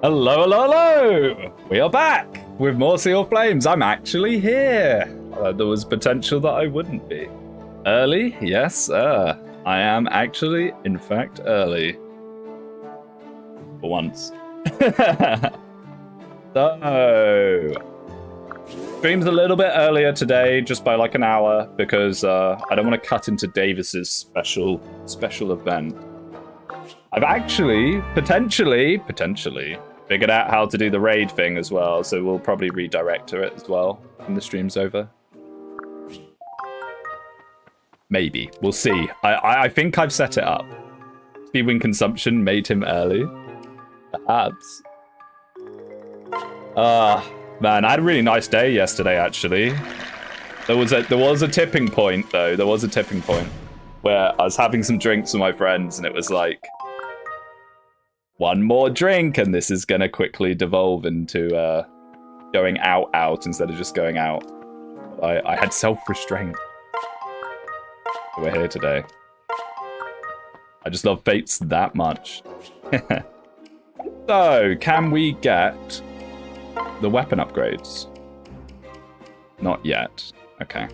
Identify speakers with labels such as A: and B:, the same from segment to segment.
A: Hello, hello, hello! We are back with more Sea of Flames. I'm actually here. There was potential that I wouldn't be. Early? Yes, I am actually, in fact, early. For once. So, stream's a little bit earlier today, just by like an hour, because I don't want to cut into Davis's special event. I've actually, potentially, figured out how to do the raid thing as well, so we'll probably redirect to it as well when the stream's over. Maybe. We'll see. I think I've set it up. Speedwing consumption made him early. Perhaps. Man, I had a really nice day yesterday, actually. There was a tipping point, though. There was a tipping point where I was having some drinks with my friends, and it was like, one more drink, and this is going to quickly devolve into going out instead of just going out. I had self-restraint. We're here today. I just love Fates that much. So, can we get the weapon upgrades? Not yet. Okay.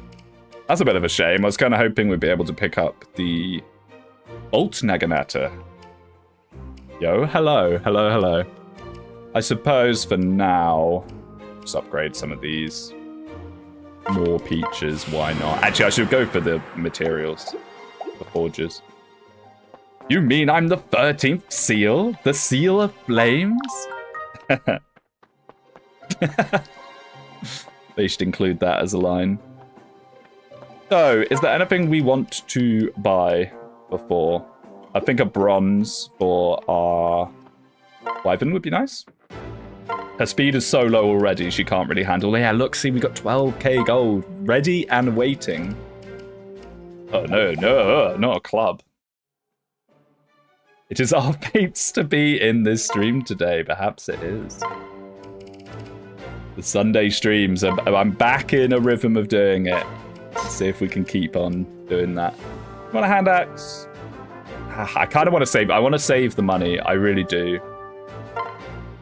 A: That's a bit of a shame. I was kind of hoping we'd be able to pick up the Bolt Naginata. Yo, hello, hello, hello. I suppose for now, just upgrade some of these. More peaches, why not? Actually, I should go for the materials. The forges. You mean I'm the 13th seal? The seal of flames? They should include that as a line. So, is there anything we want to buy before? I think a bronze for our wyvern would be nice. Her speed is so low already, she can't really handle. Yeah, look, see, we got 12k gold. Ready and waiting. Oh, no, not a club. It is our fates to be in this stream today. Perhaps it is. The Sunday streams, I'm back in a rhythm of doing it. Let's see if we can keep on doing that. Want a hand axe? I kind of want to save. I want to save the money. I really do.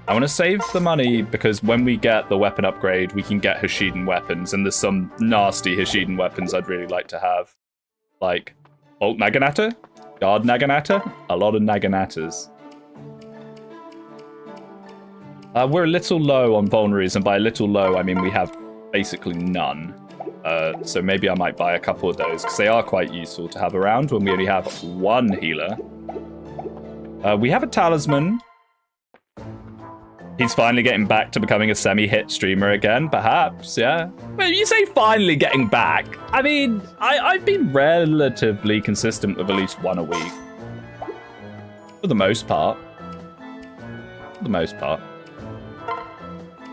A: I want to save the money because when we get the weapon upgrade, we can get Hashiden weapons, and there's some nasty Hashiden weapons I'd really like to have. Like, Bolt Naginata? Guard Naginata? A lot of Naginatas. We're a little low on vulneraries, and by a little low, I mean we have basically none. So maybe I might buy a couple of those, because they are quite useful to have around when we only have one healer. We have a talisman. He's finally getting back to becoming a semi-hit streamer again, perhaps, yeah. Well, you say finally getting back. I mean, I've been relatively consistent with at least one a week. For the most part. For the most part.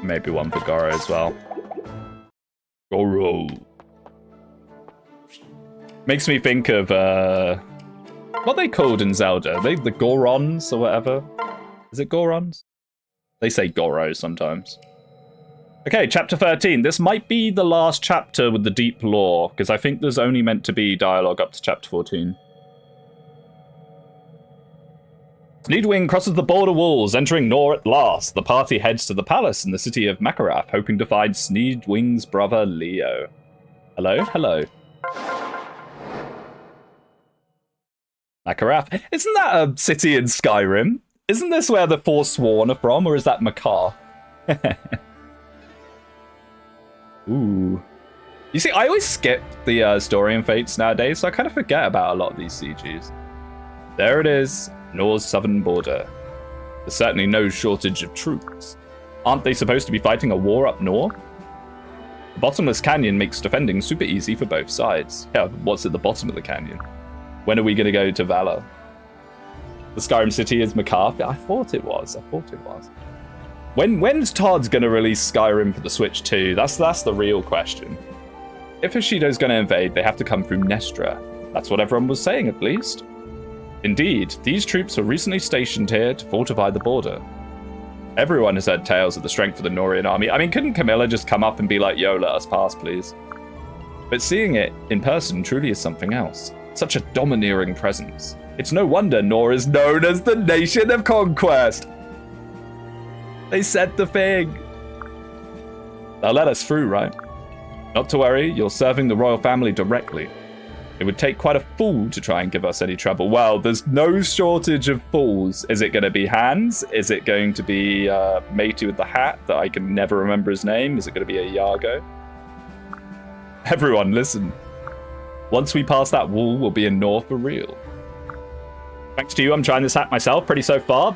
A: Maybe one for Goro as well. Goro. Makes me think of, what are they called in Zelda? Are they the Gorons or whatever? Is it Gorons? They say Goro sometimes. Okay, chapter 13. This might be the last chapter with the deep lore, because I think there's only meant to be dialogue up to chapter 14. Speedwing crosses the border walls, entering Nor at last. The party heads to the palace in the city of Makaraf, hoping to find Speedwing's brother Leo. Hello, hello. Makaraf. Isn't that a city in Skyrim? Isn't this where the Forsworn are from, or is that Makar? Ooh. You see, I always skip the story and fates nowadays, so I kind of forget about a lot of these CGs. There it is, Nor's southern border. There's certainly no shortage of troops. Aren't they supposed to be fighting a war up north? The bottomless canyon makes defending super easy for both sides. Yeah, what's at the bottom of the canyon? When are we going to go to Valor? The Skyrim city is Makar. I thought it was. When's Todd's going to release Skyrim for the Switch 2? That's the real question. If Hoshido's going to invade, they have to come through Nestra. That's what everyone was saying, at least. Indeed, these troops were recently stationed here to fortify the border. Everyone has heard tales of the strength of the Norian army. I mean, couldn't Camilla just come up and be like, yo, let us pass, please? But seeing it in person truly is something else. Such a domineering presence. It's no wonder Nor is known as the nation of conquest. They said the thing. They'll let us through, right? Not to worry, you're serving the royal family directly. It would take quite a fool to try and give us any trouble. Well, there's no shortage of fools. Is it going to be Hans? Is it going to be matey with the hat that I can never remember his name? Is it going to be a Iago? Everyone, listen. Once we pass that wall, we'll be in North for real. Thanks to you, I'm trying this hat myself. Pretty so far.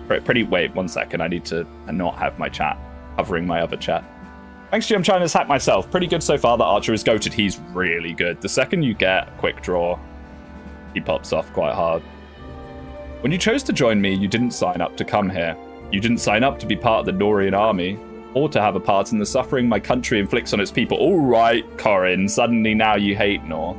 A: Pretty. Wait, 1 second. I need to not have my chat covering my other chat. Thanks to you, I'm trying this hat myself. Pretty good so far. The archer is goated. He's really good. The second you get a quick draw, he pops off quite hard. When you chose to join me, you didn't sign up to come here. You didn't sign up to be part of the Norian army, or to have a part in the suffering my country inflicts on its people. All right, Corin, suddenly now you hate Nor.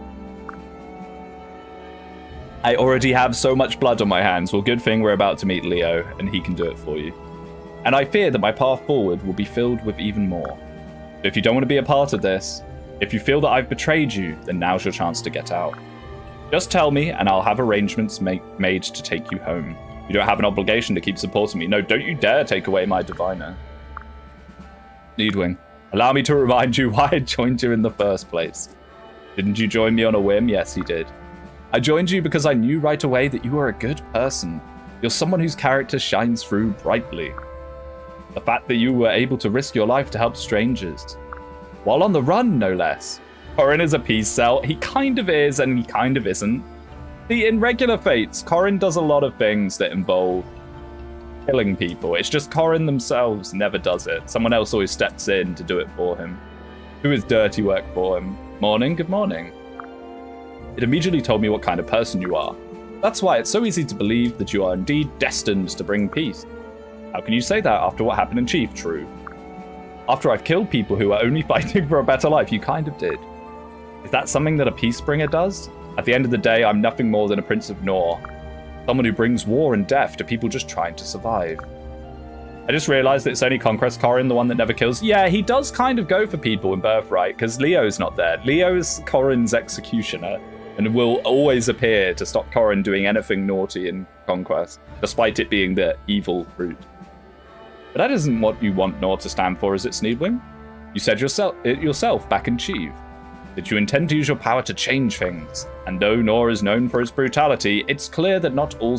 A: I already have so much blood on my hands. Well, good thing we're about to meet Leo, and he can do it for you. And I fear that my path forward will be filled with even more. If you don't want to be a part of this, if you feel that I've betrayed you, then now's your chance to get out. Just tell me, and I'll have arrangements made to take you home. You don't have an obligation to keep supporting me. No, don't you dare take away my diviner. Speedwing, allow me to remind you why I joined you in the first place. Didn't you join me on a whim? Yes, he did. I joined you because I knew right away that you are a good person. You're someone whose character shines through brightly. The fact that you were able to risk your life to help strangers, while on the run, no less. Corin is a peace cell. He kind of is, and he kind of isn't. See, in regular Fates, Corin does a lot of things that involve killing people. It's just Corin themselves never does it. Someone else always steps in to do it for him. Do his dirty work for him. Morning, good morning. It immediately told me what kind of person you are. That's why it's so easy to believe that you are indeed destined to bring peace. How can you say that after what happened in Chief? True. After I've killed people who are only fighting for a better life, you kind of did. Is that something that a peacebringer does? At the end of the day, I'm nothing more than a Prince of Nor. Someone who brings war and death to people just trying to survive. I just realized that it's only Conquest Corin, the one that never kills. Yeah, he does kind of go for people in Birthright, because Leo's not there. Leo's Corin's executioner, and will always appear to stop Corin doing anything naughty in Conquest, despite it being the evil route. But that isn't what you want Nor to stand for, is it, Sneedwing? You said it yourself back in Chief. That you intend to use your power to change things. And though Nor is known for its brutality, it's clear that not all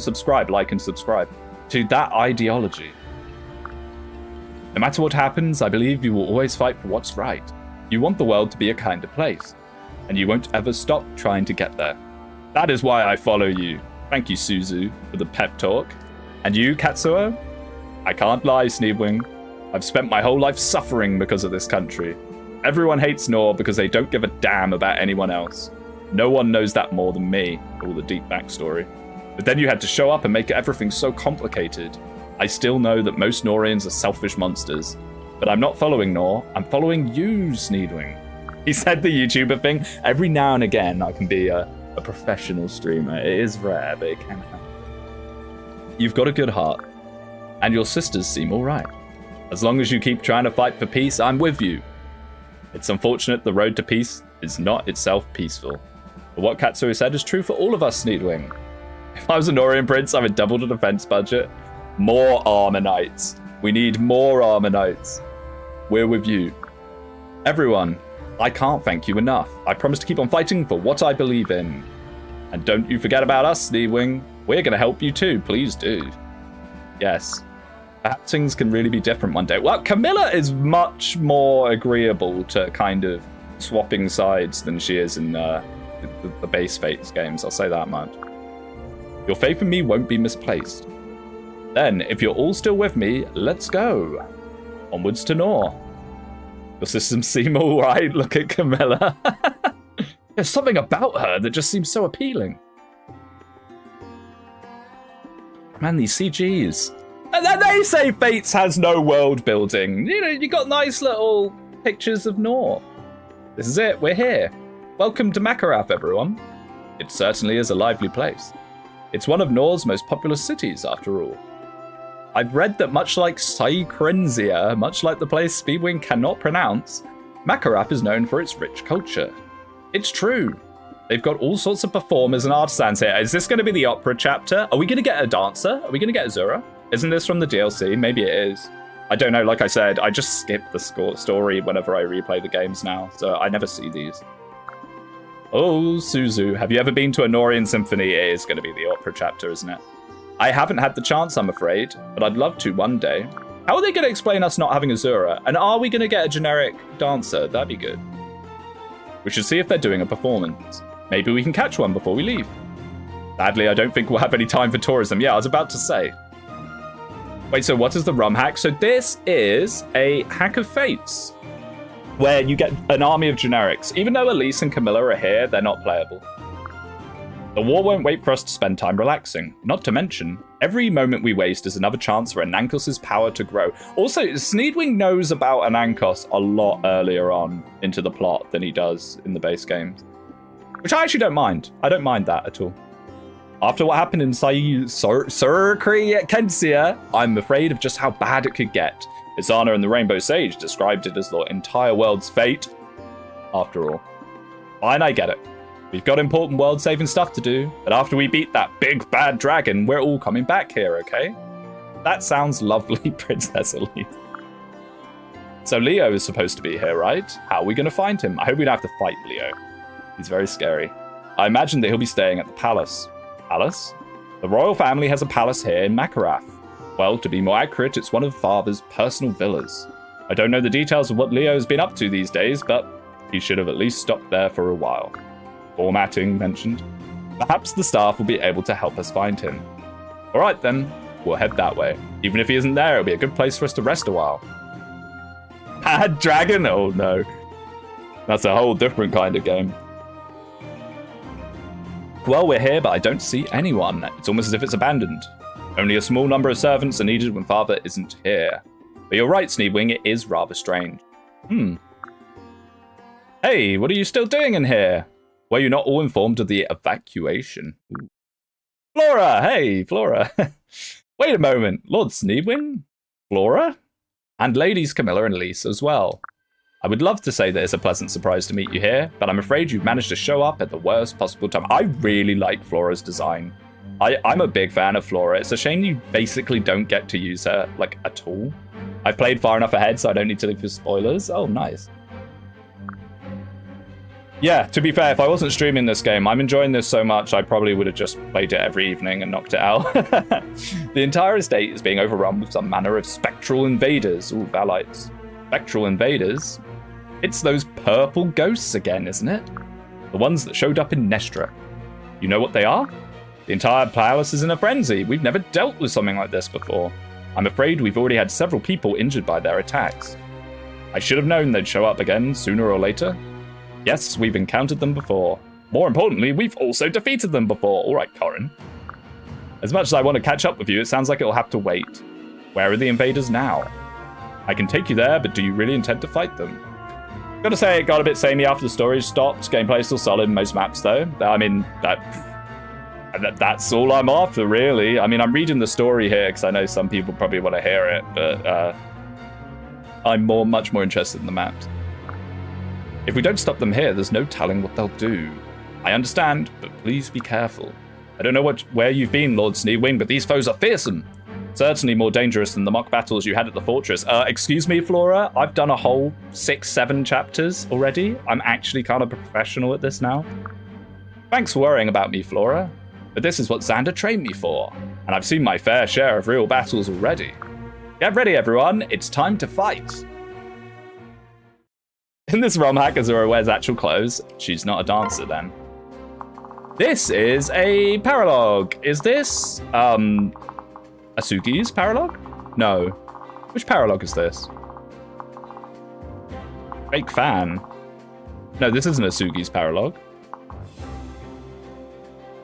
A: like and subscribe to that ideology. No matter what happens, I believe you will always fight for what's right. You want the world to be a kinder place, and you won't ever stop trying to get there. That is why I follow you. Thank you, Suzu, for the pep talk. And you, Katsuo? I can't lie, Sneedwing. I've spent my whole life suffering because of this country. Everyone hates Nor because they don't give a damn about anyone else. No one knows that more than me, all the deep backstory. But then you had to show up and make everything so complicated. I still know that most Norians are selfish monsters. But I'm not following Nor, I'm following you, Sneedwing. He said the YouTuber thing. Every now and again I can be a professional streamer. It is rare, but it can happen. You've got a good heart. And your sisters seem alright. As long as you keep trying to fight for peace, I'm with you. It's unfortunate the road to peace is not itself peaceful. But what Katsuo said is true for all of us, Sneedwing. If I was a Norian prince, I would double the defense budget. More armor knights. We need more armor knights. We're with you. Everyone, I can't thank you enough. I promise to keep on fighting for what I believe in. And don't you forget about us, Sneedwing. We're going to help you too, please do. Yes. Perhaps things can really be different one day. Well, Camilla is much more agreeable to kind of swapping sides than she is in the base Fates games. I'll say that much. Your faith in me won't be misplaced. Then, if you're all still with me, let's go. Onwards to Nor. Your systems seem all right. Look at Camilla. There's something about her that just seems so appealing. Man, these CGs. And then they say Fates has no world building. You know, you got nice little pictures of Nor. This is it, we're here. Welcome to Makaraf, everyone. It certainly is a lively place. It's one of Nor's most populous cities, after all. I've read that much like Sykrenzia, much like the place Speedwing cannot pronounce, Makaraf is known for its rich culture. It's true. They've got all sorts of performers and artisans here. Is this going to be the opera chapter? Are we going to get a dancer? Are we going to get Azura? Isn't this from the DLC? Maybe it is. I don't know. Like I said, I just skip the story whenever I replay the games now, so I never see these. Oh, Suzu, have you ever been to a Norian Symphony? It is going to be the opera chapter, isn't it? I haven't had the chance, I'm afraid, but I'd love to one day. How are they going to explain us not having Azura? And are we going to get a generic dancer? That'd be good. We should see if they're doing a performance. Maybe we can catch one before we leave. Sadly, I don't think we'll have any time for tourism. Yeah, I was about to say. Wait, so what is the rum hack? So this is a hack of fates, where you get an army of generics. Even though Elise and Camilla are here, they're not playable. The war won't wait for us to spend time relaxing. Not to mention, every moment we waste is another chance for Anankos' power to grow. Also, Sneedwing knows about Anankos a lot earlier on into the plot than he does in the base games. Which I actually don't mind. I don't mind that at all. After what happened in Sir Kensia, I'm afraid of just how bad it could get. Isana and the Rainbow Sage described it as the entire world's fate. After all. Fine, I get it. We've got important world-saving stuff to do, but after we beat that big bad dragon, we're all coming back here, okay? That sounds lovely, Princess Elise. So Leo is supposed to be here, right? How are we going to find him? I hope we don't have to fight Leo. He's very scary. I imagine that he'll be staying at the palace. Palace? The royal family has a palace here in Makarath. Well, to be more accurate, it's one of Father's personal villas. I don't know the details of what Leo's been up to these days, but he should have at least stopped there for a while. Formatting mentioned. Perhaps the staff will be able to help us find him. Alright then, we'll head that way. Even if he isn't there, it'll be a good place for us to rest a while. Dragon? Oh no. That's a whole different kind of game. Well, we're here, but I don't see anyone. It's almost as if it's abandoned. Only a small number of servants are needed when Father isn't here. But you're right, Sneedwing, it is rather strange. Hey, what are you still doing in here? Were you not all informed of the evacuation? Ooh. Flora! Hey, Flora. Wait a moment, Lord Sneedwing? Flora? And ladies Camilla and Elise as well. I would love to say that it's a pleasant surprise to meet you here, but I'm afraid you've managed to show up at the worst possible time. I really like Flora's design. I'm a big fan of Flora. It's a shame you basically don't get to use her, like, at all. I've played far enough ahead, so I don't need to look for spoilers. Oh, nice. Yeah, to be fair, if I wasn't streaming this game, I'm enjoying this so much, I probably would have just played it every evening and knocked it out. The entire estate is being overrun with some manner of spectral invaders. Ooh, Valites. Spectral invaders? It's those purple ghosts again, isn't it? The ones that showed up in Nestra. You know what they are? The entire palace is in a frenzy. We've never dealt with something like this before. I'm afraid we've already had several people injured by their attacks. I should have known they'd show up again sooner or later. Yes, we've encountered them before. More importantly, we've also defeated them before. All right, Corin. As much as I want to catch up with you, it sounds like it'll have to wait. Where are the invaders now? I can take you there, but do you really intend to fight them? Gotta say, it got a bit samey after the story stopped. Gameplay's still solid in most maps, though. I mean, that's all I'm after, really. I mean, I'm reading the story here because I know some people probably want to hear it, but I'm much more interested in the maps. If we don't stop them here, there's no telling what they'll do. I understand, but please be careful. I don't know where you've been, Lord Sneedwing, but these foes are fearsome. Certainly more dangerous than the mock battles you had at the fortress. Excuse me, Flora, I've done a whole 6-7 chapters already. I'm actually kind of a professional at this now. Thanks for worrying about me, Flora. But this is what Xander trained me for, and I've seen my fair share of real battles already. Get ready, everyone. It's time to fight. In this ROM hack, Azura wears actual clothes. She's not a dancer, then. This is a paralogue. Is this, Asugi's paralogue? No. Which paralogue is this? Fake fan. No, this isn't Asugi's paralogue.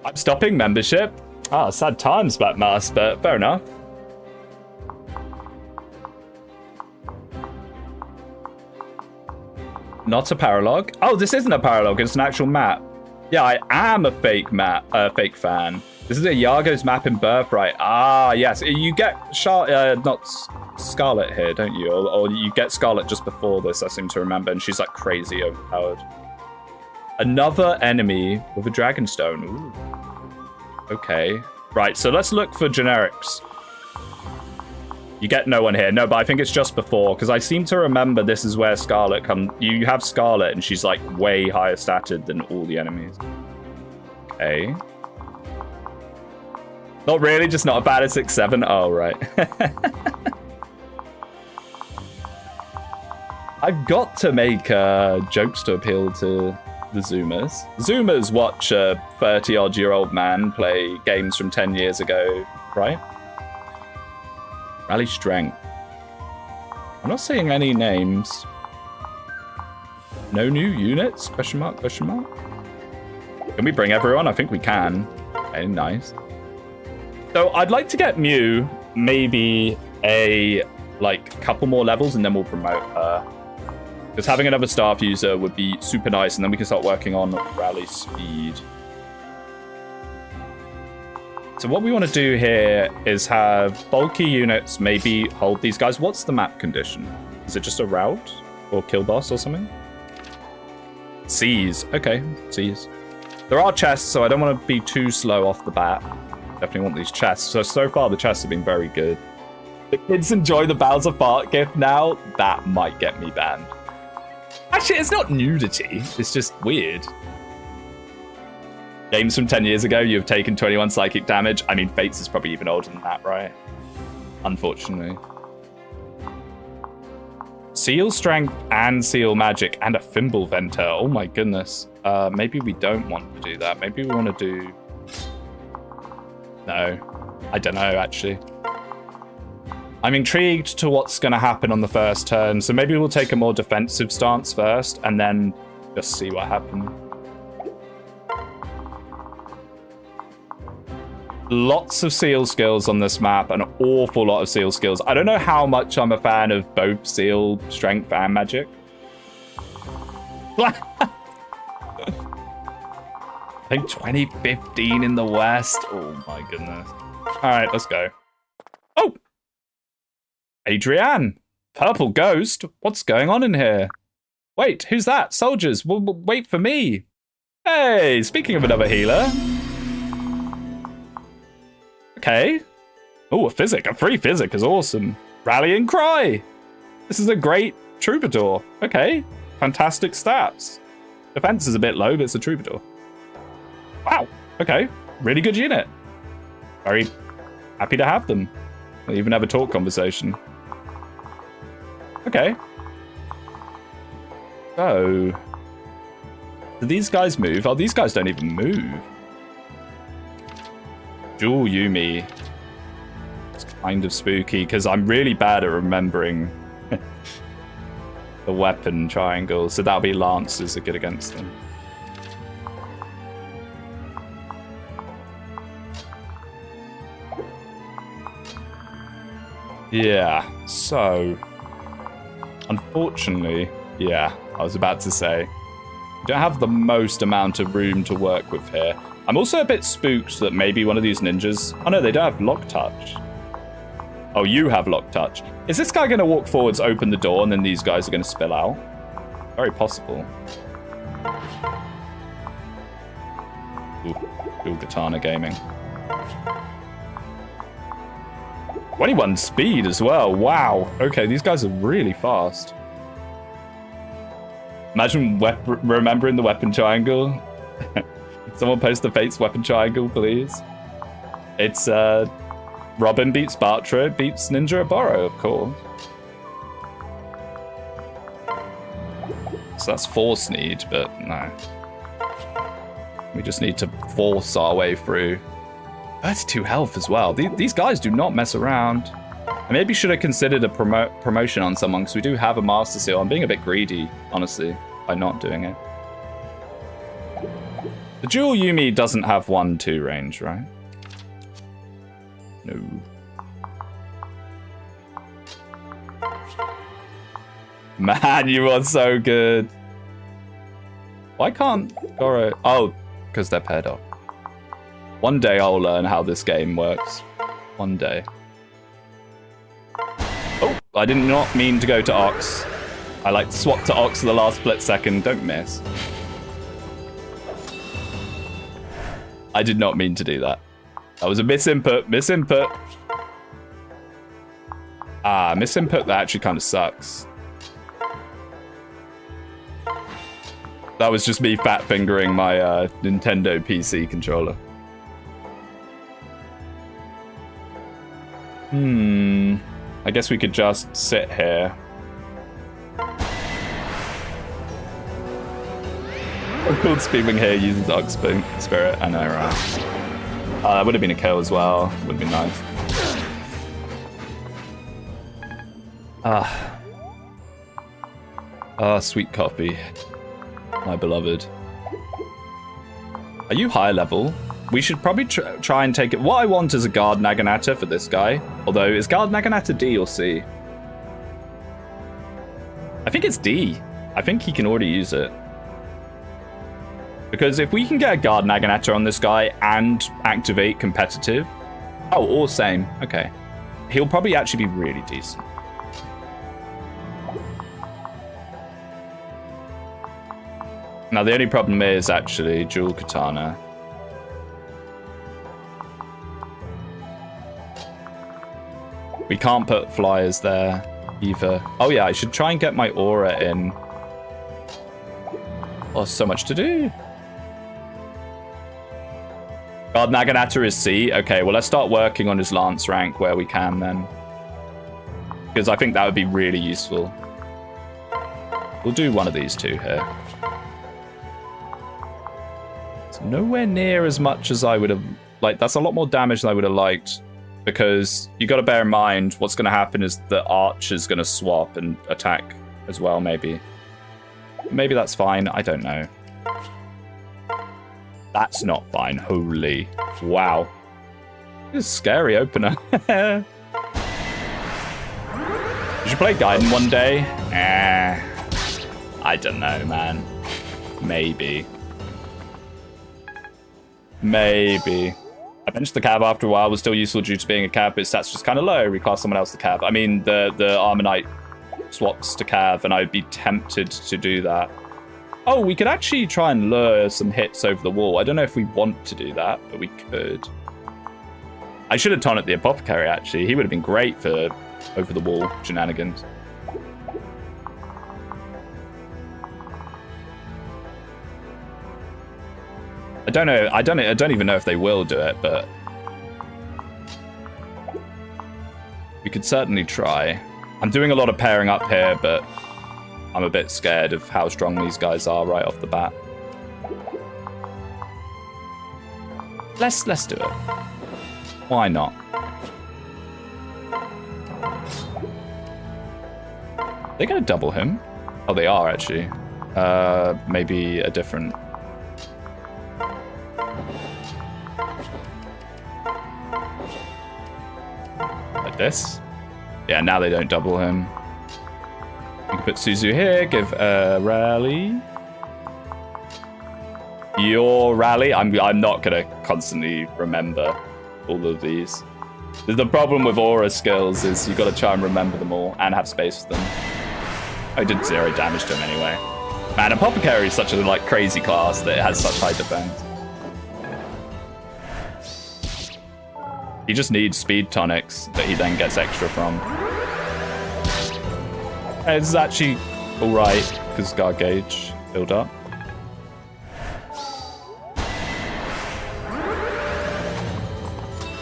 A: I'm stopping membership. Ah, sad times, Batmas, but fair enough. Not a paralogue. Oh, this isn't a paralogue. It's an actual map. Yeah, I am a fake fake fan. This is a Yago's map in Birthright. Ah, yes. You get not Scarlet here, don't you? Or you get Scarlet just before this, I seem to remember, and she's like crazy overpowered. Another enemy with a Dragonstone. Ooh. Okay. Right, so let's look for generics. You get no one here. No, but I think it's just before, because I seem to remember this is where Scarlet comes. You have Scarlet, and she's like way higher statted than all the enemies. Okay. Not really, just not as bad as 6-7. Oh, right. I've got to make jokes to appeal to the Zoomers. Zoomers watch a 30-odd-year-old man play games from 10 years ago, right? Rally strength. I'm not seeing any names. No new units? Question mark, question mark. Can we bring everyone? I think we can. Okay, nice. So I'd like to get Mew maybe a couple more levels and then we'll promote her. Because having another staff user would be super nice and then we can start working on rally speed. So what we want to do here is have bulky units maybe hold these guys. What's the map condition? Is it just a route or kill boss or something? Seize. Okay, seize. There are chests, so I don't want to be too slow off the bat. Definitely want these chests. So far the chests have been very good. The kids enjoy the Bowser fart gift now. That might get me banned. Actually, it's not nudity. It's just weird. Games from 10 years ago, you've taken 21 psychic damage. I mean, Fates is probably even older than that, right? Unfortunately. Seal strength and seal magic and a thimble venter. Oh my goodness. Maybe we don't want to do that. Maybe we want to do... No. I don't know, actually. I'm intrigued to what's going to happen on the first turn, so maybe we'll take a more defensive stance first and then just see what happens. Lots of seal skills on this map, an awful lot of seal skills. I don't know how much I'm a fan of both seal, strength, and magic. I think 2015 in the West. Oh my goodness. All right, let's go. Oh! Adrienne! Purple Ghost? What's going on in here? Wait, who's that? Soldiers, wait for me. Hey, speaking of another healer. Okay. Oh, a physic. A free physic is awesome. Rallying Cry. This is a great troubadour. Okay. Fantastic stats. Defense is a bit low, but it's a troubadour. Wow. Okay. Really good unit. Very happy to have them. We'll even have a talk conversation. Okay. So, do these guys move? Oh, these guys don't even move. Dual Yumi. It's kind of spooky because I'm really bad at remembering the weapon triangle, so that'll be Lancers are good against them. Yeah, so unfortunately, yeah, I was about to say, we don't have the most amount of room to work with here. I'm also a bit spooked that maybe one of these ninjas... Oh no, they don't have lock touch. Oh, you have lock touch. Is this guy going to walk forwards, open the door, and then these guys are going to spill out? Very possible. Ooh, Katana Gaming. 21 speed as well. Wow. Okay, these guys are really fast. Imagine remembering the weapon triangle. Someone post the Fates weapon triangle, please. It's Robin beats Bartra, beats Ninja Oboro, of course. So that's force need, but no. We just need to force our way through. 32 health as well. These guys do not mess around. I maybe should have considered a promotion on someone, because we do have a Master Seal. I'm being a bit greedy, honestly, by not doing it. The dual Yumi doesn't have 1-2 range, right? No. Man, you are so good. Why can't Goro... Oh, because they're paired up. One day I'll learn how this game works. One day. Oh, I did not mean to go to Ox. I like to swap to Ox at the last split second. Don't miss. I did not mean to do that. That was a misinput. Misinput. Ah, misinput, that actually kind of sucks. That was just me fat fingering my Nintendo PC controller. I guess we could just sit here. I'm called Speedwinghere uses Dark Spirit. I know, right? That would have been a kill as well. Would have been nice. Sweet copy. My beloved. Are you high level? We should probably try and take it. What I want is a guard Naginata for this guy. Although, is guard Naginata D or C? I think it's D. I think he can already use it. Because if we can get a guard Naginata on this guy and activate competitive. Oh, or same. Okay. He'll probably actually be really decent. Now, the only problem is actually dual katana. We can't put flyers there either. Oh yeah, I should try and get my aura in. Oh, so much to do. God, Naginata is C. Okay, well, let's start working on his lance rank where we can then. Because I think that would be really useful. We'll do one of these two here. It's nowhere near as much as I would have... Like, that's a lot more damage than I would have liked. Because you got to bear in mind what's going to happen is the archer's going to swap and attack as well, maybe. Maybe that's fine. I don't know. That's not fine. Holy. Wow. This is a scary opener. You should play Gaiden one day. I don't know, man. Maybe. Maybe. I benched the Cav after a while, was still useful due to being a Cav, but his stats just kind of low. Reclass someone else to Cav. I mean, the Armonite swaps to Cav, and I'd be tempted to do that. Oh, we could actually try and lure some hits over the wall. I don't know if we want to do that, but we could. I should have taunt the Apothecary, actually. He would have been great for over-the-wall shenanigans. I don't know. I don't even know if they will do it, but we could certainly try. I'm doing a lot of pairing up here, but I'm a bit scared of how strong these guys are right off the bat. Let's do it. Why not? They're gonna double him. Oh, they are actually. Maybe a different. This. Yeah, now they don't double him. We can put Suzu here, give a rally. Your rally? I'm not gonna constantly remember all of these. The problem with aura skills is you've got to try and remember them all and have space for them. I did 0 damage to him anyway. Man, Apothecary is such a crazy class that it has such high defense. He just needs speed tonics that he then gets extra from. It's actually alright, because guard gauge build up.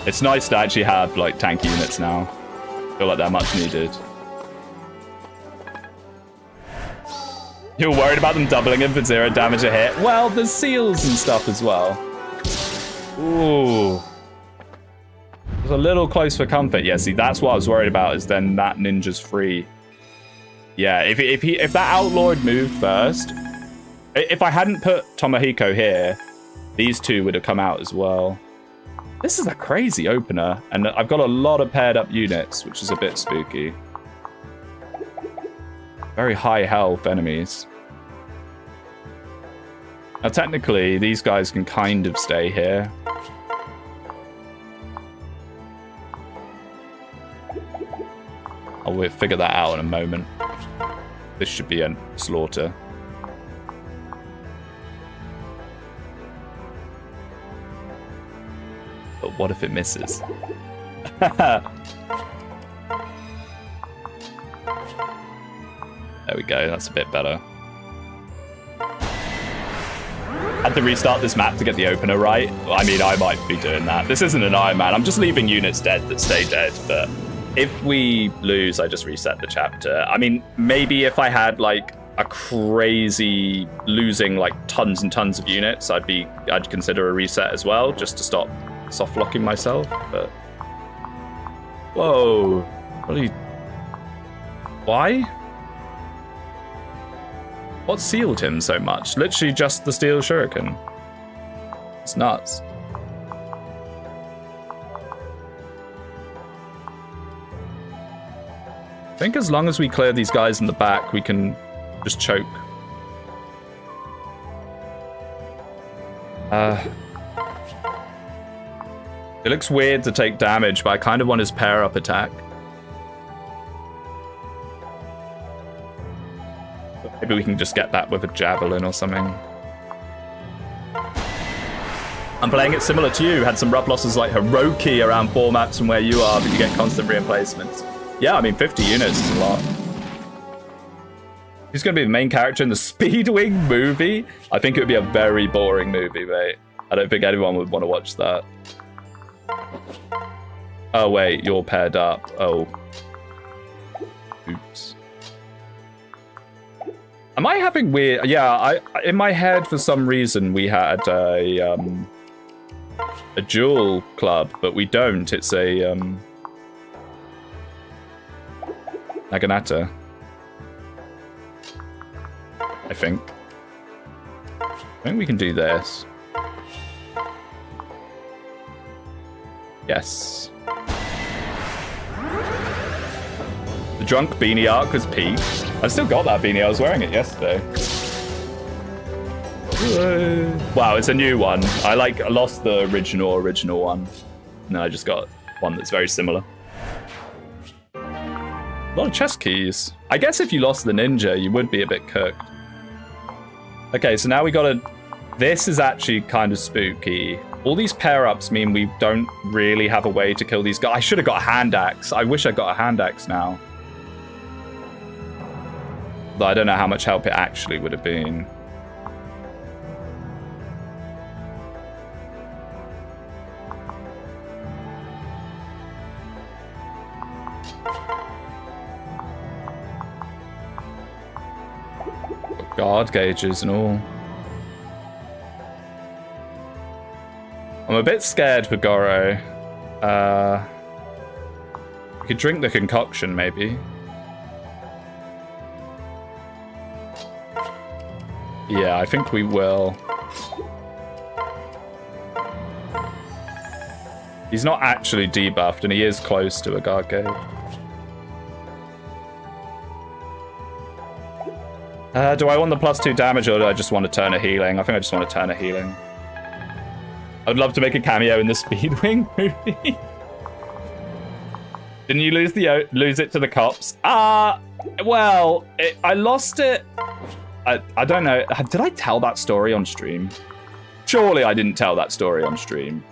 A: It's nice to actually have tank units now. I feel like they're much needed. You're worried about them doubling him for 0 damage a hit? Well, there's seals and stuff as well. Ooh. It's a little close for comfort. Yeah, see, that's what I was worried about, is then that ninja's free. Yeah, if that outlaw had moved first, if I hadn't put Tomohiko here, these two would have come out as well. This is a crazy opener, and I've got a lot of paired up units, which is a bit spooky. Very high health enemies. Now, technically, these guys can kind of stay here. I'll figure that out in a moment. This should be a slaughter. But what if it misses? There we go, that's a bit better. Had to restart this map to get the opener right. I mean, I might be doing that. This isn't an Iron Man. I'm just leaving units dead that stay dead. But if we lose, I just reset the chapter. I mean, maybe if I had like a crazy losing like tons and tons of units, I'd consider a reset as well, just to stop soft locking myself. But whoa, what are you? Why? What sealed him so much? Literally just the steel shuriken. It's nuts. I think as long as we clear these guys in the back, we can just choke. It looks weird to take damage, but I kind of want his pair-up attack. Maybe we can just get that with a javelin or something. I'm playing it similar to you. Had some rough losses like Hiroki around 4 maps from where you are, but you get constant reinplacements. Yeah, I mean, 50 units is a lot. Who's going to be the main character in the Speedwing movie? I think it would be a very boring movie, mate. I don't think anyone would want to watch that. Oh, wait, you're paired up. Oh. Oops. Am I having weird... Yeah, in my head, for some reason, we had a duel club, but we don't. It's a... Naginata. I think we can do this. Yes. The drunk beanie arc was peak. I still got that beanie. I was wearing it yesterday. Wow, it's a new one. I lost the original one. And then I just got one that's very similar. A lot of chest keys. I guess if you lost the ninja, you would be a bit cooked. Okay, so now we gotta... This is actually kind of spooky. All these pair-ups mean we don't really have a way to kill these guys. I should have got a hand axe. I wish I got a hand axe now. Though I don't know how much help it actually would have been. Guard gauges and all. I'm a bit scared for Goro. We could drink the concoction, maybe. Yeah, I think we will. He's not actually debuffed, and he is close to a guard gauge. Do I want the +2 damage, or do I just want to turn a healing? I think I just want to turn a healing. I'd love to make a cameo in the Speedwing movie. Didn't you lose it to the cops? Well, I lost it. I don't know. Did I tell that story on stream? Surely I didn't tell that story on stream.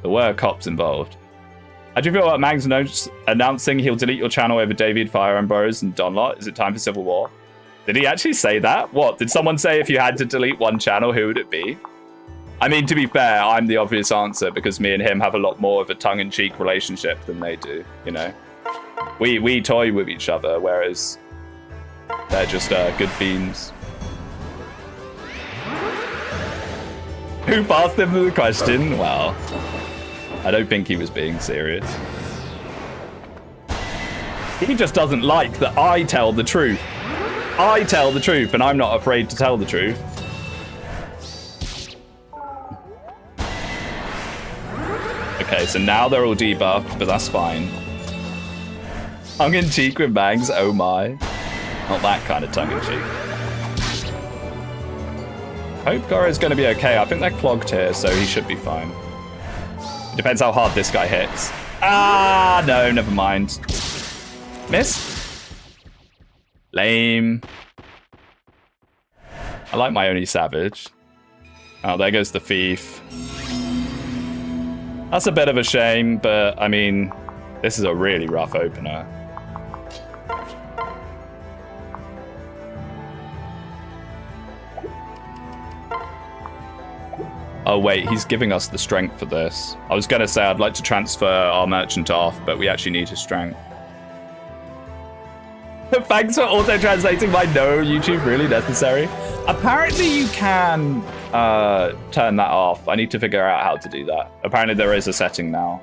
A: There were cops involved. How do you feel about Mags announcing he'll delete your channel over David, Fire and Bros and Donlot? Is it time for civil war? Did he actually say that? What? Did someone say if you had to delete one channel, who would it be? I mean, to be fair, I'm the obvious answer because me and him have a lot more of a tongue-in-cheek relationship than they do, you know? We toy with each other, whereas they're just good beans. Who passed him the question? Well, I don't think he was being serious. He just doesn't like that I tell the truth. I tell the truth, and I'm not afraid to tell the truth. Okay, so now they're all debuffed, but that's fine. Tongue-in-cheek with Mags, oh my. Not that kind of tongue-in-cheek. Hope Goro's going to be okay. I think they're clogged here, so he should be fine. It depends how hard this guy hits. Ah, no, never mind. Miss? Lame. I like my only savage. Oh, there goes the thief. That's a bit of a shame, but I mean, this is a really rough opener. Oh, wait, he's giving us the strength for this. I was going to say I'd like to transfer our merchant off, but we actually need his strength. Thanks for auto-translating my no, YouTube really necessary. Apparently you can turn that off. I need to figure out how to do that. Apparently there is a setting now.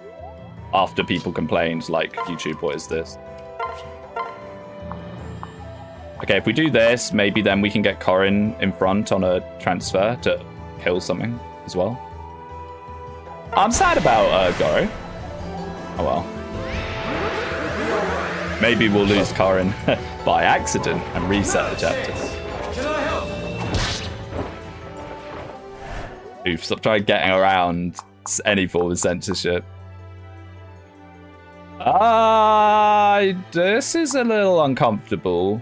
A: After people complained, like, YouTube, what is this? Okay, if we do this, maybe then we can get Corin in front on a transfer to kill something as well. I'm sad about Goro. Oh well. Maybe we'll lose Corin by accident and reset the chapter. Oof, stop trying getting around any form of censorship. This is a little uncomfortable.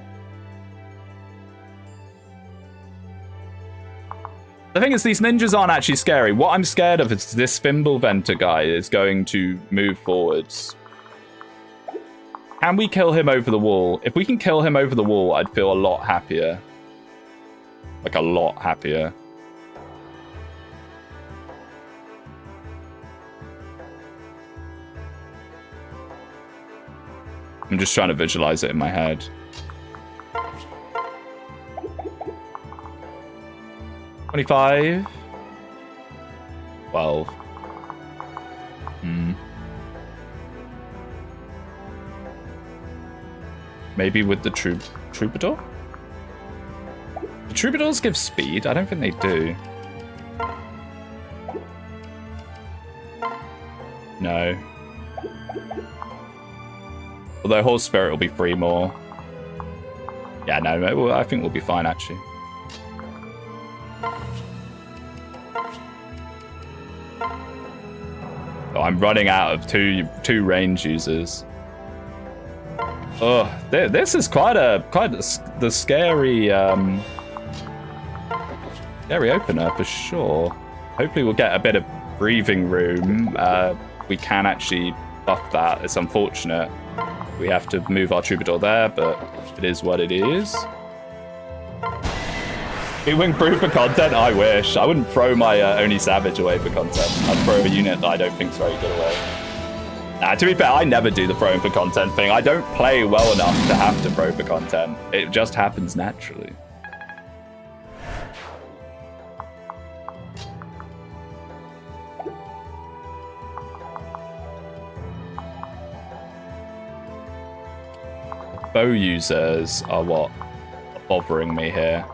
A: The thing is, these ninjas aren't actually scary. What I'm scared of is this Fimbulventer guy is going to move forwards. Can we kill him over the wall? If we can kill him over the wall, I'd feel a lot happier. Like, a lot happier. I'm just trying to visualize it in my head. $25. 12. Maybe with the Troubadour? The Troubadours give speed? I don't think they do. No. Although Horse Spirit will be 3 more. Yeah, no, I think we'll be fine, actually. Oh, I'm running out of two range users. Oh, this is quite the scary scary opener for sure. Hopefully we'll get a bit of breathing room. We can actually buff that. It's unfortunate we have to move our Troubadour there, but it is what it is. Wing through for content? I wish. I wouldn't throw my Only Savage away for content. I'd throw a unit that I don't think's very good away. Nah, to be fair, I never do the throwing for content thing. I don't play well enough to have to throw for content. It just happens naturally. Bow users are what bothering me here.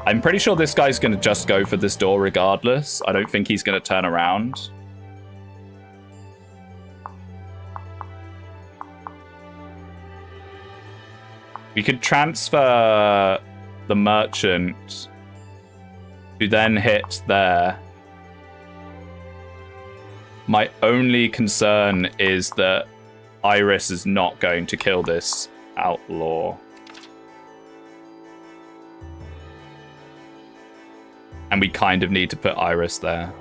A: I'm pretty sure this guy's going to just go for this door regardless. I don't think he's going to turn around. We could transfer the merchant to then hit there. My only concern is that Iris is not going to kill this outlaw. And we kind of need to put Iris there.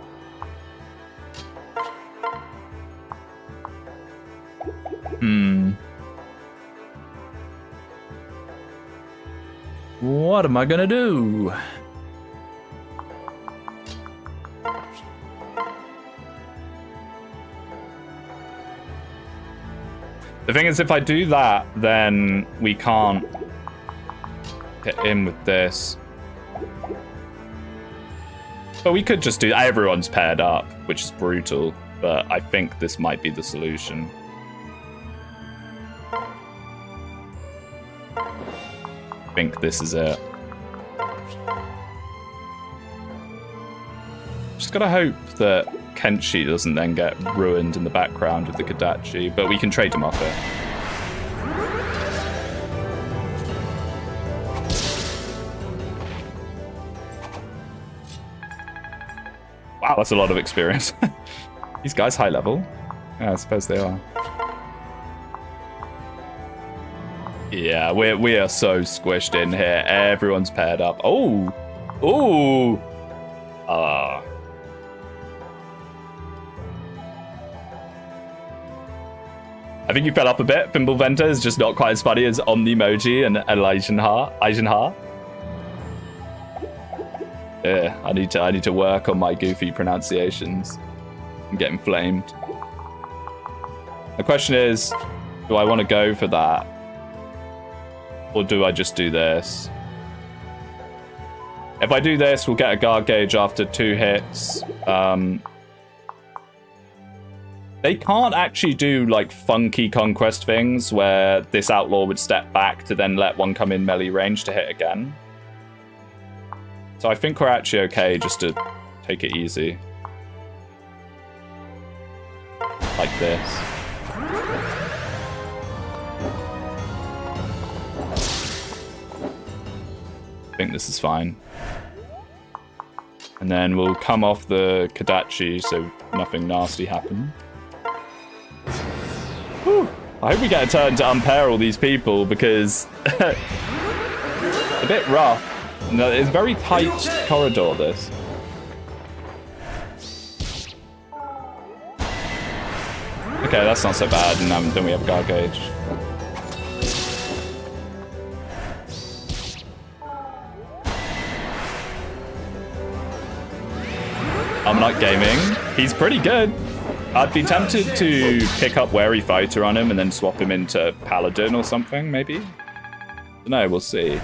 A: What am I gonna do? The thing is, if I do that, then we can't get in with this. But we could just do... Everyone's paired up, which is brutal. But I think this might be the solution. I think this is it. Just gotta hope that Kenshi doesn't then get ruined in the background with the Kodachi, but we can trade him off it. Wow, that's a lot of experience. These guys high level? Yeah, I suppose they are. Yeah, we are so squished in here. Everyone's paired up. Oh! Ooh! I think you fell up a bit. Fimbulventer is just not quite as funny as Omnimoji and Eisenha. Yeah, I need to work on my goofy pronunciations. I'm getting flamed. The question is, do I want to go for that? Or do I just do this? If I do this, we'll get a guard gauge after 2 hits. They can't actually do like funky conquest things where this outlaw would step back to then let one come in melee range to hit again. So I think we're actually okay just to take it easy. Like this. I think this is fine. And then we'll come off the Kodachi so nothing nasty happens. Whew. I hope we get a turn to unpair all these people because a bit rough. No, it's a very tight corridor, this. Okay, that's not so bad, and then we have a guard gauge. I'm not gaming. He's pretty good. I'd be tempted to pick up Wary Fighter on him and then swap him into Paladin or something, maybe? No, we'll see.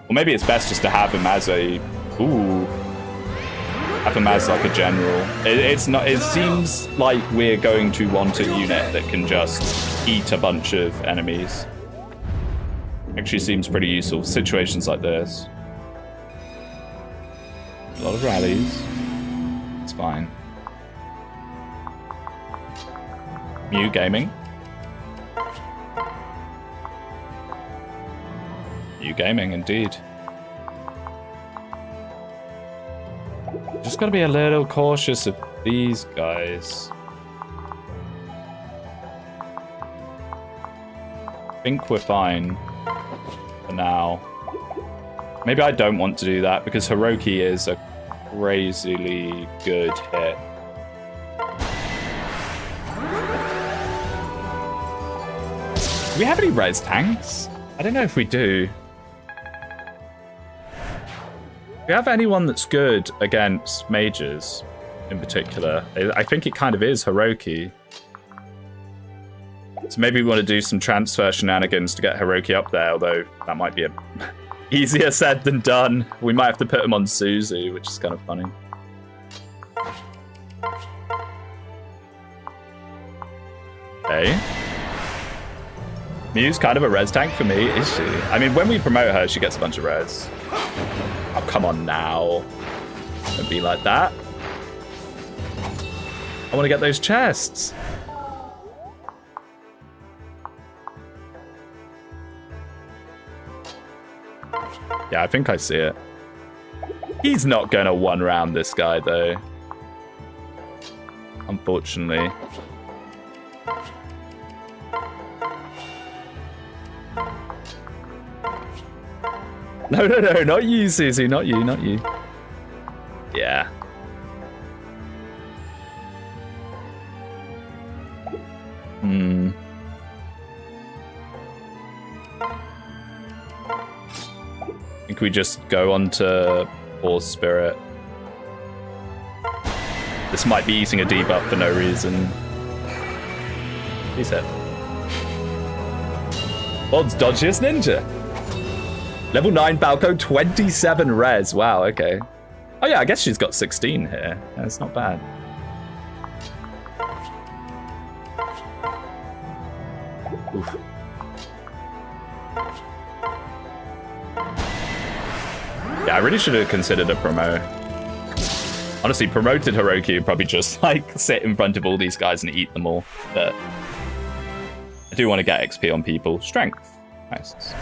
A: Or maybe it's best just to have him as a... Ooh. Have him as like a general. It's not. It seems like we're going to want a unit that can just eat a bunch of enemies. Actually seems pretty useful for situations like this. A lot of rallies. It's fine. Mew Gaming. Mew Gaming, indeed. Just gotta be a little cautious of these guys. I think we're fine for now. Maybe I don't want to do that because Hiroki is a crazily good hit. Do we have any res tanks? I don't know if we do. Do we have anyone that's good against mages in particular? I think it kind of is Hiroki. So maybe we want to do some transfer shenanigans to get Hiroki up there, although that might be a easier said than done. We might have to put him on Suzu, which is kind of funny. Okay. Mew's kind of a res tank for me, is she? I mean, when we promote her, she gets a bunch of res. Oh, come on now. Don't be like that. I want to get those chests. Yeah, I think I see it. He's not going to one-round this guy, though. Unfortunately. No, not you, Susie, not you, not you. Yeah. I think we just go on to Horse Spirit. This might be eating a debuff for no reason. He's hit. World's dodgiest ninja. Level 9 Falco, 27 res. Wow, okay. Oh yeah, I guess she's got 16 here. That's not bad. Oof. Yeah, I really should have considered a promo. Honestly, promoted Hiroki would probably just like sit in front of all these guys and eat them all. But I do want to get XP on people. Strength. Nice.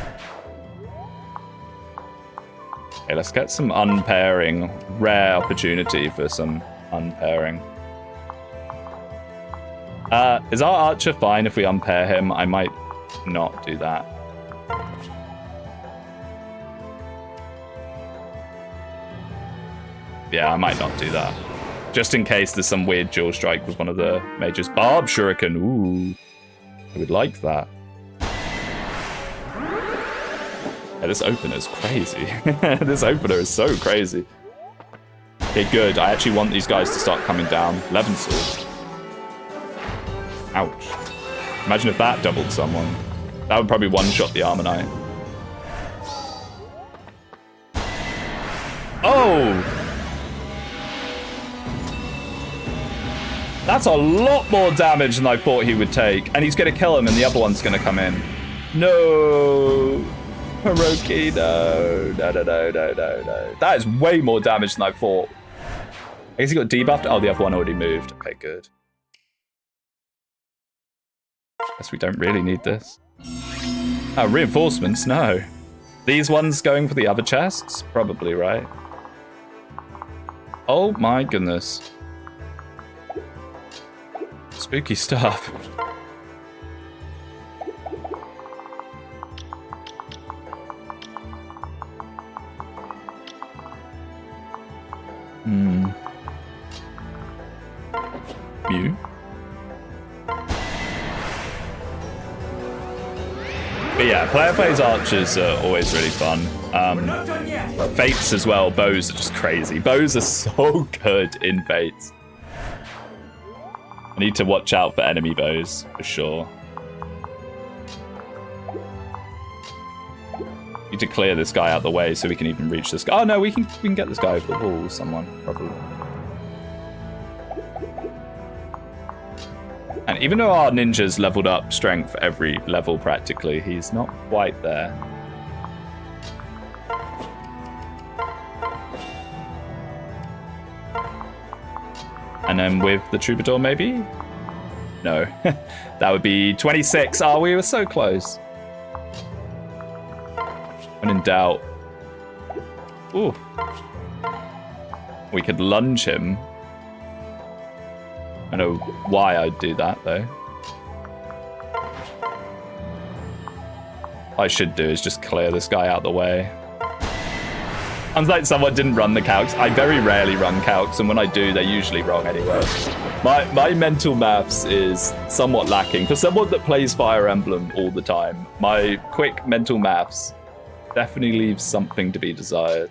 A: Okay, let's get some unpairing. Rare opportunity for some unpairing. Is our archer fine if we unpair him? I might not do that. Yeah, I might not do that. Just in case there's some weird dual strike with one of the mages. Barb Shuriken, ooh. I would like that. Yeah, this opener is crazy. This opener is so crazy. Okay, good. I actually want these guys to start coming down. 11 sword. Ouch. Imagine if that doubled someone. That would probably one-shot the Armor Knight. Oh! That's a lot more damage than I thought he would take. And he's going to kill him and the other one's going to come in. No! Hiroki, no. No. That is way more damage than I thought. I guess he got debuffed. Oh, the other one already moved. Okay, good. Guess we don't really need this. Oh, reinforcements? No. These ones going for the other chests? Probably, right? Oh my goodness. Spooky stuff. Mew. But yeah, player phase archers are always really fun. Fates as well, bows are just crazy. Bows are so good in Fates. I need to watch out for enemy bows, for sure. Need to clear this guy out the way so we can even reach this guy. Oh no, we can get this guy over the wall, someone, probably. And even though our ninja's leveled up strength every level practically, he's not quite there. And then with the troubadour, maybe? No. That would be 26. Oh, we were so close. When in doubt. Ooh. We could lunge him. I know why I'd do that, though. What I should do is just clear this guy out the way. Sounds like someone didn't run the calcs. I very rarely run calcs, and when I do, they're usually wrong anyway. My mental maths is somewhat lacking. For someone that plays Fire Emblem all the time, my quick mental maths definitely leaves something to be desired.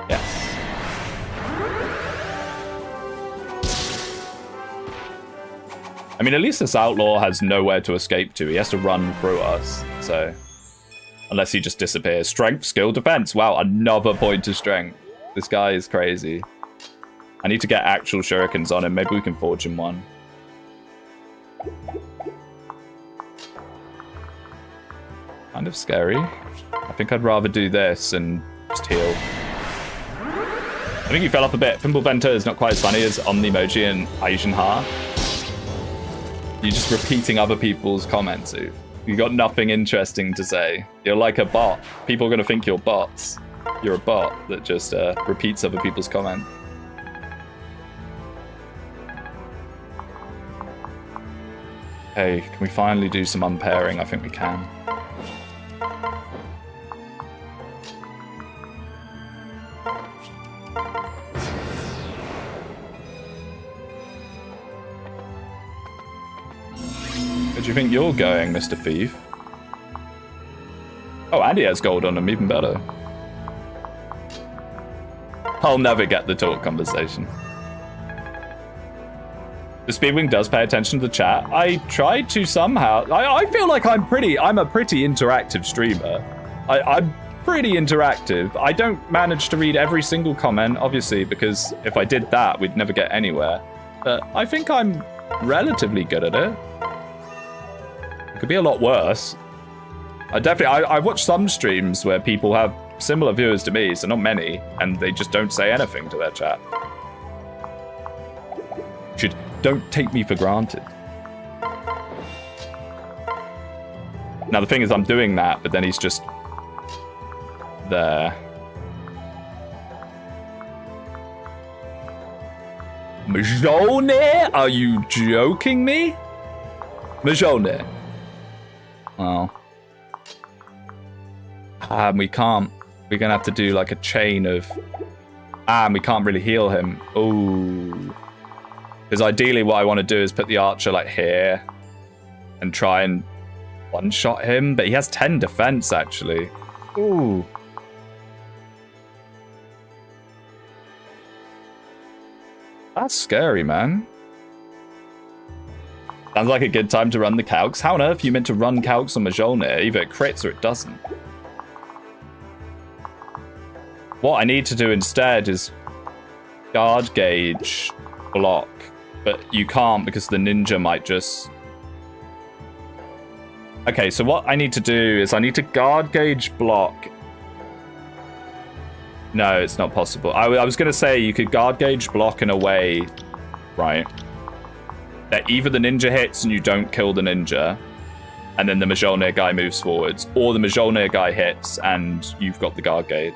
A: Yes. I mean, at least this outlaw has nowhere to escape to. He has to run through us, so... Unless he just disappears. Strength, skill, defense. Wow, another point of strength. This guy is crazy. I need to get actual shurikens on him. Maybe we can forge him one. Kind of scary. I think I'd rather do this and just heal. I think he fell off a bit. Pimple Venter is not quite as funny as Omnimoji and Aishin Ha. You're just repeating other people's comments, Eve. You got nothing interesting to say. You're like a bot. People are going to think you're bots. You're a bot that just repeats other people's comments. Hey, can we finally do some unpairing? I think we can. Where do you think you're going, Mr. Thief? Oh, and he has gold on him, even better. I'll never get the talk conversation. The Speedwing does pay attention to the chat. I tried to somehow. I feel like I'm a pretty interactive streamer. I'm pretty interactive. I don't manage to read every single comment, obviously, because if I did that, we'd never get anywhere. But I think I'm relatively good at it. It could be a lot worse. I watch some streams where people have similar viewers to me, so not many, and they just don't say anything to their chat. Don't take me for granted. Now the thing is, I'm doing that, but then he's just there. Majone? Are you joking me? Majone. Oh. We can't. We're gonna have to do like a chain of... and we can't really heal him. Ooh. Because ideally what I want to do is put the archer like here and try and one-shot him, but he has 10 defense, actually. Ooh. That's scary, man. Sounds like a good time to run the calcs. How on earth are you meant to run calcs on Mjolnir? Either it crits or it doesn't. What I need to do instead is guard gauge block, but you can't because the ninja might just... Okay, so what I need to do is I need to guard gauge block. No, it's not possible. I was going to say you could guard gauge block in a way, right, that either the ninja hits and you don't kill the ninja, and then the Mjolnir guy moves forwards, or the Mjolnir guy hits and you've got the guard gauge.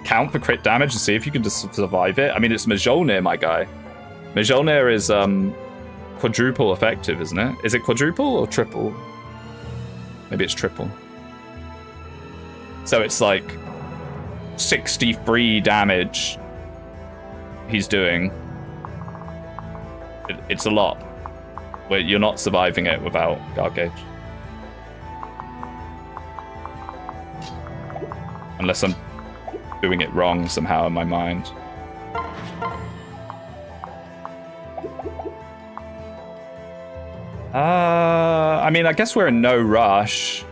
A: Count for crit damage and see if you can just survive it. I mean, it's Mjolnir, my guy. Mjolnir is quadruple effective, isn't it? Is it quadruple or triple? Maybe it's triple. So it's like 63 damage he's doing. It's a lot. Where you're not surviving it without guard gauge. Unless I'm doing it wrong somehow in my mind. I mean, I guess we're in no rush.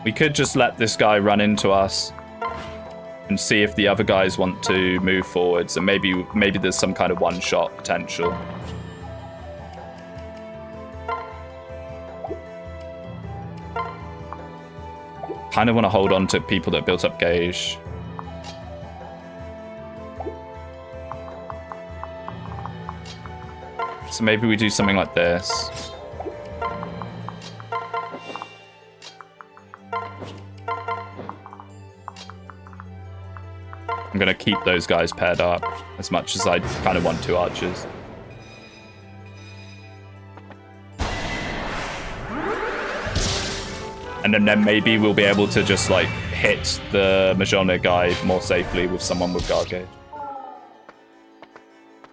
A: We could just let this guy run into us and see if the other guys want to move forwards, and maybe there's some kind of one-shot potential. Kind of want to hold on to people that built up gauge. So maybe we do something like this. I'm gonna keep those guys paired up as much as I kind of want two archers. And then maybe we'll be able to just like hit the Mjolnir guy more safely with someone with guard gauge.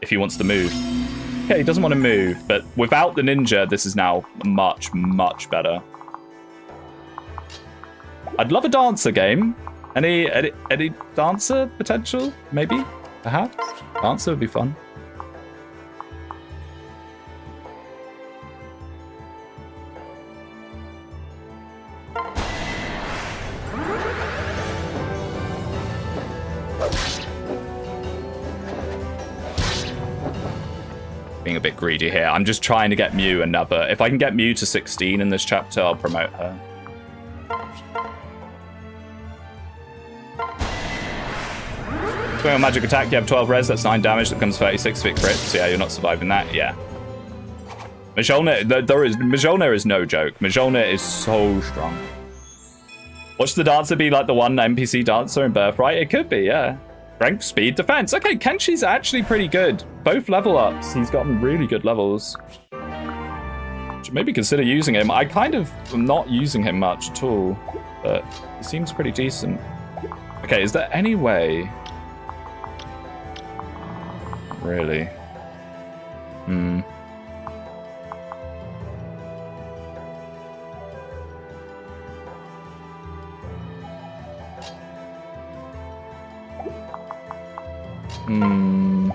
A: If he wants to move. Okay, he doesn't want to move, but without the ninja, this is now much, much better. I'd love a dancer game. Any dancer potential? Maybe? Perhaps? Dancer would be fun. Being a bit greedy here. I'm just trying to get Mew another. If I can get Mew to 16 in this chapter, I'll promote her. Going on magic attack, you have 12 res, that's 9 damage, that becomes 36 if it crits. So yeah, you're not surviving that, yeah. Mjolnir is no joke. Mjolnir is so strong. Watch the dancer be like the one NPC dancer in Birthright? It could be, yeah. Strength, speed, defense. Okay, Kenshi's actually pretty good. Both level ups. He's gotten really good levels. Should maybe consider using him. I kind of am not using him much at all, but he seems pretty decent. Okay, is there any way... Really? Hmm. Hmm.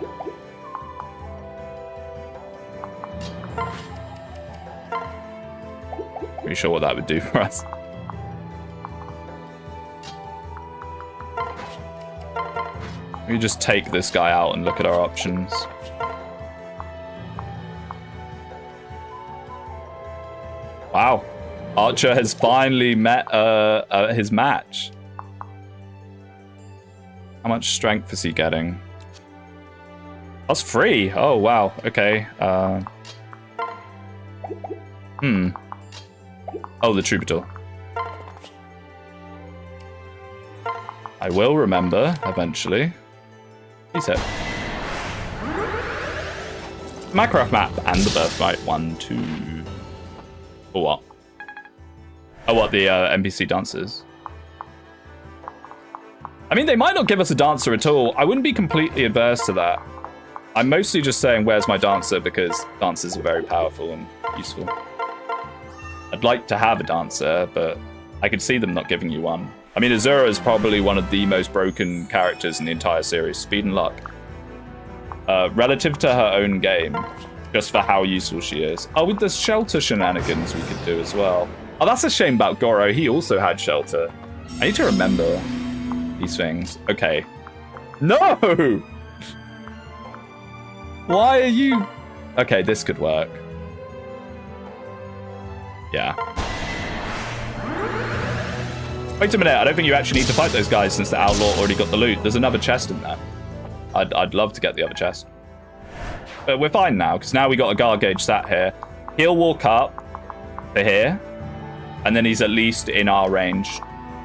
A: Pretty sure what that would do for us. We just take this guy out and look at our options. Wow. Archer has finally met his match. How much strength is he getting? That's free. Oh, wow. Okay. Oh, the troubadour. I will remember eventually. Please hit. Minecraft map and the birthright. 1, 2. Or what? Oh, what? The NPC dancers. I mean, they might not give us a dancer at all. I wouldn't be completely adverse to that. I'm mostly just saying, where's my dancer? Because dancers are very powerful and useful. I'd like to have a dancer, but I could see them not giving you one. I mean, Azura is probably one of the most broken characters in the entire series. Speed and luck. Relative to her own game, just for how useful she is. Oh, with the shelter shenanigans we could do as well. Oh, that's a shame about Goro. He also had shelter. I need to remember these things. Okay. No! Why are you... Okay, this could work. Yeah. Wait a minute, I don't think you actually need to fight those guys since the outlaw already got the loot. There's another chest in there. I'd love to get the other chest. But we're fine now, because now we got a guard gauge sat here. He'll walk up to here, and then he's at least in our range.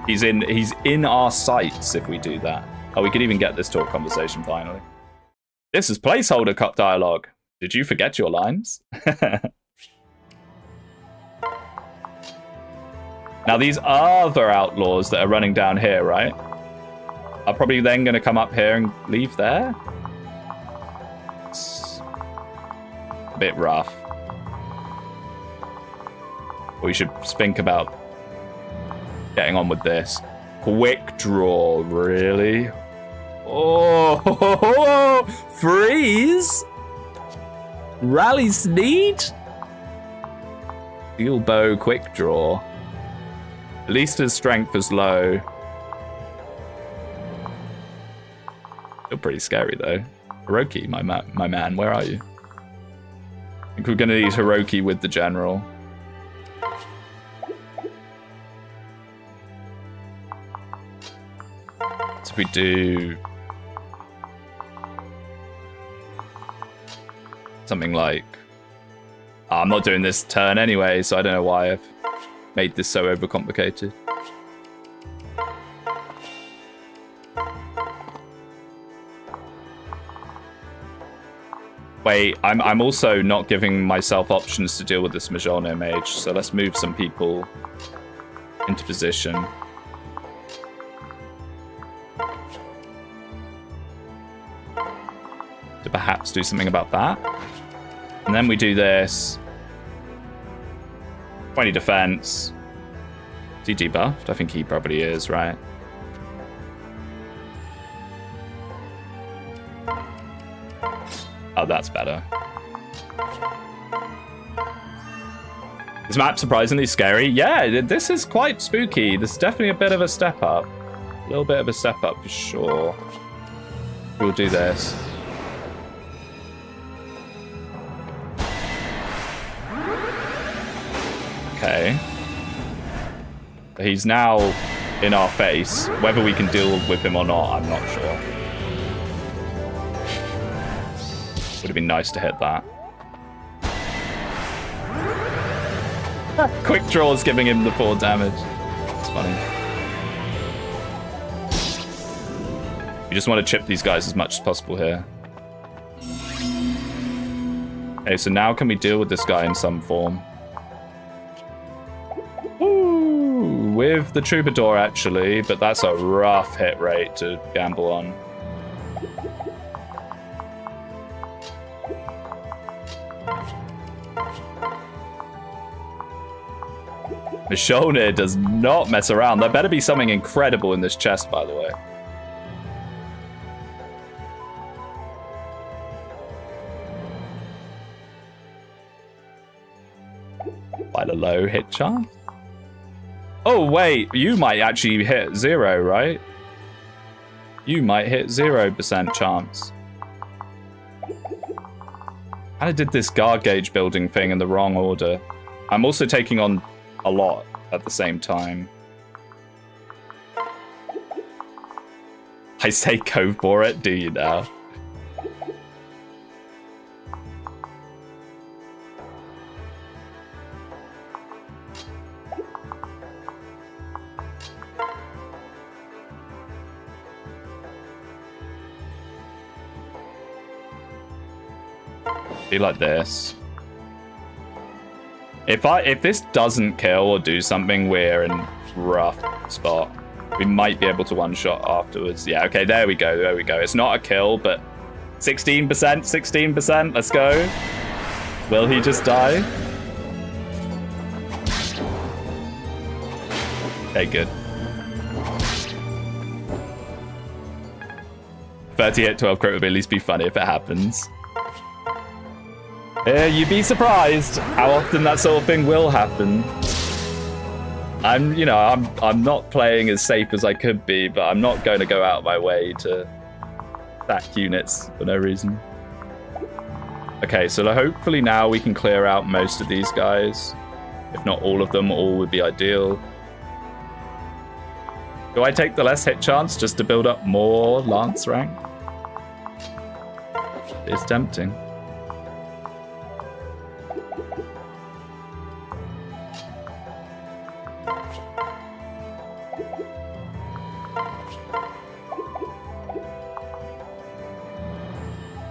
A: He's in our sights if we do that. Oh, we could even get this talk conversation finally. This is placeholder cut dialogue. Did you forget your lines? Now these other outlaws that are running down here, right, are probably then going to come up here and leave there. It's a bit rough. We should think about getting on with this. Quick draw, really? Oh, freeze! Rally Sneed? Steel bow, quick draw. At least his strength is low. Still pretty scary though. Hiroki, my man, where are you? I think we're gonna need Hiroki with the general. So if we do something like, I'm not doing this turn anyway, so I don't know why I've made this so overcomplicated. Wait, I'm also not giving myself options to deal with this Majono mage, so let's move some people into position. To perhaps do something about that. And then we do this. 20 defense. Is he debuffed? I think he probably is, right? Oh, that's better. Is map surprisingly scary? Yeah, this is quite spooky. This is definitely a bit of a step up. A little bit of a step up for sure. We'll do this. Okay. He's now in our face. Whether we can deal with him or not, I'm not sure. Would have been nice to hit that. Quick draws giving him the 4 damage. It's funny. We just want to chip these guys as much as possible here. Okay, so now can we deal with this guy in some form? Ooh, with the Troubadour actually, but that's a rough hit rate to gamble on. Mishonir does not mess around. There better be something incredible in this chest, by the way. Quite a low hit chance. Oh, wait. You might actually hit 0, right? You might hit 0% chance. I did this guard gauge building thing in the wrong order. I'm also taking on a lot at the same time. I say go for it, do you now? Be like this. If this doesn't kill or do something, we're in a rough spot. We might be able to one-shot afterwards. Yeah, okay, there we go, there we go. It's not a kill, but 16%, 16%, let's go. Will he just die? Okay, good. 30 hit, 12 crit would at least be funny if it happens. You'd be surprised how often that sort of thing will happen. I'm not playing as safe as I could be, but I'm not going to go out of my way to stack units for no reason. Okay, so hopefully now we can clear out most of these guys. If not all of them, all would be ideal. Do I take the less hit chance just to build up more Lance rank? It's tempting.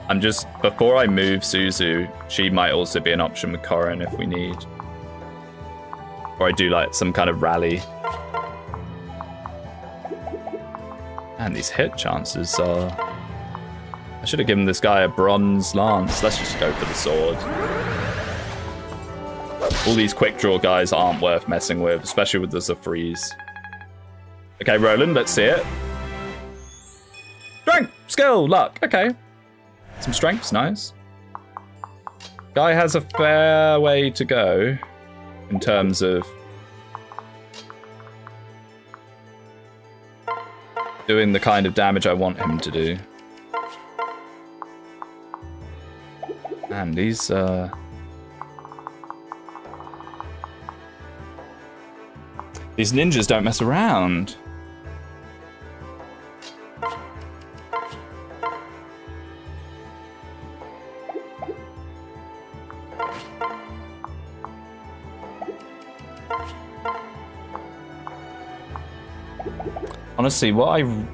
A: I'm just, before I move Suzu, she might also be an option with Corrin if we need. Or I do like some kind of rally. And these hit chances are... I should have given this guy a bronze lance. Let's just go for the sword. All these quick draw guys aren't worth messing with, especially with the freeze. Okay, Roland, let's see it. Strength, skill, luck. Okay. Some strength's nice. Guy has a fair way to go in terms of doing the kind of damage I want him to do. And these ninjas don't mess around. Honestly, what I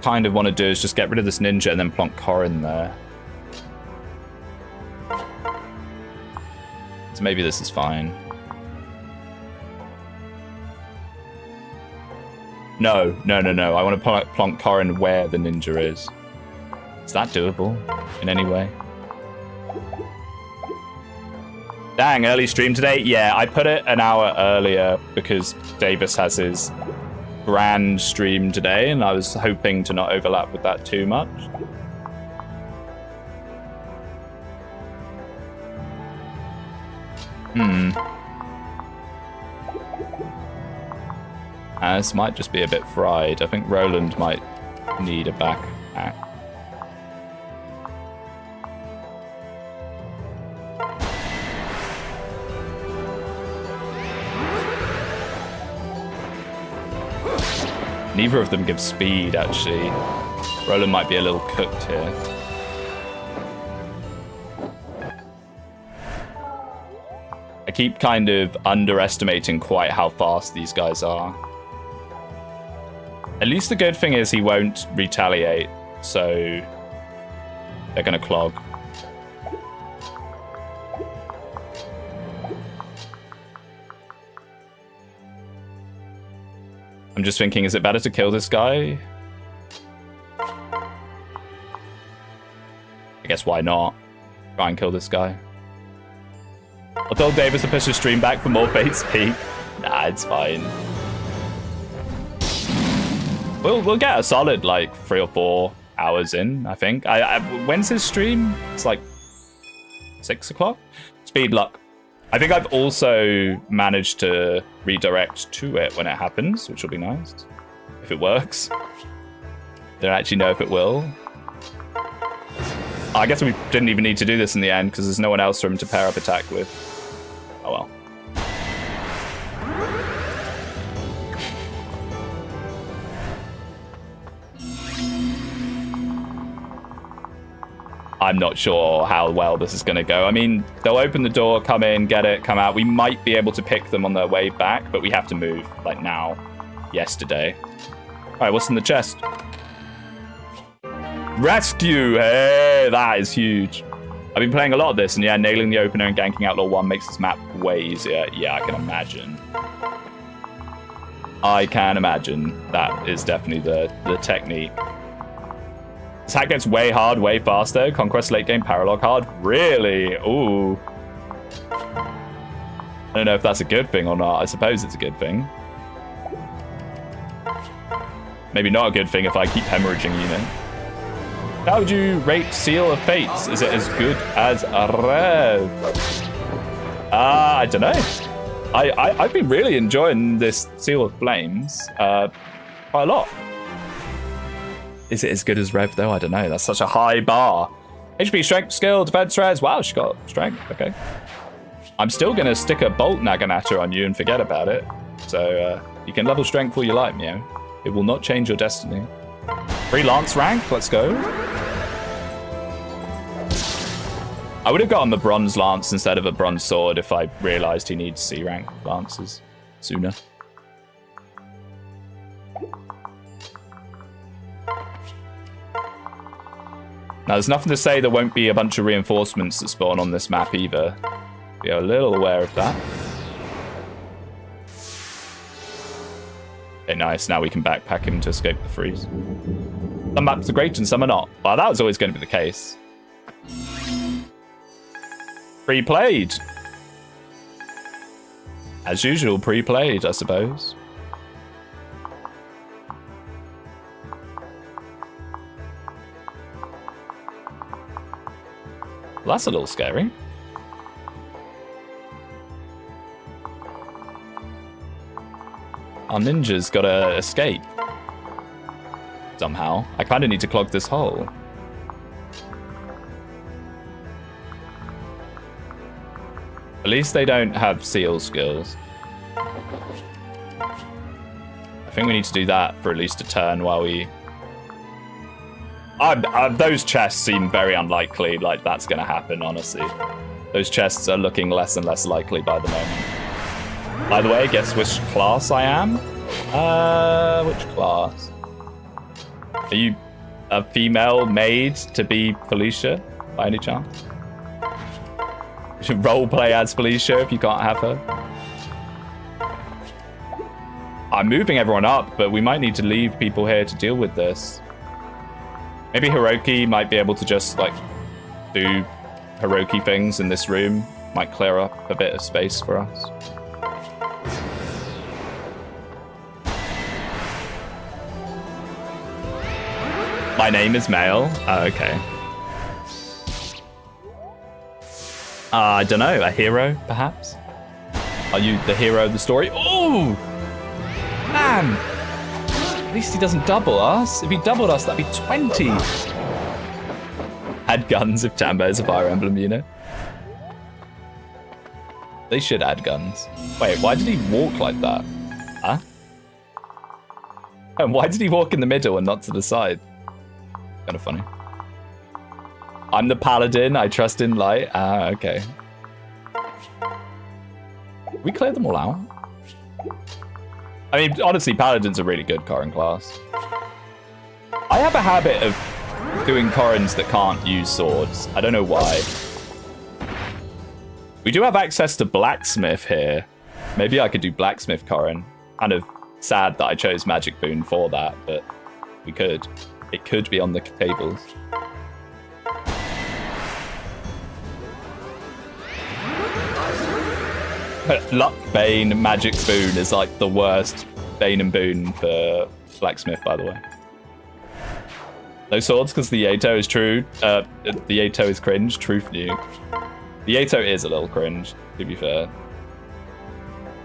A: kind of want to do is just get rid of this ninja and then plonk Corrin there. So maybe this is fine. No. I want to plonk Corrin where the ninja is. Is that doable in any way? Dang, early stream today? Yeah, I put it an hour earlier because Davis has his grand stream today, and I was hoping to not overlap with that too much. This might just be a bit fried. I think Roland might need a back hack. Neither of them give speed, actually. Roland might be a little cooked here. I keep kind of underestimating quite how fast these guys are. At least the good thing is he won't retaliate, so they're gonna clog. I'm just thinking, is it better to kill this guy? I guess why not? Try and kill this guy. I'll tell Davis to push his stream back for more Fate's Peak. Nah, it's fine. We'll get a solid like 3 or 4 hours in, I think. When's his stream? It's like 6 o'clock? Speed luck. I think I've also managed to redirect to it when it happens, which will be nice. If it works. Don't actually know if it will. I guess we didn't even need to do this in the end because there's no one else for him to pair up attack with. Oh well. I'm not sure how well this is going to go. I mean, they'll open the door, come in, get it, come out. We might be able to pick them on their way back, but we have to move, like now, yesterday. All right, what's in the chest? Rescue! Hey, that is huge. I've been playing a lot of this, and yeah, nailing the opener and ganking Outlaw 1 makes this map way easier. Yeah, I can imagine. I can imagine. That is definitely the technique. This hack gets way hard, way faster. Conquest late game, Paralog hard. Really? Ooh. I don't know if that's a good thing or not. I suppose it's a good thing. maybe not a good thing if I keep hemorrhaging you, man. How would you rate Seal of Fates? Is it as good as Rev? I don't know. I've been really enjoying this Seal of Flames quite a lot. Is it as good as Rev, though? I don't know. That's such a high bar. HP, Strength, Skill, Defense, Res. Wow, she got Strength. Okay. I'm still going to stick a Bolt Naginata on you and forget about it. So you can level Strength all you like, Meow. It will not change your destiny. Freelance rank. Let's go. I would have gotten the Bronze Lance instead of a Bronze Sword if I realized he needs C rank lances sooner. Now, there's nothing to say there won't be a bunch of reinforcements that spawn on this map either. Be a little aware of that. Okay, nice. Now we can backpack him to escape the freeze. Some maps are great and some are not. Well, that was always going to be the case. Pre-played. As usual, pre-played, I suppose. Well, that's a little scary. Our ninja's gotta escape. Somehow. I kind of need to clog this hole. At least they don't have seal skills. I think we need to do that for at least a turn while we... those chests seem very unlikely, like that's going to happen, honestly. Those chests are looking less and less likely by the moment. By the way, guess which class I am? Which class? Are you a female maid to be Felicia, by any chance? You should roleplay as Felicia if you can't have her. I'm moving everyone up, but we might need to leave people here to deal with this. Maybe Hiroki might be able to just, like, do Hiroki things in this room. Might clear up a bit of space for us. My name is Male. Oh, okay. I don't know. A hero, perhaps? Are you the hero of the story? Oh! Man! At least he doesn't double us. If he doubled us, that'd be 20. Add guns if Tambo is a Fire Emblem unit. They should add guns. Wait, why did he walk like that? Huh? And why did he walk in the middle and not to the side? Kind of funny. I'm the paladin. I trust in light. Ah, okay. We cleared them all out. I mean, honestly, paladins are really good Corrin class. I have a habit of doing Corrins that can't use swords. I don't know why. We do have access to blacksmith here. Maybe I could do blacksmith Corrin. Kind of sad that I chose magic boon for that, but we could. It could be on the tables. Luck, Bane, Magic Boon is like the worst Bane and Boon for Blacksmith, by the way. No swords because the Yato is true. The Yato is cringe. Truth nuke. The Yato is a little cringe, to be fair.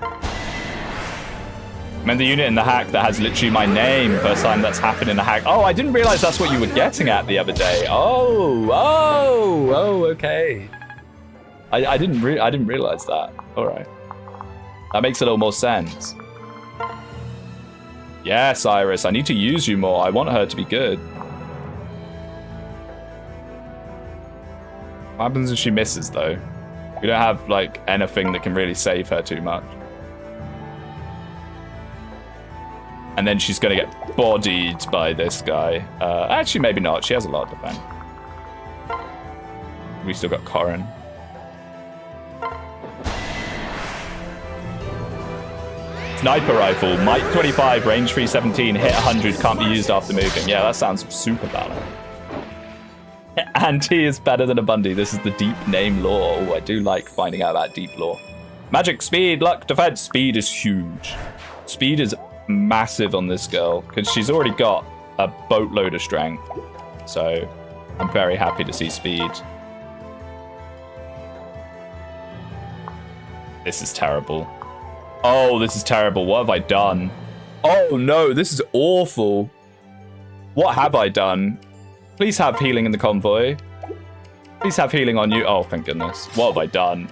A: I mean, the unit in the hack that has literally my name. First time that's happened in a hack. Oh, I didn't realize that's what you were getting at the other day. Oh, okay. I didn't realize that. All right, that makes a little more sense. Yes, Iris, I need to use you more. I want her to be good. What happens if she misses, though? We don't have like anything that can really save her too much. And then she's gonna get bodied by this guy. Actually, maybe not. She has a lot to defend. We still got Corrin. Sniper rifle, might 25, range 317, hit 100, can't be used after moving. Yeah, that sounds super valid. And he is better than a Bundy. This is the deep name lore. Oh, I do like finding out about deep lore. Magic, speed, luck, defense. Speed is huge. Speed is massive on this girl because she's already got a boatload of strength. So I'm very happy to see speed. This is terrible. Oh, this is terrible. What have I done? Oh no, this is awful. What have I done? Please have healing in the convoy. Please have healing on you. Oh, thank goodness. What have I done?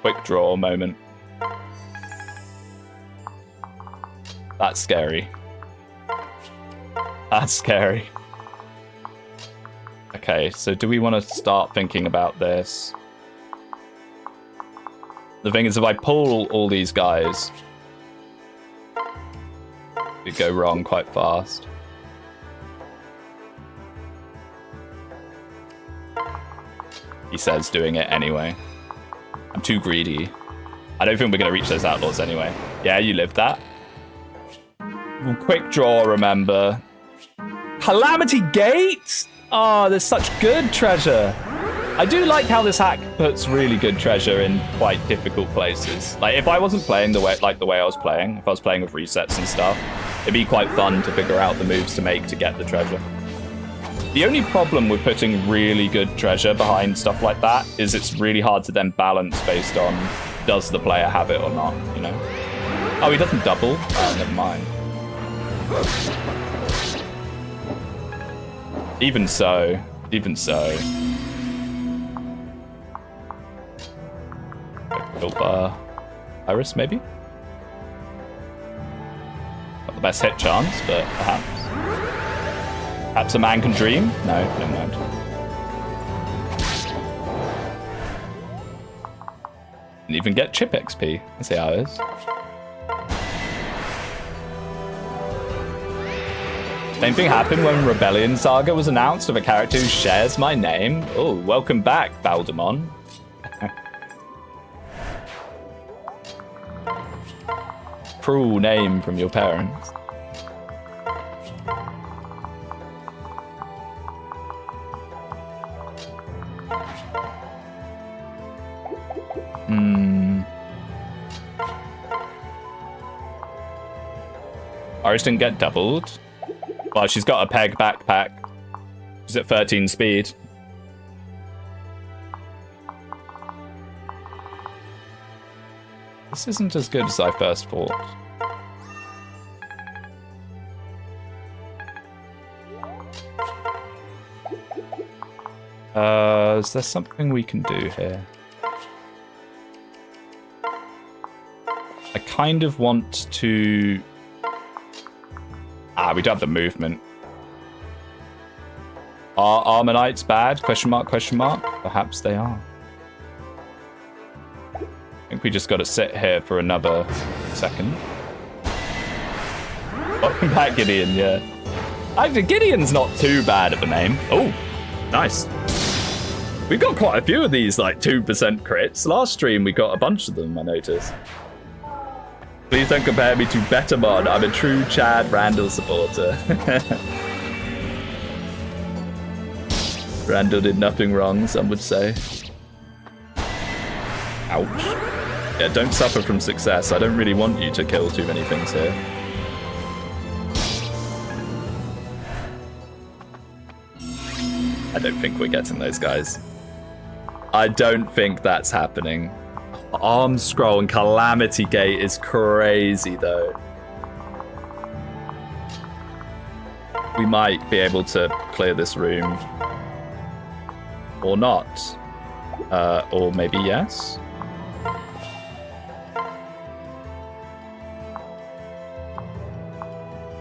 A: Quick draw moment. That's scary. That's scary. Okay, so do we want to start thinking about this? The thing is, if I pull all these guys, it could go wrong quite fast. He says doing it anyway. I'm too greedy. I don't think we're going to reach those outlaws anyway. Yeah, you lived that. Quick draw, remember. Calamity Gate? Oh, there's such good treasure. I do like how this hack puts really good treasure in quite difficult places. Like, if I wasn't playing the way I was playing, if I was playing with resets and stuff, it'd be quite fun to figure out the moves to make to get the treasure. The only problem with putting really good treasure behind stuff like that is it's really hard to then balance based on does the player have it or not, you know? Oh, he doesn't double? Oh, never mind. Even so. Iris, maybe? Not the best hit chance, but perhaps. Perhaps a man can dream? No, never mind. Didn't even get chip XP. Let's see how it is. Same thing happened when Rebellion Saga was announced with a character who shares my name. Oh, welcome back, Baldemon. Cruel name from your parents. Iris didn't get doubled. Well, she's got a peg backpack. She's at 13 speed. This isn't as good as I first thought. Is there something we can do here? I kind of want to... we don't have the movement. Are Armor Knights bad? Question mark, question mark? Perhaps they are. I think we just got to sit here for another second. Welcome back, Gideon, yeah. Actually, Gideon's not too bad of a name. Oh, nice. We've got quite a few of these, like, 2% crits. Last stream, we got a bunch of them, I noticed. Please don't compare me to Bettermon. I'm a true Chad Randall supporter. Randall did nothing wrong, some would say. Ouch. Yeah, don't suffer from success. I don't really want you to kill too many things here. I don't think we're getting those guys. I don't think that's happening. Arm Scroll and Calamity Gate is crazy, though. We might be able to clear this room. Or not. Or maybe yes?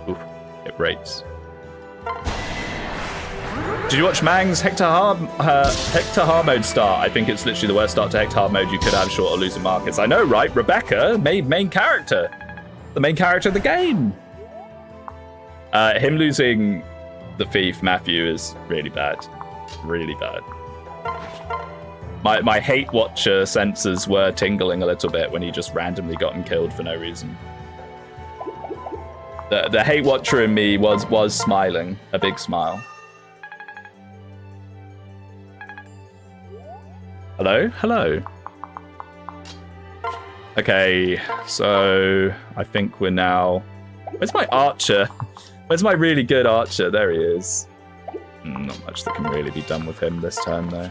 A: Oof, it breaks. Did you watch Mang's Hector Hard mode start? I think it's literally the worst start to Hector Hard mode you could have short of losing markets. I know, right? Rebecca, main character. The main character of the game. Him losing the thief, Matthew, is really bad. Really bad. My hate watcher senses were tingling a little bit when he just randomly got him killed for no reason. The hate watcher in me was smiling. A big smile. Hello? Hello. Okay, so I think we're now Where's my archer? Where's my really good archer? There he is. Not much that can really be done with him this turn, though.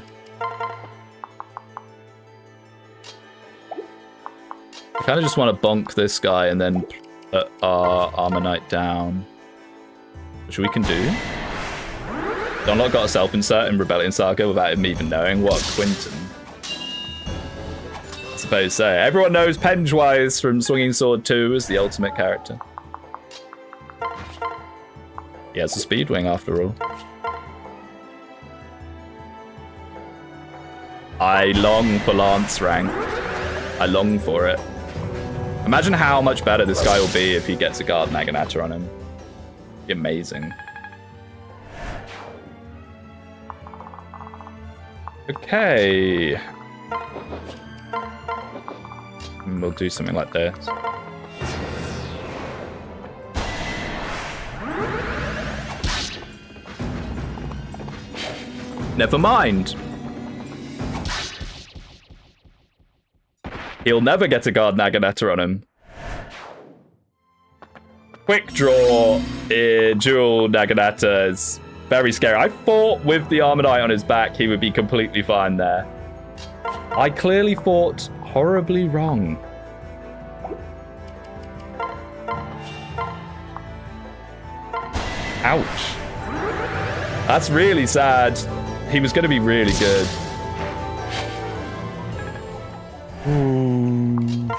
A: I kind of just want to bonk this guy and then put our Armor Knight down. Which we can do. Donlot got a self-insert in Rebellion Saga without him even knowing. What Quinton? I suppose so. Everyone knows Pengewise from Swinging Sword 2 as the ultimate character. He has a Speedwing after all. I long for Lance rank. I long for it. Imagine how much better this guy will be if he gets a Guard Naginata on him. Be amazing. Okay. And we'll do something like this. Never mind. He'll never get a Guard Naginata on him. Quick draw dual Naginata is very scary. I thought with the Armor Knight on his back he would be completely fine there. I clearly thought horribly wrong. Ouch. That's really sad. He was going to be really good. Ooh.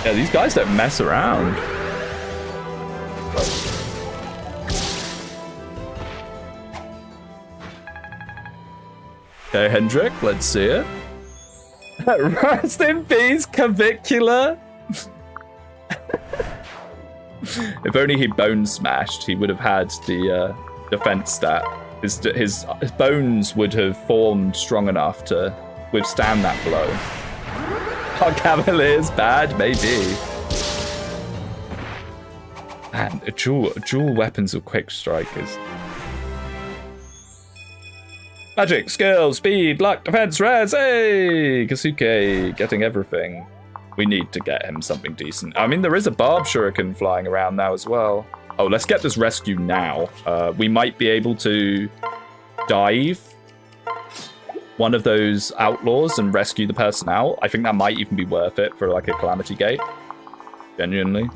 A: Yeah, these guys don't mess around. Okay, Hendrik, let's see it. Rest in peace, Cavicula. If only he bone smashed, he would have had the defense stat. His bones would have formed strong enough to withstand that blow. Are Cavaliers bad? Maybe. Man, dual weapons of quick strikers. Magic, skill, speed, luck, defense, res. Hey! Kasuke getting everything. We need to get him something decent. I mean, there is a Barb Shuriken flying around now as well. Oh, let's get this rescue now. We might be able to dive one of those outlaws and rescue the person out. I think that might even be worth it for like a Calamity Gate. Genuinely.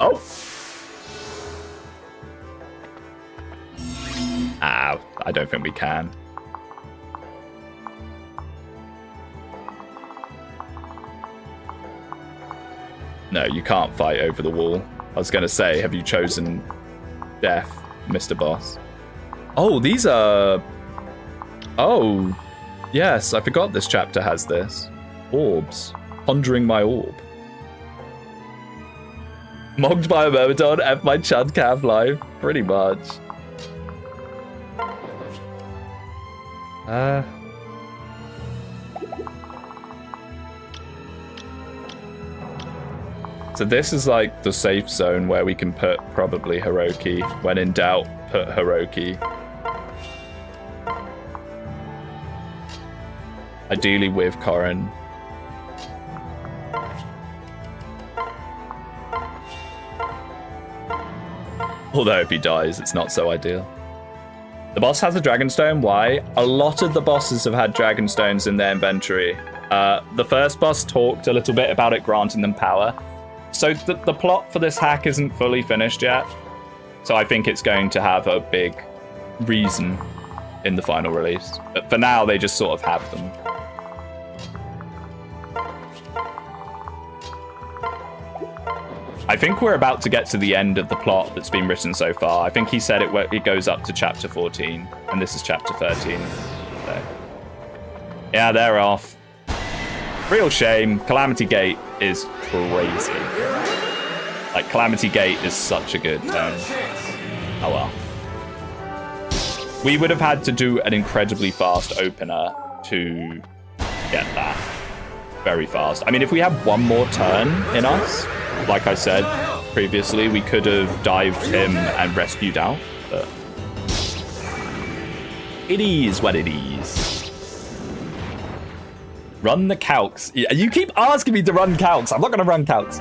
A: Oh! Ow, I don't think we can. No, you can't fight over the wall. I was going to say, have you chosen death, Mr. Boss? Oh, these are... Oh, yes, I forgot this chapter has this. Orbs. Pondering my orb. Mocked by a Myrmidon, F my Chud Cav life. Pretty much. So this is like the safe zone where we can put probably Hiroki. When in doubt, put Hiroki. Ideally with Corrin. Although if he dies, it's not so ideal. The boss has a Dragonstone. Why? A lot of the bosses have had Dragonstones in their inventory. The first boss talked a little bit about it granting them power. So the plot for this hack isn't fully finished yet. So I think it's going to have a big reason in the final release. But for now, they just sort of have them. I think we're about to get to the end of the plot that's been written so far. I think he said it goes up to chapter 14, and this is chapter 13. So, yeah, they're off. Real shame. Calamity Gate is crazy. Like, Calamity Gate is such a good turn. Oh well. We would have had to do an incredibly fast opener to get that. Very fast. I mean, if we had one more turn in us, like I said previously, we could have dived him and rescued out, but It is what it is. Run the calcs. You keep asking me to run calcs. I'm not going to run calcs.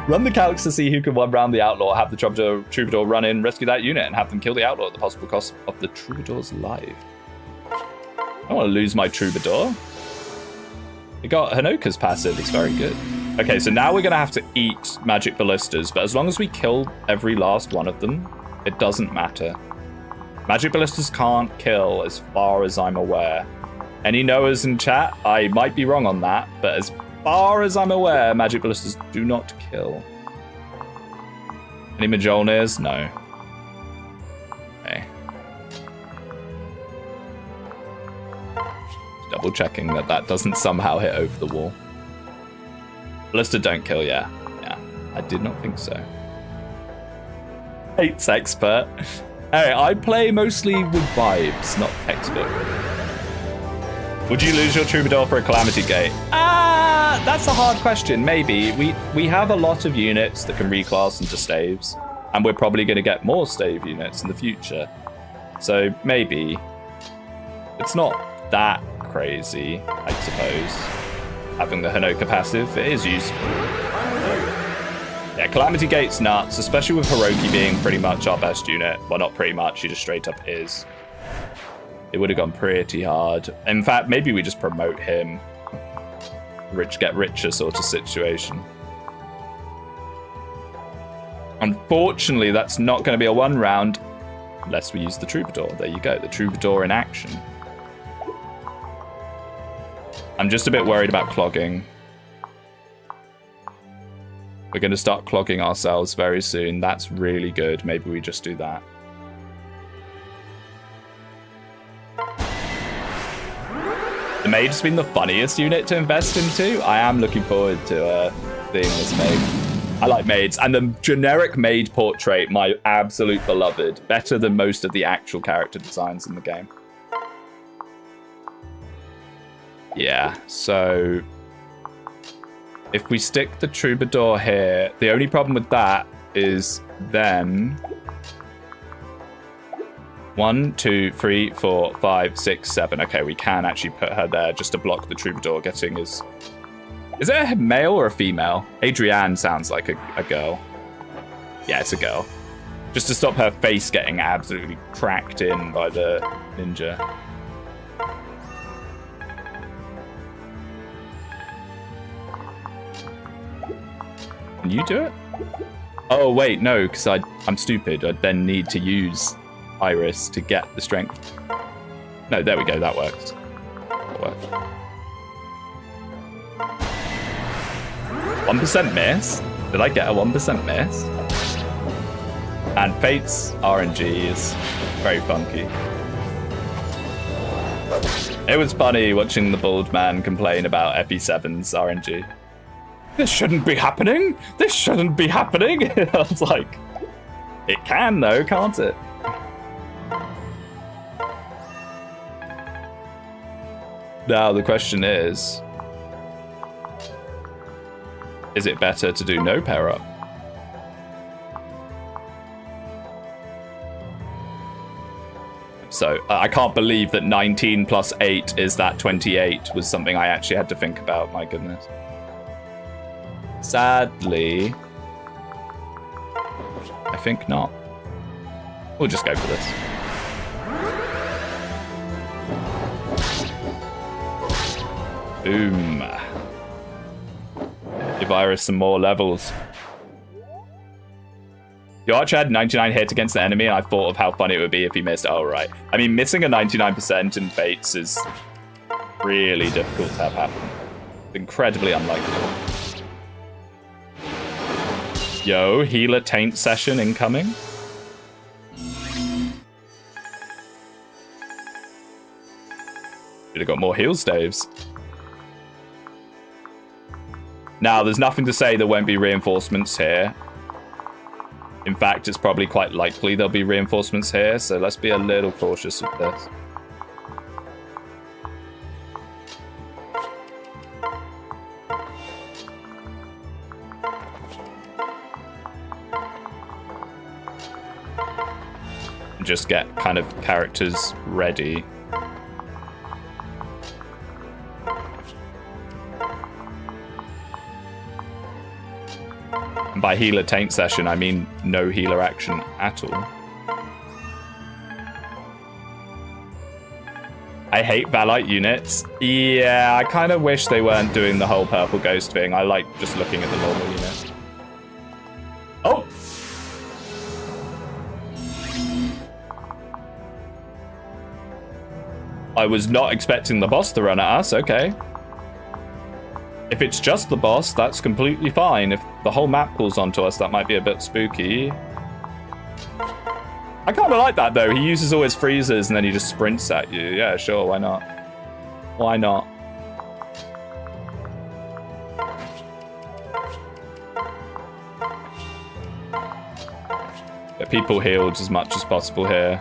A: Run the calcs to see who can one round the outlaw, have the troubadour run in, rescue that unit, and have them kill the outlaw at the possible cost of the troubadour's life. I don't want to lose my troubadour. We got Hanoka's passive. It's very good. Okay, so now we're going to have to eat magic ballistas, but as long as we kill every last one of them, it doesn't matter. Magic ballistas can't kill as far as I'm aware. Any knowers in chat? I might be wrong on that, but as far as I'm aware, magic ballistas do not kill. Any Mjolnirs? No. Okay. Double checking that that doesn't somehow hit over the wall. Ballista don't kill, yeah. Yeah, I did not think so. Hates expert. Hey, I play mostly with vibes, not textbook. Would you lose your troubadour for a calamity gate? That's a hard question. Maybe. We have a lot of units that can reclass into staves, and we're probably going to get more stave units in the future. So maybe. It's not that crazy, I suppose. Having the Hanoka passive, it is useful. Yeah, calamity gate's nuts, especially with Hiroki being pretty much our best unit. Well, not pretty much, he just straight up is. It would have gone pretty hard. In fact, maybe we just promote him. Rich get richer sort of situation. Unfortunately, that's not going to be a one round unless we use the troubadour. There you go, the troubadour in action. I'm just a bit worried about clogging. We're going to start clogging ourselves very soon. That's really good. Maybe we just do that. The maid has been the funniest unit to invest into. I am looking forward to seeing this maid. I like maids. And the generic maid portrait, my absolute beloved. Better than most of the actual character designs in the game. Yeah, so if we stick the troubadour here, the only problem with that is then 1, 2, 3, 4, 5, 6, 7. Okay, we can actually put her there just to block the troubadour getting his... Is it a male or a female? Adrienne sounds like a girl. Yeah, it's a girl. Just to stop her face getting absolutely cracked in by the ninja. Can you do it? Oh, wait, no, because I'm stupid. I'd then need to use Iris to get the strength. No, there we go. That works. That works. 1% miss? Did I get a 1% miss? And Fate's RNG is very funky. It was funny watching the bald man complain about FE7's RNG. This shouldn't be happening. This shouldn't be happening. I was like, it can though, can't it? Now the question is it better to do no pair up? So I can't believe that 19 plus 8 is that 28 was something I actually had to think about, my goodness. Sadly, I think not. We'll just go for this. Boom. Give Iris some more levels. The archer had 99 hit against the enemy, and I thought of how funny it would be if he missed. Oh, right. I mean, missing a 99% in Fates is really difficult to have happen. Incredibly unlikely. Yo, healer taint session incoming. Should have got more heal staves. Now, there's nothing to say there won't be reinforcements here. In fact, it's probably quite likely there'll be reinforcements here, so let's be a little cautious with this. Just get kind of characters ready. And by healer taint session, I mean no healer action at all. I hate Valite units. Yeah, I kind of wish they weren't doing the whole purple ghost thing. I like just looking at the normal unit. Oh! I was not expecting the boss to run at us, okay. If it's just the boss, that's completely fine. If the whole map pulls onto us, that might be a bit spooky. I kind of like that, though. He uses all his freezes and then he just sprints at you. Yeah, sure, why not? Why not? Get people healed as much as possible here.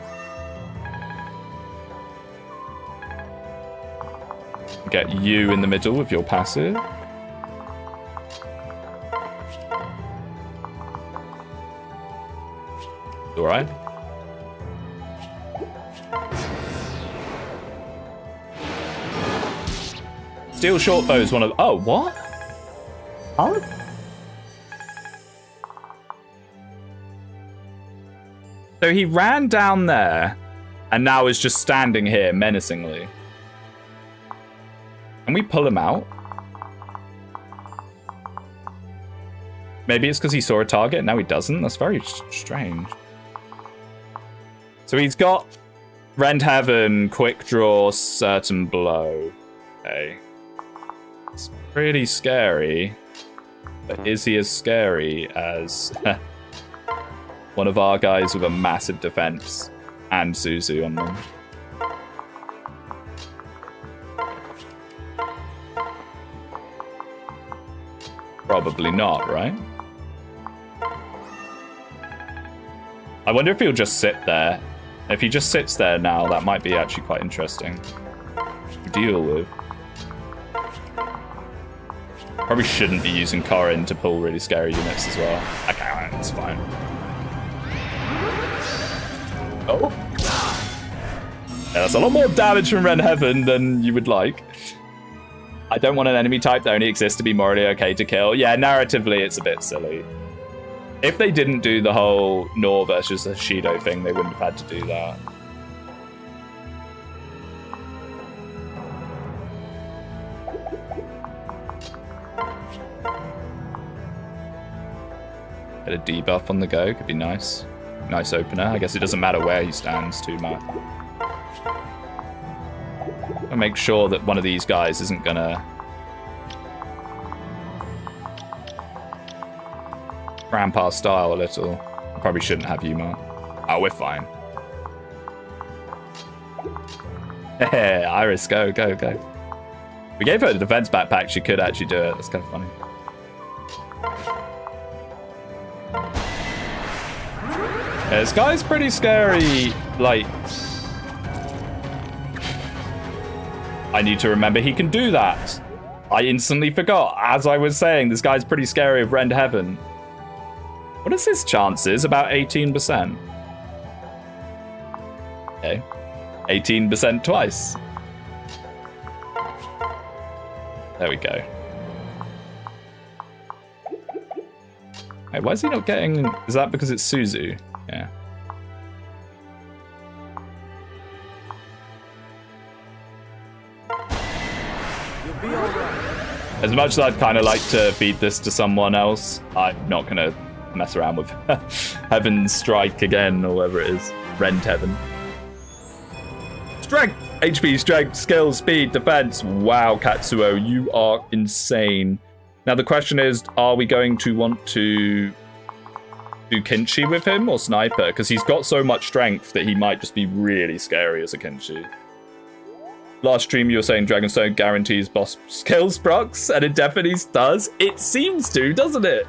A: Get you in the middle with your passive. All right. Steel short bow is one of... Oh, what? Huh? So he ran down there and now is just standing here menacingly. Can we pull him out? Maybe it's because he saw a target and now he doesn't? That's very strange. So he's got Rend Heaven, Quick Draw, Certain Blow. Okay. It's pretty scary. But is he as scary as one of our guys with a massive defense and Suzu on them? Probably not, right? I wonder if he'll just sit there. If he just sits there now, that might be actually quite interesting to deal with. Probably shouldn't be using Corrin to pull really scary units as well. Okay, that's fine. Oh. Yeah, that's a lot more damage from Rend Heaven than you would like. I don't want an enemy type that only exists to be morally okay to kill. Yeah, narratively, it's a bit silly. If they didn't do the whole Nor versus Hoshido thing, they wouldn't have had to do that. Get a debuff on the go, could be nice. Nice opener. I guess it doesn't matter where he stands too much. I'll make sure that one of these guys isn't gonna cramp our style a little. I probably shouldn't have you, Mark. Oh, we're fine. Hey, Iris, go, go, go. We gave her the defense backpack, she could actually do it. That's kind of funny. Yeah, this guy's pretty scary, like... I need to remember he can do that. I instantly forgot. As I was saying, this guy's pretty scary with Rend Heaven. What is his chances? About 18%. Okay. 18% twice. There we go. Hey, why is he not getting... Is that because it's Suzu? Yeah. As much as I'd kind of like to feed this to someone else, I'm not going to mess around with Heaven's Strike again, or whatever it is. Rend Heaven. Strength! HP, strength, skill, speed, defense. Wow, Katsuo, you are insane. Now the question is, are we going to want to do Kinchi with him or Sniper? Because he's got so much strength that he might just be really scary as a Kinchi. Last stream you were saying Dragonstone guarantees boss skills procs, and it definitely does. It seems to, doesn't it?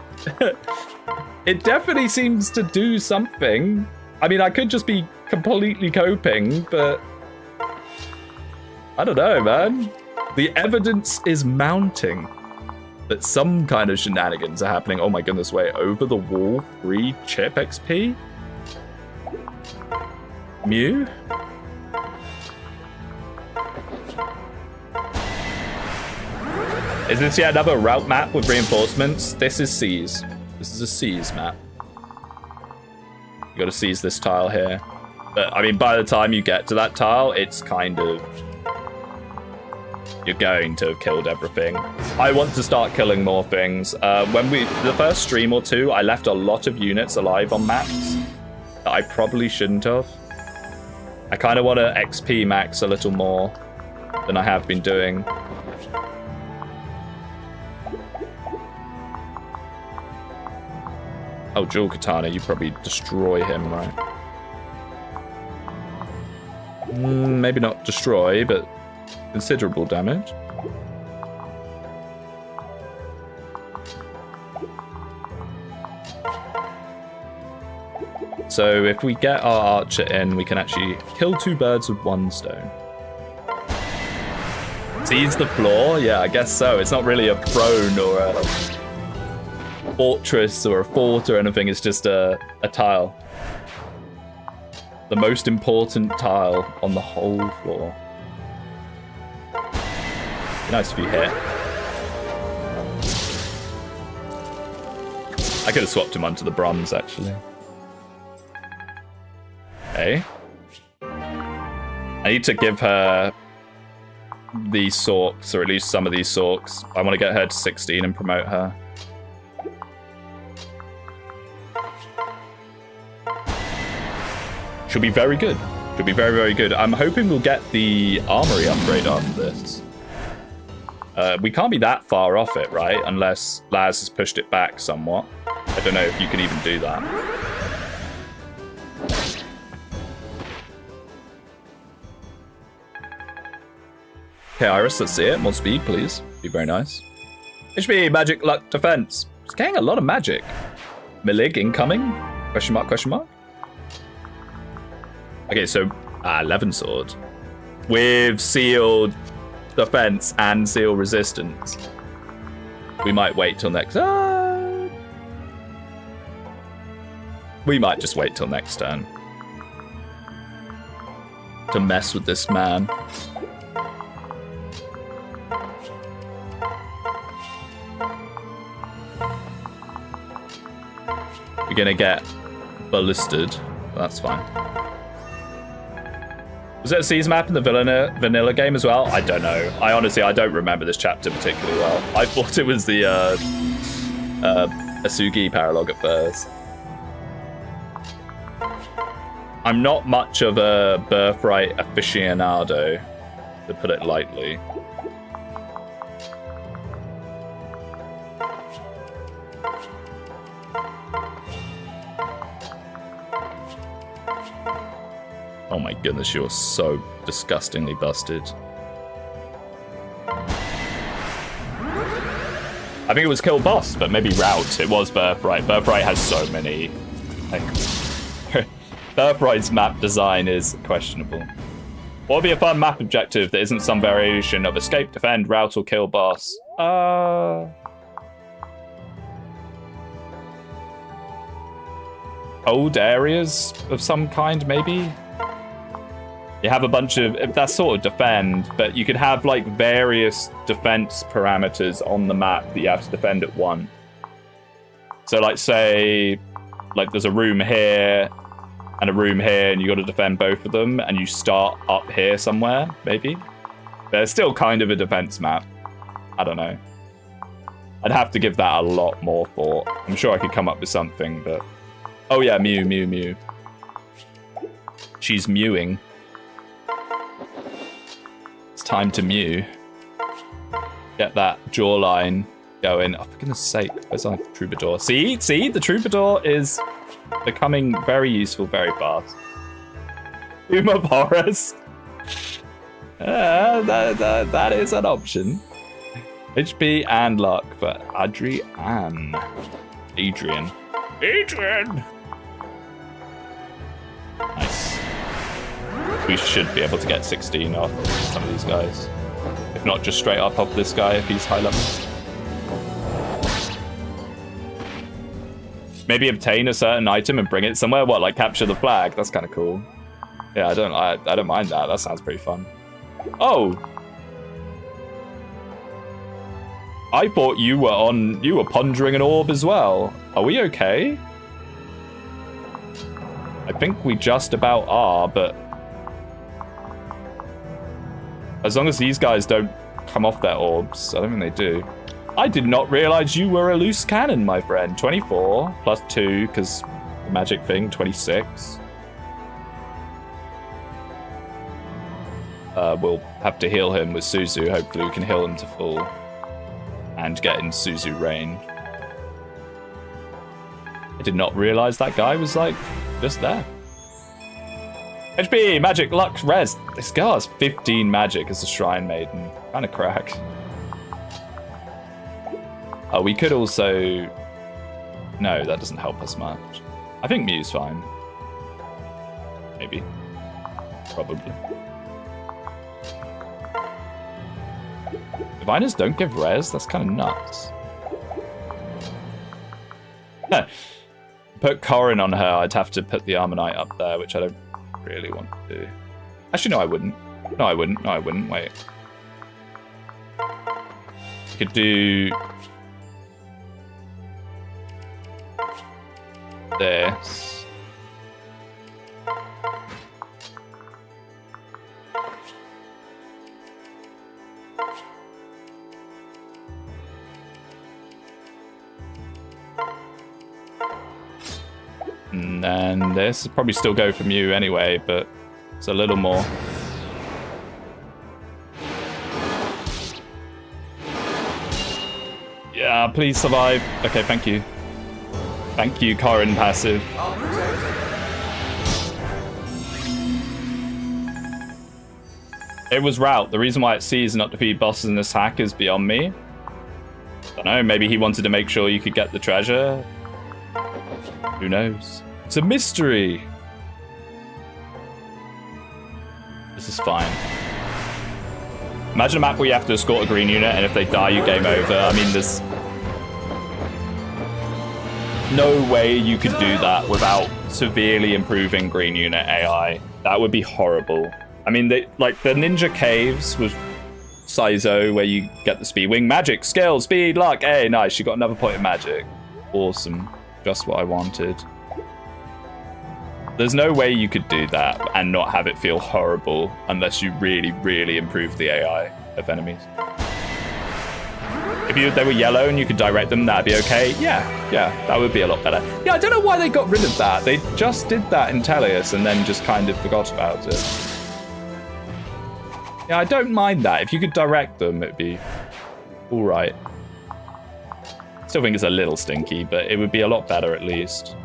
A: It definitely seems to do something. I mean, I could just be completely coping, but... I don't know, man. The evidence is mounting that some kind of shenanigans are happening. Oh my goodness, wait, over the wall, free chip XP? Mew? Is this yet another route map with reinforcements? This is C's. This is a seize map. You gotta seize this tile here. But, I mean, by the time you get to that tile, it's kind of... You're going to have killed everything. I want to start killing more things. The first stream or two, I left a lot of units alive on maps that I probably shouldn't have. I kind of want to XP max a little more than I have been doing. Oh, Jewel Katana, you probably destroy him, right? Maybe not destroy, but considerable damage. So if we get our archer in, we can actually kill 2 birds with 1 stone. Seize the floor? Yeah, I guess so. It's not really a throne or a fortress or a fort or anything. It's just a tile. The most important tile on the whole floor. Nice if you hit. I could have swapped him onto the bronze, actually. Okay. I need to give her these sorks, or at least some of these sorks. I want to get her to 16 and promote her. She'll be very good. She'll be very, very good. I'm hoping we'll get the armory upgrade after this. We can't be that far off it, right? Unless Laz has pushed it back somewhat. I don't know if you can even do that. Okay, Iris, let's see it. More speed, please. Be very nice. HP, magic, luck, defense. It's getting a lot of magic. Milig incoming? Question mark, question mark? Okay, so 11 sword. With sealed defense and seal resistance. We might wait till next... we might just wait till next turn. To mess with this man. We're gonna get ballisted. That's fine. Was it a seize map in the vanilla game as well? I don't know. I don't remember this chapter particularly well. I thought it was the Asugi paralogue at first. I'm not much of a Birthright aficionado, to put it lightly. Oh my goodness, you're so disgustingly busted. I think it was Kill Boss, but maybe Route. It was Birthright. Birthright has so many things. Birthright's map design is questionable. What would be a fun map objective that isn't some variation of escape, defend, route, or kill boss? Old areas of some kind, maybe? You have a bunch of... That's sort of defend, but you could have, like, various defense parameters on the map that you have to defend at once. So, like, say, like, there's a room here and a room here, and you got to defend both of them, and you start up here somewhere, maybe? But it's still kind of a defense map. I don't know. I'd have to give that a lot more thought. I'm sure I could come up with something, but... Oh, yeah, Mew, Mew, Mew. She's mewing. It's time to mew. Get that jawline going. Oh, for goodness sake. Where's our troubadour? See? The troubadour is becoming very useful very fast. Tomb of Horrors. That is an option. HP and luck for Adrian. Nice. We should be able to get 16 off some of these guys. If not, just straight up off this guy if he's high level. Maybe obtain a certain item and bring it somewhere. What, like capture the flag? That's kind of cool. Yeah, I don't mind that. That sounds pretty fun. Oh! I thought you were pondering an orb as well. Are we okay? I think we just about are, but as long as these guys don't come off their orbs, I don't think they do. I did not realize you were a loose cannon, my friend. 24 plus 2, because the magic thing, 26. We'll have to heal him with Suzu. Hopefully we can heal him to full and get in Suzu range. I did not realize that guy was, like, just there. HP, magic, luck, res. This girl has 15 magic as a shrine maiden. Kind of crack. Oh, we could also... No, that doesn't help us much. I think Mew's fine. Maybe. Probably. Diviners don't give res? That's kind of nuts. Put Corin on her, I'd have to put the Armonite up there, which I don't really want to do. Actually, no, I wouldn't. No, I wouldn't. No, I wouldn't. Wait. We could do... this. And then this would probably still go from you anyway, but it's a little more. Yeah, please survive. Okay, thank you. Thank you, Corin passive. It was route. The reason why it sees not defeat bosses in this hack is beyond me. I don't know, maybe he wanted to make sure you could get the treasure. Who knows? It's a mystery. This is fine. Imagine a map where you have to escort a green unit, and if they die, you game over. I mean, there's no way you could do that without severely improving green unit AI. That would be horrible. I mean, like the Ninja Caves with Saizo, where you get the Speedwing. Magic, skill, speed, luck. Hey, nice. You got another point of magic. Awesome. Just what I wanted. There's no way you could do that and not have it feel horrible unless you really, really improve the AI of enemies. If they were yellow and you could direct them, that'd be okay. Yeah, that would be a lot better. Yeah, I don't know why they got rid of that. They just did that in Teleus and then just kind of forgot about it. Yeah, I don't mind that. If you could direct them, it'd be all right. Still think it's a little stinky, but it would be a lot better at least.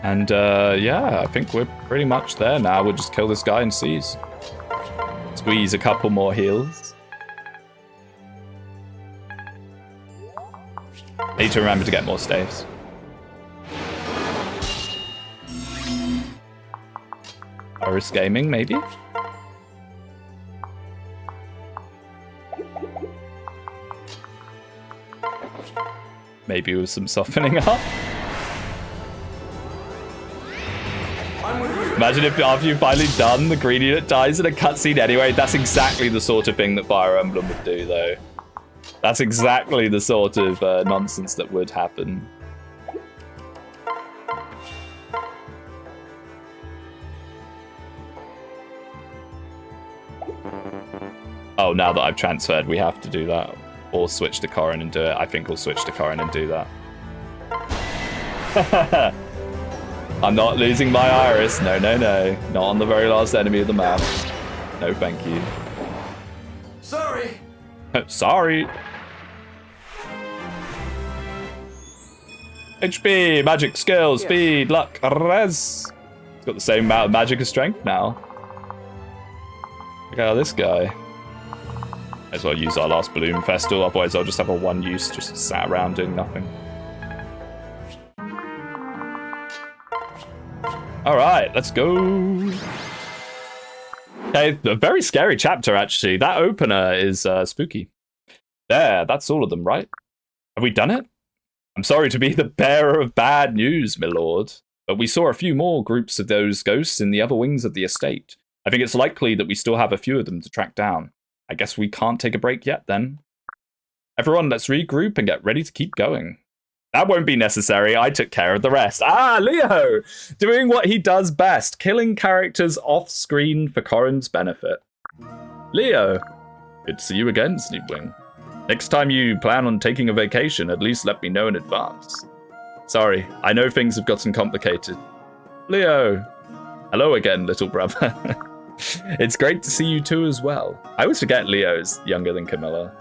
A: And yeah, I think we're pretty much there now. We'll just kill this guy and seize. Squeeze a couple more heals. Need to remember to get more staves. Iris Gaming, maybe? Maybe with some softening up. Imagine if after you've finally done, the green unit dies in a cutscene anyway. That's exactly the sort of thing that Fire Emblem would do, though. That's exactly the sort of nonsense that would happen. Oh, now that I've transferred, we have to do that. Or switch to Corin and do it. I think we'll switch to Corin and do that. I'm not losing my Iris. No, no, no. Not on the very last enemy of the map. No, thank you.
B: Sorry.
A: Sorry. HP, magic, skill, speed, luck, res. It's got the same amount of magic as strength now. Look at this guy. Might as well use our last Bloom Festival, otherwise I'll just have a one use, just sat around doing nothing. Alright, let's go. Okay, a very scary chapter actually. That opener is spooky. There, that's all of them, right? Have we done it? I'm sorry to be the bearer of bad news, my lord, but we saw a few more groups of those ghosts in the other wings of the estate. I think it's likely that we still have a few of them to track down. I guess we can't take a break yet, then. Everyone, let's regroup and get ready to keep going. That won't be necessary. I took care of the rest. Ah, Leo! Doing what he does best, killing characters off-screen for Corin's benefit. Leo! Good to see you again, Speedwinghere. Next time you plan on taking a vacation, at least let me know in advance. Sorry, I know things have gotten complicated. Leo! Hello again, little brother. It's great to see you too as well. I always forget Leo's younger than Camilla.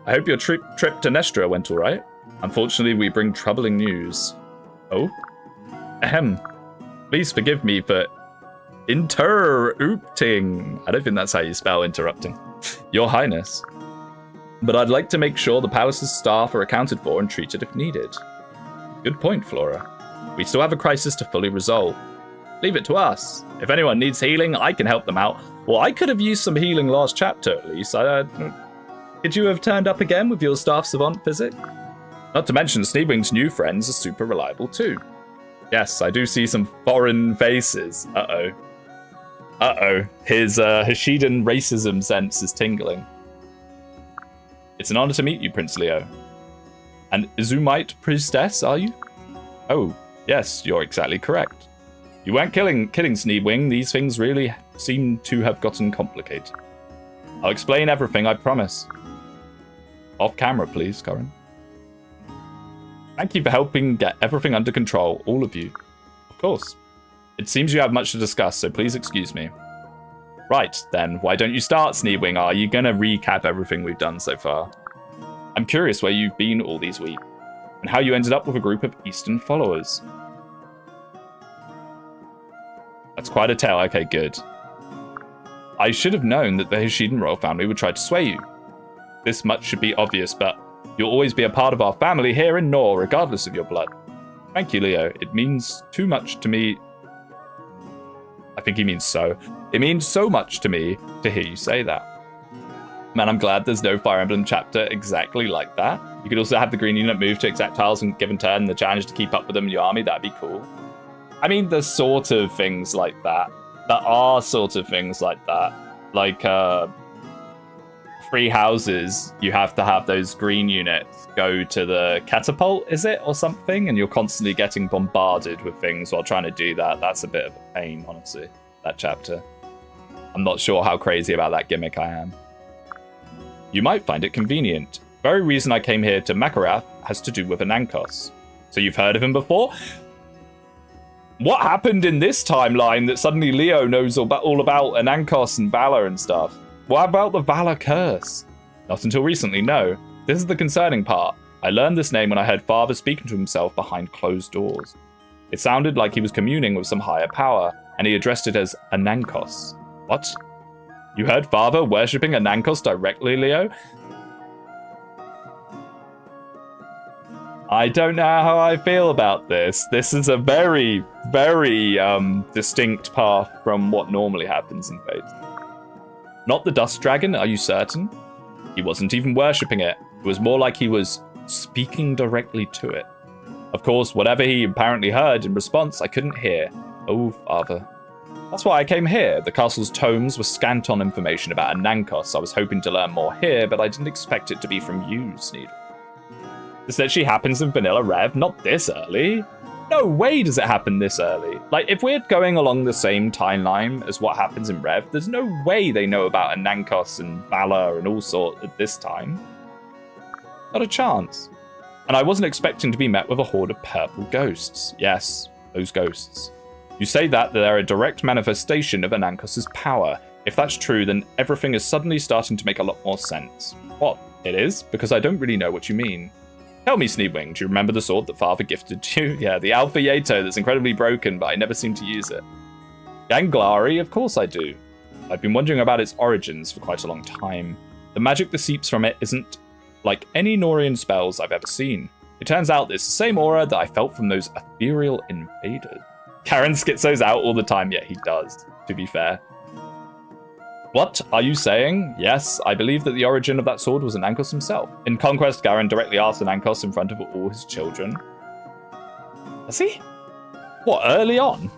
A: I hope your trip to Nestra went alright. Unfortunately, we bring troubling news. Oh? Ahem. Please forgive me for interrupting. I don't think that's how you spell interrupting. Your Highness. But I'd like to make sure the palace's staff are accounted for and treated if needed. Good point, Flora. We still have a crisis to fully resolve. Leave it to us. If anyone needs healing, I can help them out. Well, I could have used some healing last chapter, at least. Could you have turned up again with your staff savant visit? Not to mention, Speedwinghere's new friends are super reliable too. Yes, I do see some foreign faces. Uh-oh. Uh-oh. His Hashiden racism sense is tingling. It's an honor to meet you, Prince Leo. An Izumite priestess, are you? Oh, yes, you're exactly correct. You weren't kidding, Speedwinghere. These things really seem to have gotten complicated. I'll explain everything, I promise. Off camera, please, Corin. Thank you for helping get everything under control, all of you. Of course. It seems you have much to discuss, so please excuse me. Right, then, why don't you start, Speedwinghere? Are you gonna recap everything we've done so far? I'm curious where you've been all these weeks, and how you ended up with a group of Eastern followers. That's quite a tale, okay, good. I should have known that the Hashiden royal family would try to sway you. This much should be obvious, but you'll always be a part of our family here in Nor, regardless of your blood. Thank you, Leo. It means too much to me. I think he means so. It means so much to me to hear you say that. Man, I'm glad there's no Fire Emblem chapter exactly like that. You could also have the green unit move to Exactiles and give in turn the challenge to keep up with them in your army. That'd be cool. I mean, there's sort of things like that. There are sort of things like that. Like, free houses, you have to have those green units go to the catapult, is it? Or something? And you're constantly getting bombarded with things while trying to do that. That's a bit of a pain, honestly, that chapter. I'm not sure how crazy about that gimmick I am. You might find it convenient. The very reason I came here to Makarath has to do with Anankos. So you've heard of him before? What happened in this timeline that suddenly Leo knows all about Anankos and Valor and stuff? What about the Valor curse? Not until recently, no. This is the concerning part. I learned this name when I heard Father speaking to himself behind closed doors. It sounded like he was communing with some higher power, and he addressed it as Anankos. What? You heard Father worshipping Anankos directly, Leo? I don't know how I feel about this. This is a very, very distinct path from what normally happens in Fate. Not the Dust Dragon, are you certain? He wasn't even worshipping it. It was more like he was speaking directly to it. Of course, whatever he apparently heard in response, I couldn't hear. Oh, Father. That's why I came here. The castle's tomes were scant on information about Anankos. I was hoping to learn more here, but I didn't expect it to be from you, Sneed. This actually happens in Vanilla Rev, not this early. No way does it happen this early. Like, if we're going along the same timeline as what happens in Rev, there's no way they know about Anankos and Valor and all sorts at this time. Not a chance. And I wasn't expecting to be met with a horde of purple ghosts. Yes, those ghosts. You say that they're a direct manifestation of Anankos' power. If that's true, then everything is suddenly starting to make a lot more sense. What? It is? Because I don't really know what you mean. Tell me, Speedwinghere, do you remember the sword that Father gifted you? Yeah, the Alpha Yato that's incredibly broken, but I never seem to use it. Ganglari? Of course I do. I've been wondering about its origins for quite a long time. The magic that seeps from it isn't like any Norian spells I've ever seen. It turns out it's the same aura that I felt from those ethereal invaders. Karen skits those out all the time, yet he does, to be fair. What are you saying? Yes, I believe that the origin of that sword was Anankos himself. In Conquest, Garen directly asked Anankos in front of all his children. Does he? What, early on?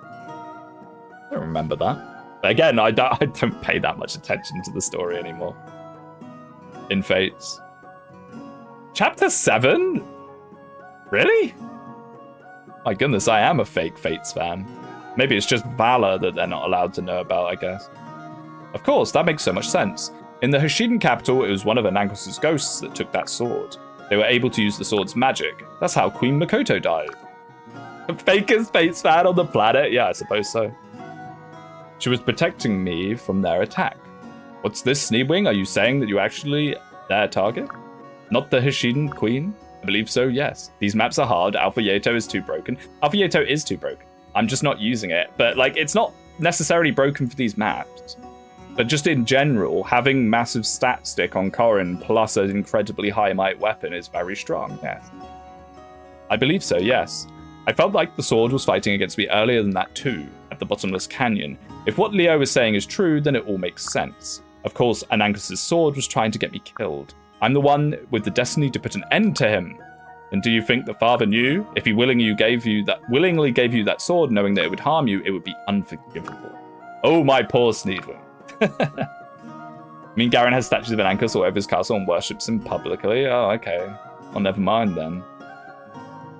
A: I don't remember that. But again, I don't pay that much attention to the story anymore. In Fates. Chapter 7? Really? My goodness, I am a fake Fates fan. Maybe it's just Valor that they're not allowed to know about, I guess. Of course, that makes so much sense. In the Hashiden capital, it was one of Anankos' ghosts that took that sword. They were able to use the sword's magic. That's how Queen Makoto died. The fakest Fates fan on the planet? Yeah, I suppose so. She was protecting me from their attack. What's this, Speedwing? Are you saying that you're actually their target? Not the Hashiden Queen? I believe so, yes. These maps are hard. Alpha Yato is too broken. Alpha Yato is too broken. I'm just not using it. But, like, it's not necessarily broken for these maps. But just in general, having massive stat stick on Corrin plus an incredibly high might weapon is very strong, yes. I believe so, yes. I felt like the sword was fighting against me earlier than that too, at the Bottomless Canyon. If what Leo is saying is true, then it all makes sense. Of course, Anankos' sword was trying to get me killed. I'm the one with the destiny to put an end to him. And do you think the father knew? If he willingly gave you that sword, knowing that it would harm you, it would be unforgivable. Oh, my poor Speedwing. I mean, Garen has statues of Anankos all over his castle and worships him publicly. Oh, okay. Well, never mind then.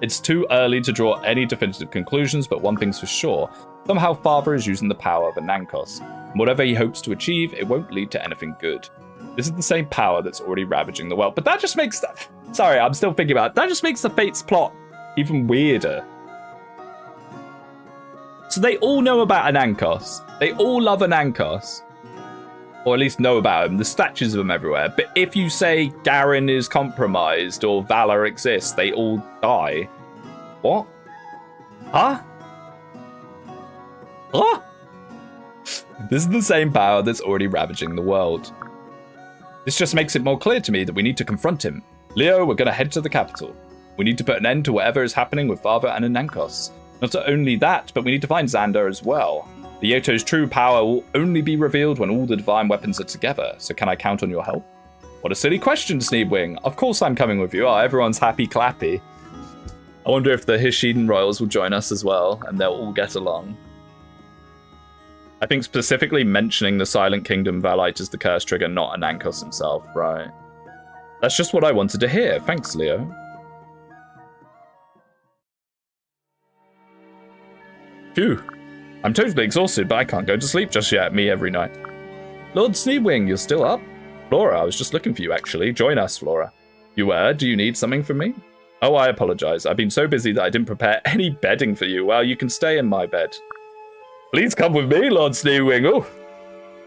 A: It's too early to draw any definitive conclusions, but one thing's for sure. Somehow Father is using the power of Anankos. And whatever he hopes to achieve, it won't lead to anything good. This is the same power that's already ravaging the world. But that just makes... Sorry, I'm still thinking about it. That just makes the Fates plot even weirder. So they all know about Anankos. They all love Anankos. Or at least know about him. There's statues of him everywhere. But if you say Garen is compromised or Valor exists, they all die. What? Huh? Huh? This is the same power that's already ravaging the world. This just makes it more clear to me that we need to confront him. Leo, we're going to head to the capital. We need to put an end to whatever is happening with Father and Anankos. Not only that, but we need to find Xander as well. The Yoto's true power will only be revealed when all the divine weapons are together, so can I count on your help? What a silly question, Speedwing. Of course I'm coming with you. Oh, everyone's happy clappy. I wonder if the Hashiden royals will join us as well, and they'll all get along. I think specifically mentioning the Silent Kingdom Valite is the curse trigger, not Anankos himself, right? That's just what I wanted to hear. Thanks, Leo. Phew. I'm totally exhausted, but I can't go to sleep just yet, me every night. Lord Speedwing, you're still up? Flora, I was just looking for you, actually. Join us, Flora. You were? Do you need something from me? Oh, I apologize. I've been so busy that I didn't prepare any bedding for you. Well, you can stay in my bed. Please come with me, Lord Speedwing. Oh,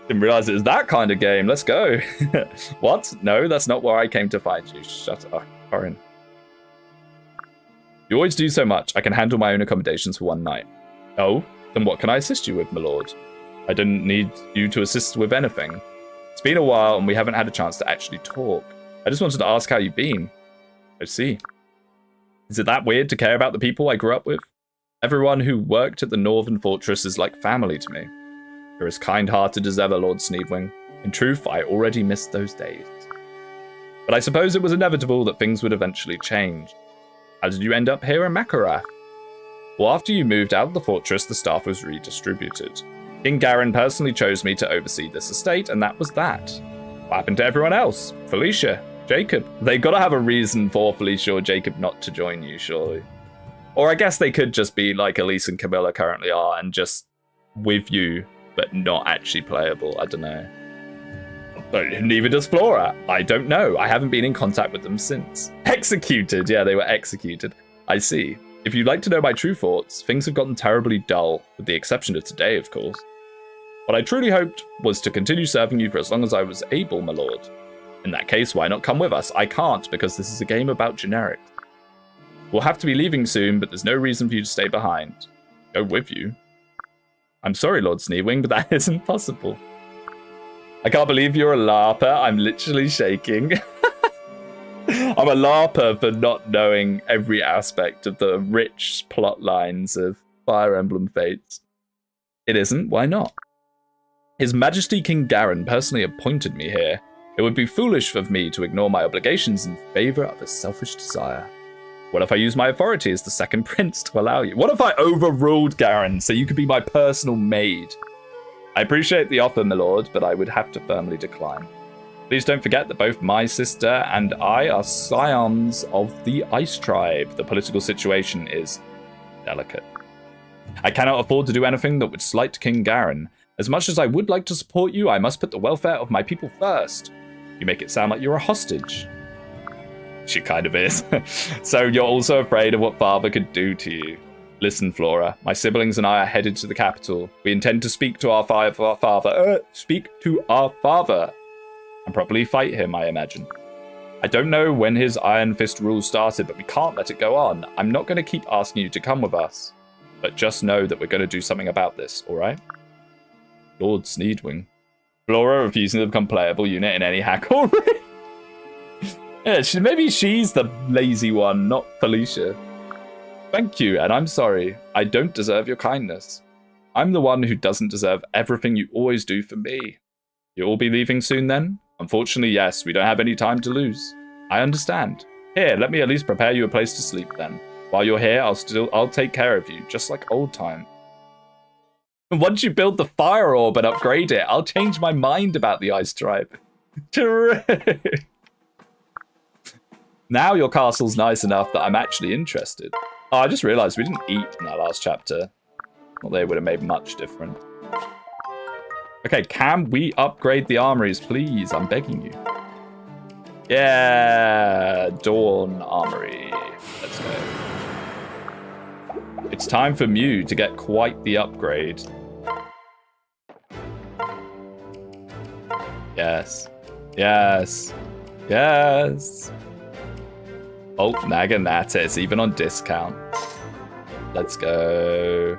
A: didn't realize it was that kind of game. Let's go. What? No, that's not where I came to find you. Shut up, Corrin. You always do so much. I can handle my own accommodations for one night. Oh? Then what can I assist you with, my lord? I didn't need you to assist with anything. It's been a while and we haven't had a chance to actually talk. I just wanted to ask how you've been. I see. Is it that weird to care about the people I grew up with? Everyone who worked at the Northern Fortress is like family to me. You're as kind-hearted as ever, Lord Speedwing. In truth, I already missed those days. But I suppose it was inevitable that things would eventually change. How did you end up here in Makarath? Well, after you moved out of the fortress, the staff was redistributed. King Garen personally chose me to oversee this estate, and that was that. What happened to everyone else? Felicia, Jacob. They gotta have a reason for Felicia or Jacob not to join you, surely. Or I guess they could just be like Elise and Camilla currently are, and just with you, but not actually playable. I don't know. But neither does Flora. I don't know. I haven't been in contact with them since. Executed. Yeah, they were executed. I see. If you'd like to know my true thoughts, things have gotten terribly dull, with the exception of today, of course. What I truly hoped was to continue serving you for as long as I was able, my lord. In that case, why not come with us? I can't, because this is a game about generics. We'll have to be leaving soon, but there's no reason for you to stay behind. Go with you? I'm sorry, Lord Speedwing, but that isn't possible. I can't believe you're a LARPer. I'm literally shaking. I'm a LARPer for not knowing every aspect of the rich plot lines of Fire Emblem Fates. It isn't. Why not? His Majesty King Garen personally appointed me here. It would be foolish of me to ignore my obligations in favor of a selfish desire. What if I use my authority as the second prince to allow you? What if I overruled Garen so you could be my personal maid? I appreciate the offer, my lord, but I would have to firmly decline. Please don't forget that both my sister and I are scions of the Ice Tribe. The political situation is delicate. I cannot afford to do anything that would slight King Garen. As much as I would like to support you, I must put the welfare of my people first. You make it sound like you're a hostage. She kind of is. So you're also afraid of what father could do to you. Listen, Flora, my siblings and I are headed to the capital. We intend to speak to our father. And properly fight him, I imagine. I don't know when his Iron Fist rule started, but we can't let it go on. I'm not going to keep asking you to come with us. But just know that we're going to do something about this, alright? Lord Sneedwing. Flora refusing to become playable unit in any hack already. Yeah, maybe she's the lazy one, not Felicia. Thank you, and I'm sorry. I don't deserve your kindness. I'm the one who doesn't deserve everything you always do for me. You'll all be leaving soon then? Unfortunately, yes, we don't have any time to lose. I understand. Here, let me at least prepare you a place to sleep then. While you're here, I'll take care of you, just like old time. Once you build the fire orb and upgrade it, I'll change my mind about the Ice Tribe. Terrific. Now your castle's nice enough that I'm actually interested. Oh, I just realized we didn't eat in that last chapter. Well, they would have made much different. Okay, can we upgrade the armories, please? I'm begging you. Yeah, Dawn Armory. Let's go. It's time for Mew to get quite the upgrade. Yes. Yes. Yes. Oh, Naginata. It's even on discount. Let's go.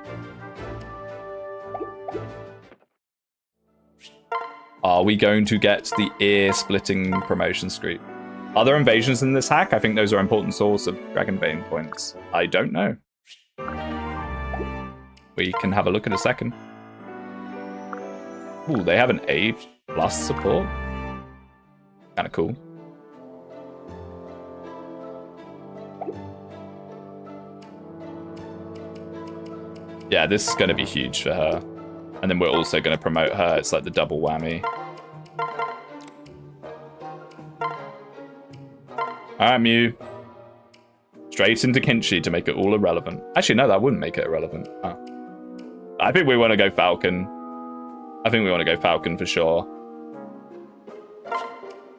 A: Are we going to get the ear-splitting promotion script? Are there invasions in this hack? I think those are an important source of Dragonbane points. I don't know. We can have a look in a second. Ooh, they have an A+ support. Kind of cool. Yeah, this is going to be huge for her. And then we're also going to promote her. It's like the double whammy. Alright, Mew. Straight into Kinchi to make it all irrelevant. Actually, no, that wouldn't make it irrelevant. Oh. I think we want to go Falcon. I think we want to go Falcon for sure.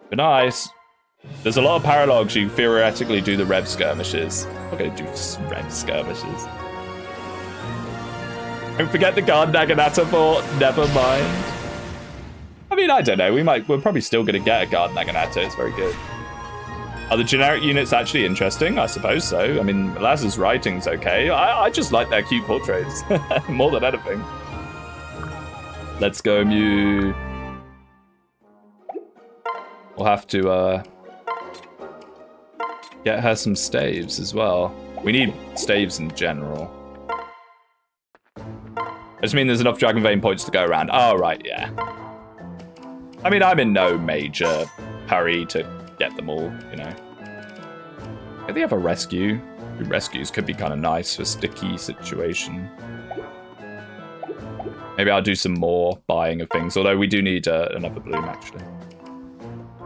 A: But nice. There's a lot of paralogs. You theoretically do the Rev skirmishes. We're going to do Rev skirmishes. Don't forget the guard Naginata fort. Never mind. I mean, I don't know. We're probably still going to get a guard Naginata. It's very good. Are the generic units actually interesting? I suppose so. I mean, Laz's writing's okay. I just like their cute portraits more than anything. Let's go, Mew. We'll have to get her some staves as well. We need staves in general. I just mean there's enough Dragonbane points to go around. Oh, right, yeah. I mean, I'm in no major hurry to get them all, you know. If they have a rescue, rescues could be kind of nice for sticky situation. Maybe I'll do some more buying of things, although we do need another bloom, actually.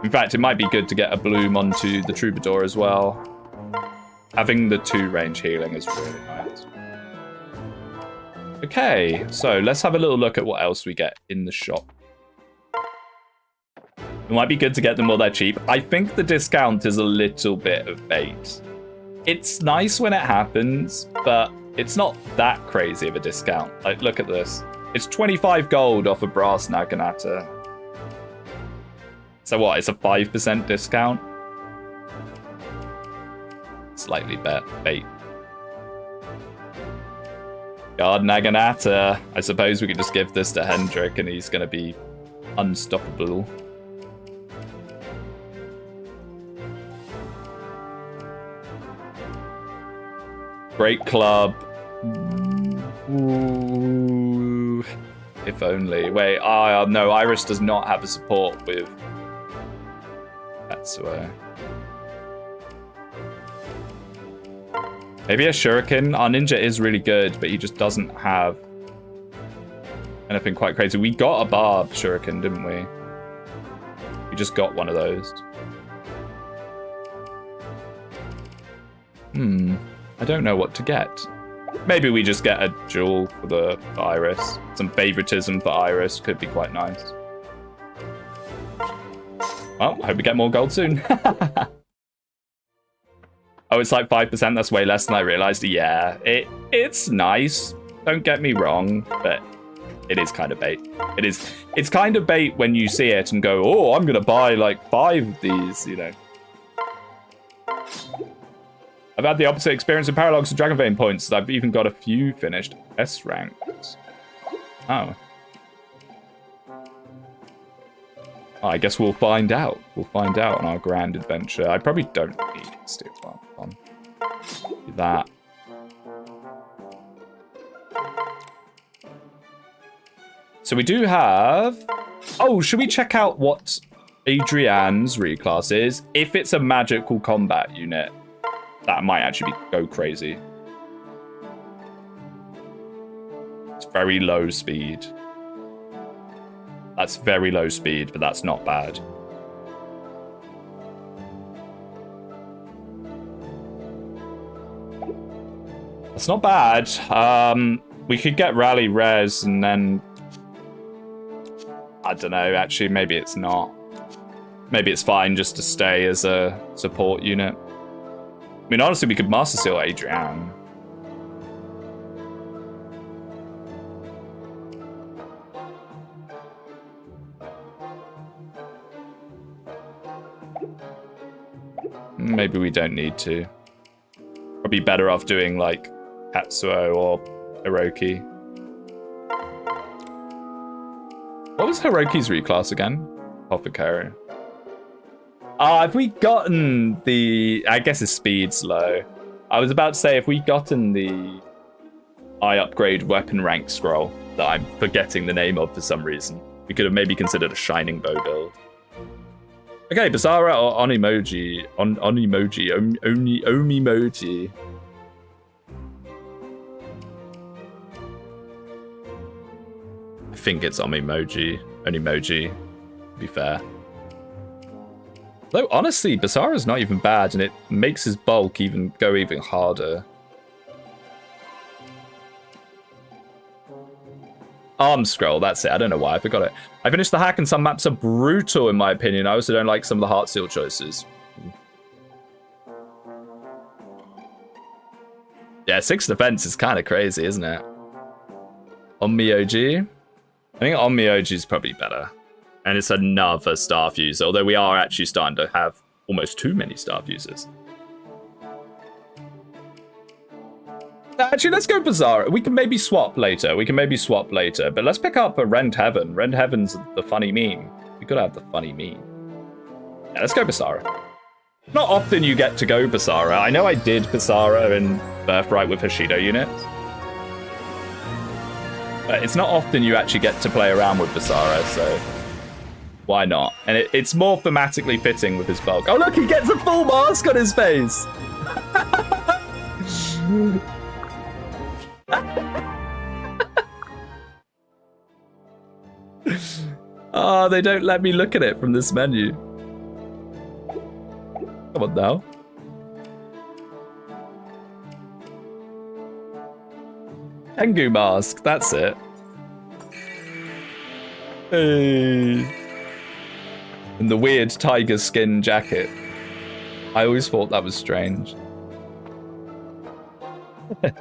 A: In fact, it might be good to get a bloom onto the Troubadour as well. Having the 2-range healing is really nice. Okay, so let's have a little look at what else we get in the shop. It might be good to get them while they're cheap. I think the discount is a little bit of bait. It's nice when it happens, but it's not that crazy of a discount. Like, look at this. It's 25 gold off a brass Naginata. So what, it's a 5% discount? Slightly bait. God, Naginata. I suppose we could just give this to Hendrik and he's going to be unstoppable. Great club. Ooh. If only. Wait, no, Iris does not have a support with... That's where... Maybe a shuriken. Our ninja is really good, but he just doesn't have anything quite crazy. We got a barb shuriken, didn't we? We just got one of those. I don't know what to get. Maybe we just get a jewel for the Iris. Some favoritism for Iris could be quite nice. Well, I hope we get more gold soon. Oh, it's like 5%. That's way less than I realized. Yeah, it's nice. Don't get me wrong, but it is kind of bait. It's kind of bait when you see it and go, oh, I'm going to buy like 5 of these, you know. I've had the opposite experience with Paralogs and Dragon Vein points. I've even got a few finished S ranks. Oh. I guess we'll find out. We'll find out on our grand adventure. I probably don't need steel plant on. Do that. So we do have... Oh, should we check out what Adrian's reclass is? If it's a magical combat unit, that might actually go crazy. It's very low speed. That's very low speed, but that's not bad. That's not bad. We could get rally res and then... I don't know, actually, maybe it's not. Maybe it's fine just to stay as a support unit. I mean, honestly, we could Master Seal Adrian. Maybe we don't need to. Probably better off doing, like, Katsuo or Hiroki. What was Hiroki's reclass again? Apothecary. Have we gotten the... I guess his speed's low. I was about to say, if we gotten the I upgrade weapon rank scroll that I'm forgetting the name of for some reason, we could have maybe considered a Shining Bow build. Okay, Basara or Onimoji? Omimoji. I think it's Onimoji, to be fair. Though, honestly, Basara's not even bad, and it makes his bulk go even harder. Arm scroll, that's it. I don't know why, I forgot it. I finished the hack, and some maps are brutal, in my opinion. I also don't like some of the Heartsteel choices. Yeah, 6 defense is kind of crazy, isn't it? Onmyoji? I think Onmyoji is probably better. And it's another star fuse, although we are actually starting to have almost too many star fuses. Actually, let's go Bizarre. We can maybe swap later. But let's pick up a Rend Heaven. Rend Heaven's the funny meme. We could have the funny meme. Yeah, let's go Bizarre. Not often you get to go Basara. I know I did Basara in Birthright with Hoshido units. But it's not often you actually get to play around with Basara, so why not? And it's more thematically fitting with his bulk. Oh look, he gets a full mask on his face! Oh, they don't let me look at it from this menu. Come on now. Tengu mask, that's it. Hey. And the weird tiger skin jacket. I always thought that was strange. I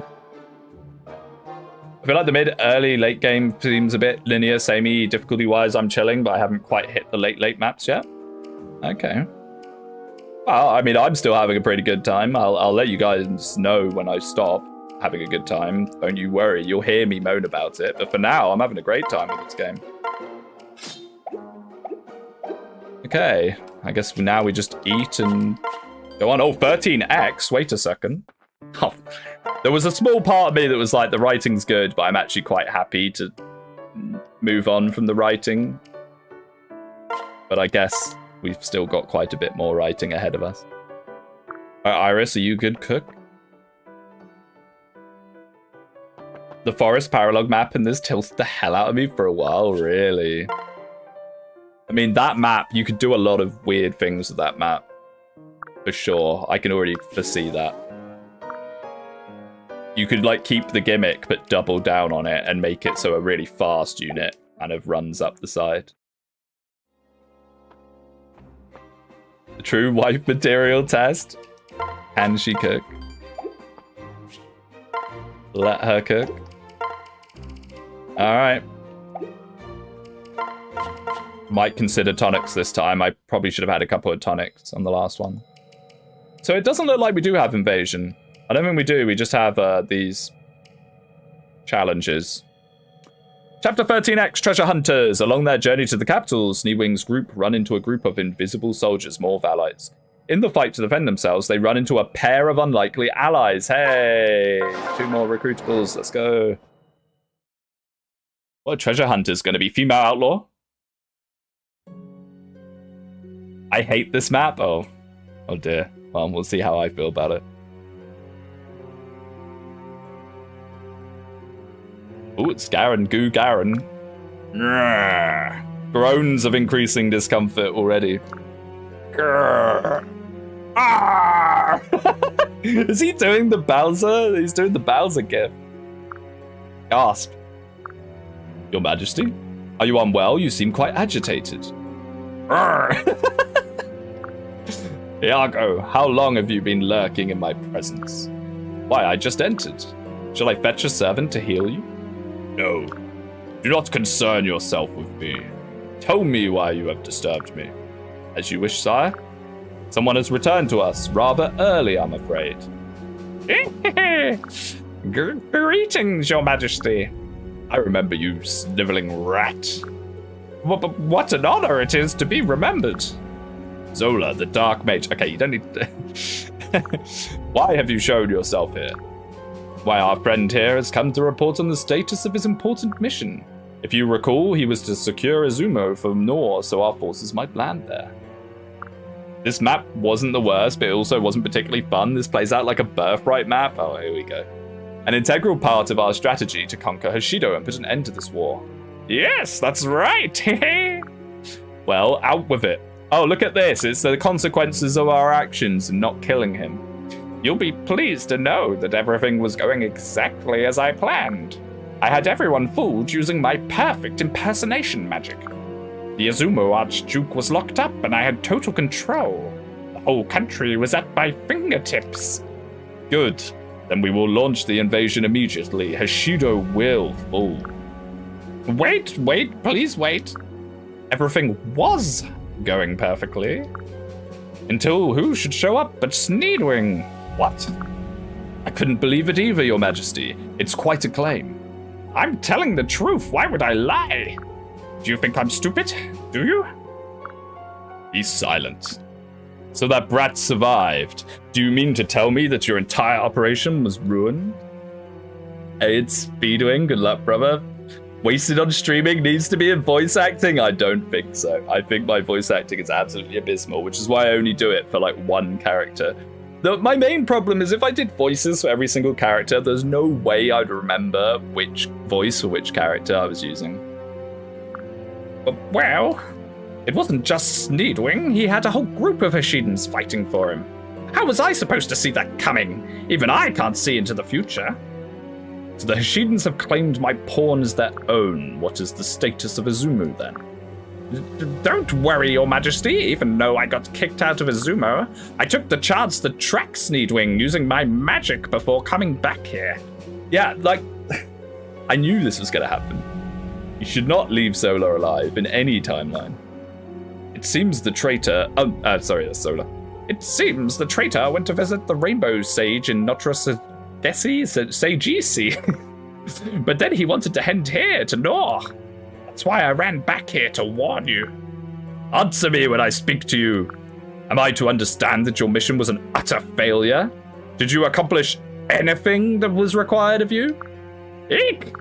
A: feel like the mid-early late game seems a bit linear, samey, difficulty-wise. I'm chilling, but I haven't quite hit the late maps yet. Okay. Well, I mean, I'm still having a pretty good time. I'll let you guys know when I stop having a good time. Don't you worry, you'll hear me moan about it. But for now, I'm having a great time with this game. Okay, I guess now we just eat and go on. Oh, 13x, wait a second. Oh, there was a small part of me that was like, the writing's good, but I'm actually quite happy to move on from the writing. But I guess we've still got quite a bit more writing ahead of us. Iris, are you a good cook? The forest paralog map in this tilted the hell out of me for a while, really. I mean, that map, you could do a lot of weird things with that map. For sure. I can already foresee that. You could, like, keep the gimmick, but double down on it and make it so a really fast unit kind of runs up the side. The true wife material test. Can she cook? Let her cook. Alright. Might consider tonics this time. I probably should have had a couple of tonics on the last one. So it doesn't look like we do have invasion. I don't think we do. We just have these challenges. Chapter 13X, Treasure Hunters. Along their journey to the capital, Speedwinghere's group run into a group of invisible soldiers, more allies. In the fight to defend themselves, they run into a pair of unlikely allies. Hey, 2 more recruitables. Let's go. What treasure hunter's going to be? Female outlaw? I hate this map. Oh dear. Well, we'll see how I feel about it. Ooh, it's Garen. Goo Garen. Groans of increasing discomfort already. Is he doing the Bowser? He's doing the Bowser gif. Gasp. Your Majesty? Are you unwell? You seem quite agitated. Iago, how long have you been lurking in my presence? Why, I just entered. Shall I fetch a servant to heal you? No. Do not concern yourself with me. Tell me why you have disturbed me. As you wish, sire. Someone has returned to us, rather early, I'm afraid. Greetings, Your Majesty. I remember you, sniveling rat. What an honor it is to be remembered. Zola, the Dark Mage. Okay, you don't need to... Why have you shown yourself here? Why, our friend here has come to report on the status of his important mission. If you recall, he was to secure Izumo from Nor so our forces might land there. This map wasn't the worst, but it also wasn't particularly fun. This plays out like a birthright map. Oh, here we go. An integral part of our strategy to conquer Hoshido and put an end to this war. Yes, that's right. Well, out with it. Oh, look at this. It's the consequences of our actions and not killing him. You'll be pleased to know that everything was going exactly as I planned. I had everyone fooled using my perfect impersonation magic. The Izumo Archduke was locked up and I had total control. The whole country was at my fingertips. Good. Then we will launch the invasion immediately. Hoshido will fall. Wait, please wait. Everything was going perfectly. Until who should show up but Speedwinghere? What? I couldn't believe it either, Your Majesty. It's quite a claim. I'm telling the truth. Why would I lie? Do you think I'm stupid? Do you? He's silent. So that brat survived. Do you mean to tell me that your entire operation was ruined? Hey, it's Speedwinghere. Good luck, brother. Wasted on streaming needs to be in voice acting? I don't think so. I think my voice acting is absolutely abysmal, which is why I only do it for like one character. My main problem is if I did voices for every single character, there's no way I'd remember which voice for which character I was using. Well, it wasn't just Speedwinghere. He had a whole group of Hoshidans fighting for him. How was I supposed to see that coming? Even I can't see into the future. So the Hoshidans have claimed my pawn as their own. What is the status of Izumo then? Don't worry, Your Majesty. Even though I got kicked out of Izumo, I took the chance to track Speedwinghere using my magic before coming back here. Yeah, like, I knew this was going to happen. You should not leave Zola alive in any timeline. It seems the traitor... sorry, that's Zola. It seems the traitor went to visit the Rainbow Sage in Sagisi. But then he wanted to head here to Nor. That's why I ran back here to warn you. Answer me when I speak to you. Am I to understand that your mission was an utter failure? Did you accomplish anything that was required of you? Eek!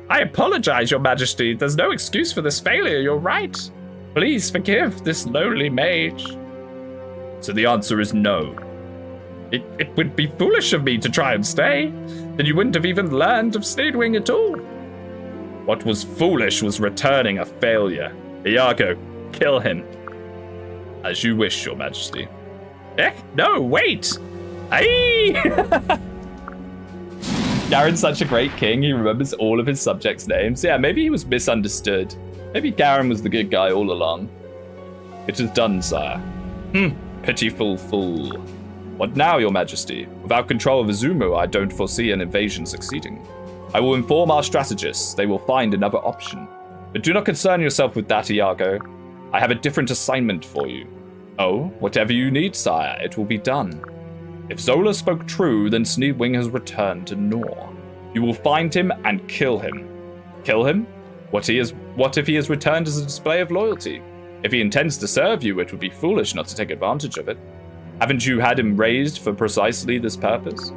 A: I apologize, Your Majesty. There's no excuse for this failure, you're right. Please forgive this lowly mage. So the answer is no. It would be foolish of me to try and stay. then you wouldn't have even learned of Speedwing at all. What was foolish was returning a failure. Iago, kill him. As you wish, your majesty. No, wait! Aye! Garen's such a great king, he remembers all of his subjects' names. Yeah, maybe he was misunderstood. Maybe Garen was the good guy all along. It is done, sire. Pitiful fool. What now, your majesty? Without control of Izumo, I don't foresee an invasion succeeding. I will inform our strategists. They will find another option. But do not concern yourself with that, Iago. I have a different assignment for you. Oh, whatever you need, sire, it will be done. If Zola spoke true, then Speedwing has returned to Nor. You will find him and kill him. Kill him? What if he has returned as a display of loyalty? If he intends to serve you, it would be foolish not to take advantage of it. Haven't you had him raised for precisely this purpose?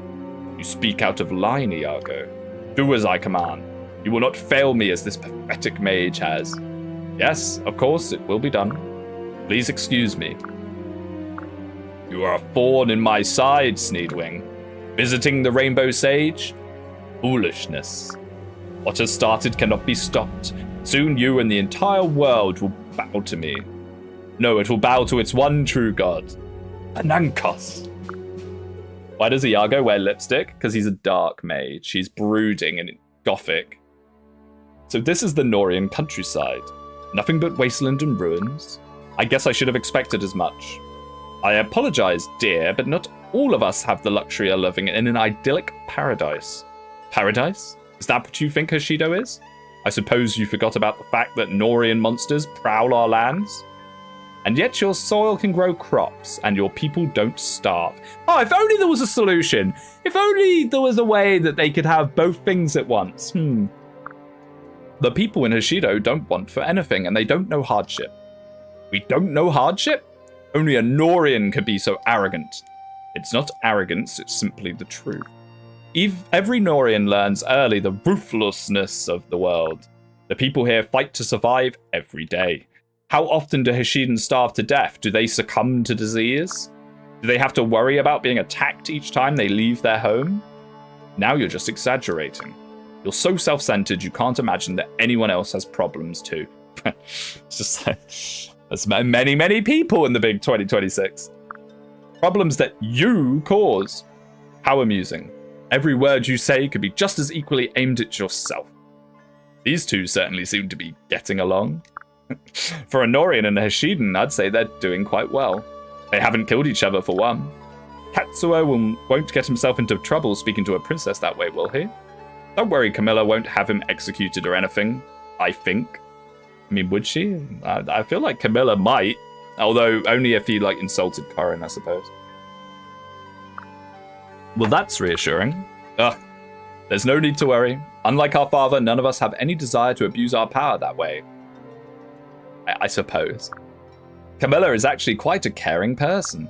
A: You speak out of line, Iago. Do as I command. You will not fail me as this pathetic mage has. Yes, of course, it will be done. Please excuse me. You are a thorn in my side, Speedwing. Visiting the Rainbow Sage? Foolishness. What has started cannot be stopped. Soon you and the entire world will bow to me. No, it will bow to its one true god, Anankos. Why does Iago wear lipstick? Because he's a dark mage. He's brooding and gothic. So this is the Norian countryside. Nothing but wasteland and ruins. I guess I should have expected as much. I apologize, dear, but not all of us have the luxury of living in an idyllic paradise. Paradise? Is that what you think Hoshido is? I suppose you forgot about the fact that Norian monsters prowl our lands? And yet your soil can grow crops, and your people don't starve. Oh, if only there was a solution! If only there was a way that they could have both things at once. The people in Hoshido don't want for anything, and they don't know hardship. We don't know hardship? Only a Norian could be so arrogant. It's not arrogance, it's simply the truth. Every Norian learns early the ruthlessness of the world. The people here fight to survive every day. How often do Hashidans starve to death? Do they succumb to disease? Do they have to worry about being attacked each time they leave their home? Now you're just exaggerating. You're so self-centered you can't imagine that anyone else has problems too. It's just like, there's many, many people in the big 2026. Problems that you cause. How amusing. Every word you say could be just as equally aimed at yourself. These two certainly seem to be getting along. For a Norian and a Hashidan, I'd say they're doing quite well. They haven't killed each other for one. Katsuo won't get himself into trouble speaking to a princess that way, will he? Don't worry, Camilla won't have him executed or anything, I think. I mean, would she? I feel like Camilla might, although only if he, insulted Corin, I suppose. Well, that's reassuring. There's no need to worry. Unlike our father, none of us have any desire to abuse our power that way. I suppose. Camilla is actually quite a caring person.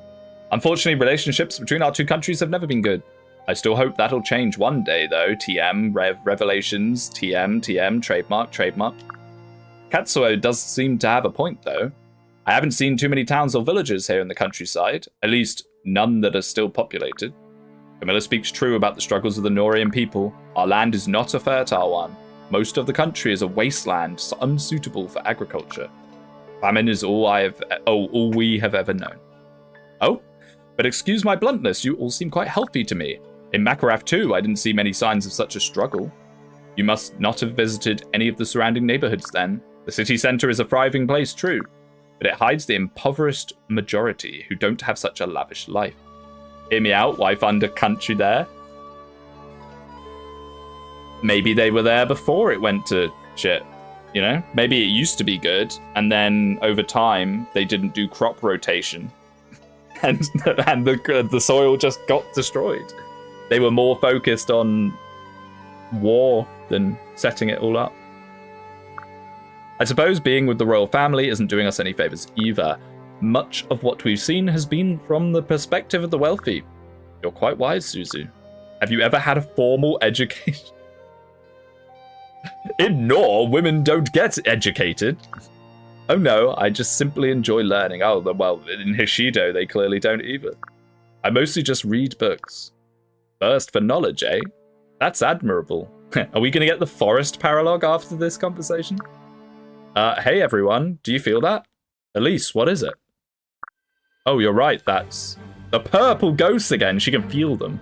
A: Unfortunately, relationships between our two countries have never been good. I still hope that'll change one day, though. TM, revelations, TM, trademark. Katsuo does seem to have a point, though. I haven't seen too many towns or villages here in the countryside, at least none that are still populated. Camilla speaks true about the struggles of the Norian people. Our land is not a fertile one. Most of the country is a wasteland, unsuitable for agriculture. Famine is all we have ever known. Oh, but excuse my bluntness, you all seem quite healthy to me. In Makaraf too, I didn't see many signs of such a struggle. You must not have visited any of the surrounding neighborhoods then. The city center is a thriving place, true, but it hides the impoverished majority who don't have such a lavish life. Hear me out, wife under country there. Maybe they were there before it went to shit, you know? Maybe it used to be good, and then over time, they didn't do crop rotation, and the soil just got destroyed. They were more focused on war than setting it all up. I suppose being with the royal family isn't doing us any favors either. Much of what we've seen has been from the perspective of the wealthy. You're quite wise, Suzu. Have you ever had a formal education? In Nor, women don't get educated. Oh no, I just simply enjoy learning. Oh, well, in Hoshido, they clearly don't either. I mostly just read books. Thirst for knowledge, eh? That's admirable. Are we going to get the forest paralogue after this conversation? Hey, everyone. Do you feel that? Elise, what is it? Oh, you're right. That's the purple ghosts again. She can feel them.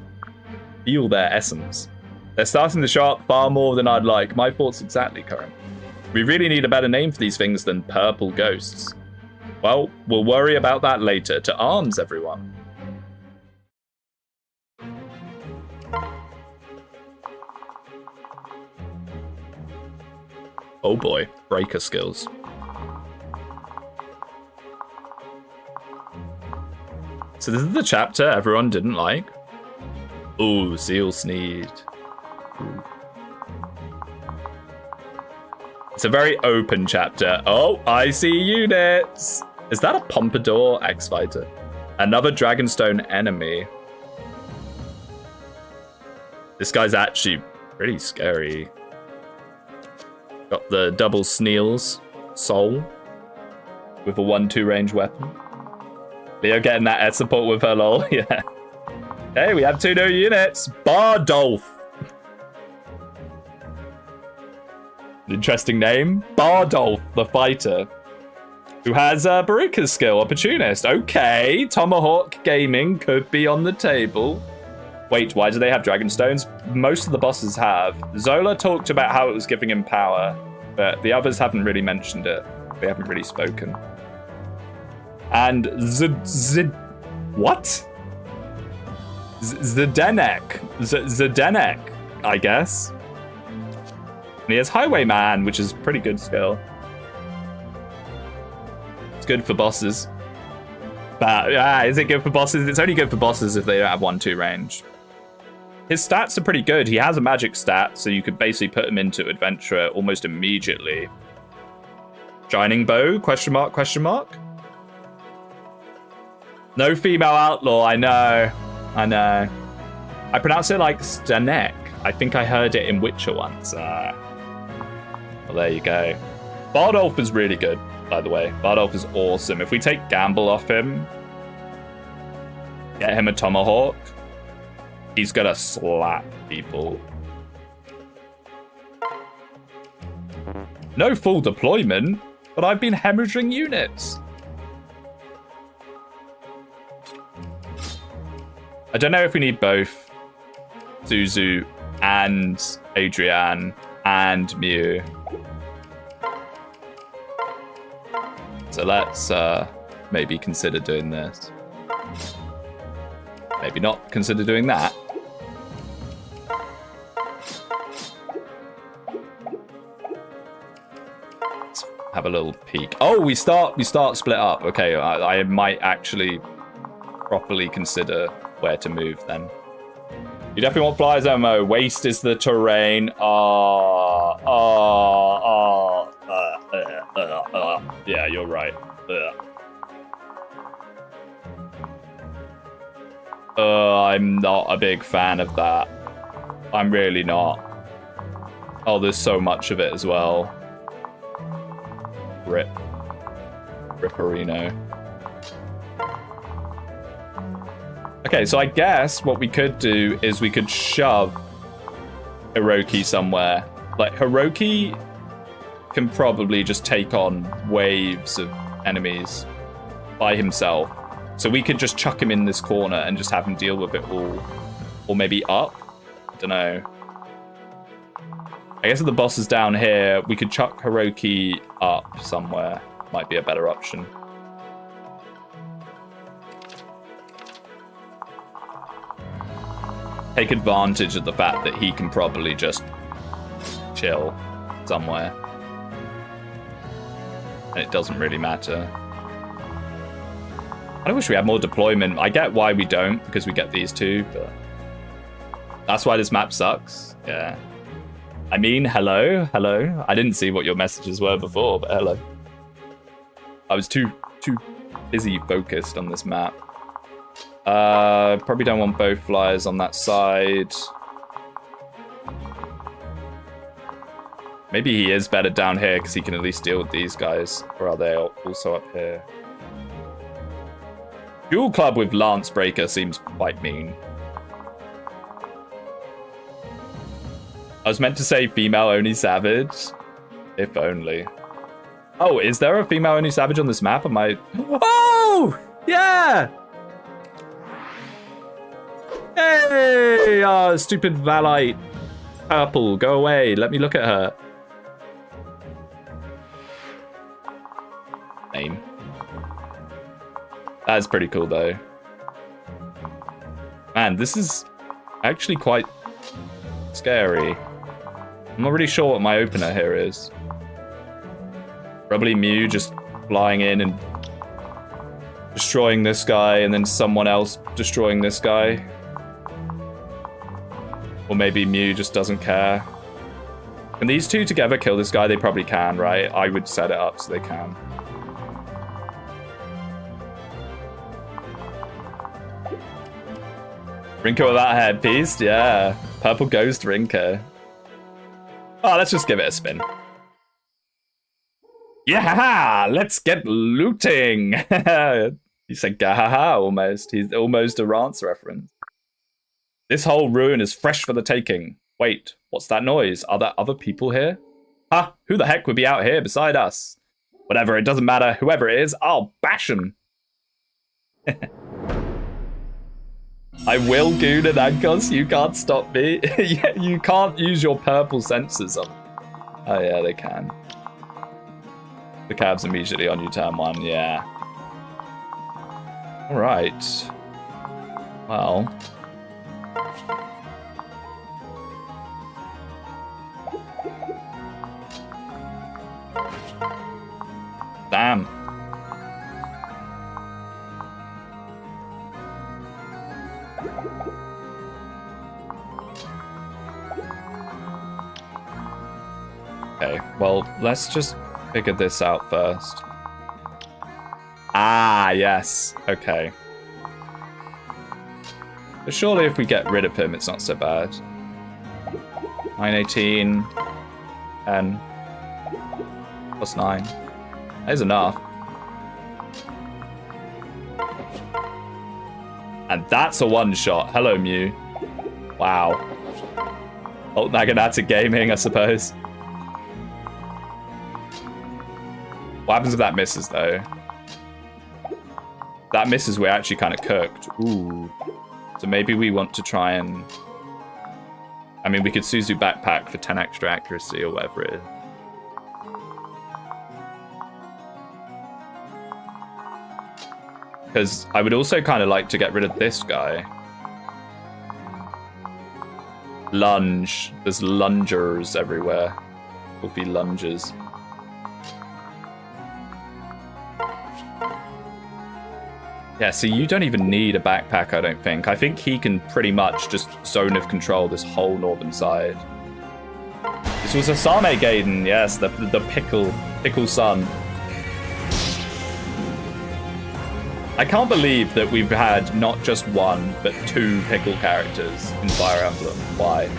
A: Feel their essence. They're starting to show up far more than I'd like. My thoughts exactly, Curran. We really need a better name for these things than purple ghosts. Well, we'll worry about that later. To arms, everyone. Oh boy, breaker skills. So this is the chapter everyone didn't like. Ooh, Seal Sneed. Ooh. It's a very open chapter. Oh, I see units. Is that a Pompadour X-Fighter? Another Dragonstone enemy. This guy's actually pretty scary. Got the double Sneals Soul with a 1-2 range weapon. Leo getting that air support with her, lol. Yeah. Hey, we have 2 new units. Bardolph. Interesting name. Bardolph, the fighter. Who has a Baruka's skill, Opportunist. Okay, Tomahawk Gaming could be on the table. Wait, why do they have Dragonstones? Most of the bosses have. Zola talked about how it was giving him power, but the others haven't really mentioned it. They haven't really spoken. And what? Zdenek, I guess. And he has Highwayman, which is pretty good skill. It's good for bosses. But is it good for bosses? It's only good for bosses if they don't have 1-2 range. His stats are pretty good. He has a magic stat, so you could basically put him into Adventurer almost immediately. Shining Bow, question mark, question mark? No female outlaw, I know. I know. I pronounce it like Stanek. I think I heard it in Witcher once. Well, there you go. Bardolph is really good, by the way. Bardolph is awesome. If we take Gamble off him, get him a Tomahawk, he's gonna slap people. No full deployment, but I've been hemorrhaging units. I don't know if we need both Zuzu and Adrienne and Mew. So let's maybe consider doing this. Maybe not consider doing that. Let's have a little peek. Oh, we start split up. Okay, I might actually properly consider where to move then. You definitely want flyers ammo. Waste is the terrain. Yeah, you're right. I'm not a big fan of that. I'm really not. Oh, there's so much of it as well. Ripperino. Okay, so I guess what we could do is we could shove Hiroki somewhere. Like, Hiroki can probably just take on waves of enemies by himself. So we could just chuck him in this corner and just have him deal with it all. Or maybe up? I don't know. I guess if the boss is down here, we could chuck Hiroki up somewhere. Might be a better option. Take advantage of the fact that he can probably just chill somewhere. And it doesn't really matter. I wish we had more deployment. I get why we don't, because we get these two, but that's why this map sucks. Yeah. I mean, hello. I didn't see what your messages were before, but hello. I was too busy focused on this map. Probably don't want both flyers on that side. Maybe he is better down here because he can at least deal with these guys. Or are they also up here? Dual club with Lance Breaker seems quite mean. I was meant to say female-only savage. If only. Oh, is there a female-only savage on this map? Am I... Oh! Yeah! Hey! Oh, stupid Valite. Purple, go away. Let me look at her. Name. That is pretty cool, though. Man, this is actually quite scary. I'm not really sure what my opener here is. Probably Mew just flying in and destroying this guy, and then someone else destroying this guy. Or maybe Mew just doesn't care. Can these two together kill this guy? They probably can, right? I would set it up so they can. Rinko without a headpiece, yeah. Purple Ghost Rinko. Oh, let's just give it a spin. Yeah, let's get looting. He said gahaha almost. He's almost a Rance reference. This whole ruin is fresh for the taking. Wait, what's that noise? Are there other people here? Huh, who the heck would be out here beside us? Whatever, it doesn't matter. Whoever it is, I'll bash him. I will goon an Ankos, you can't stop me. Yeah, you can't use your purple sensors on. Oh yeah, they can. The cab's immediately on you turn 1, yeah. Alright. Well. Damn. Okay, well, let's just figure this out first. Ah, yes. Okay. But surely if we get rid of him, it's not so bad. 918. 10. Plus 9. That is enough. And that's a one-shot. Hello, Mew. Wow. Oh, Naganata Gaming, I suppose. What happens if that misses, though? That misses, we're actually kind of cooked. Ooh. So maybe we want to try and... I mean, we could Suzu Backpack for 10 extra accuracy or whatever it is. Because I would also kind of like to get rid of this guy. Lunge. There's lungers everywhere. Will be lunges. Yeah, so you don't even need a backpack, I don't think. I think he can pretty much just zone of control this whole northern side. This was a Same Gaiden, yes, the pickle son. I can't believe that we've had not just one, but 2 pickle characters in Fire Emblem. Why?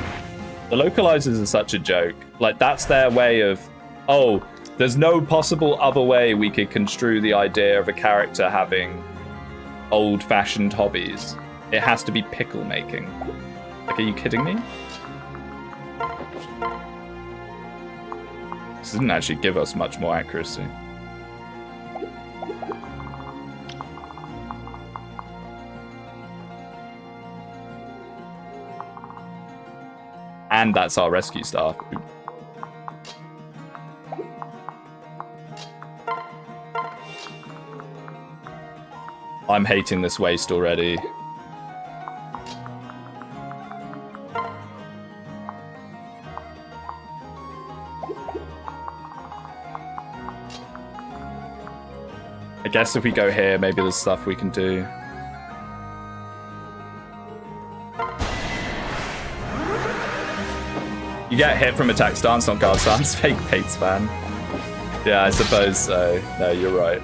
A: The localizers are such a joke. Like, that's their way of, oh, there's no possible other way we could construe the idea of a character having old-fashioned hobbies. It has to be pickle making. Like, are you kidding me? This didn't actually give us much more accuracy. And that's our rescue staff. I'm hating this waste already. I guess if we go here, maybe there's stuff we can do. You get hit from attack stance, not guard stance. Fake Pates fan. Yeah, I suppose so. No, you're right.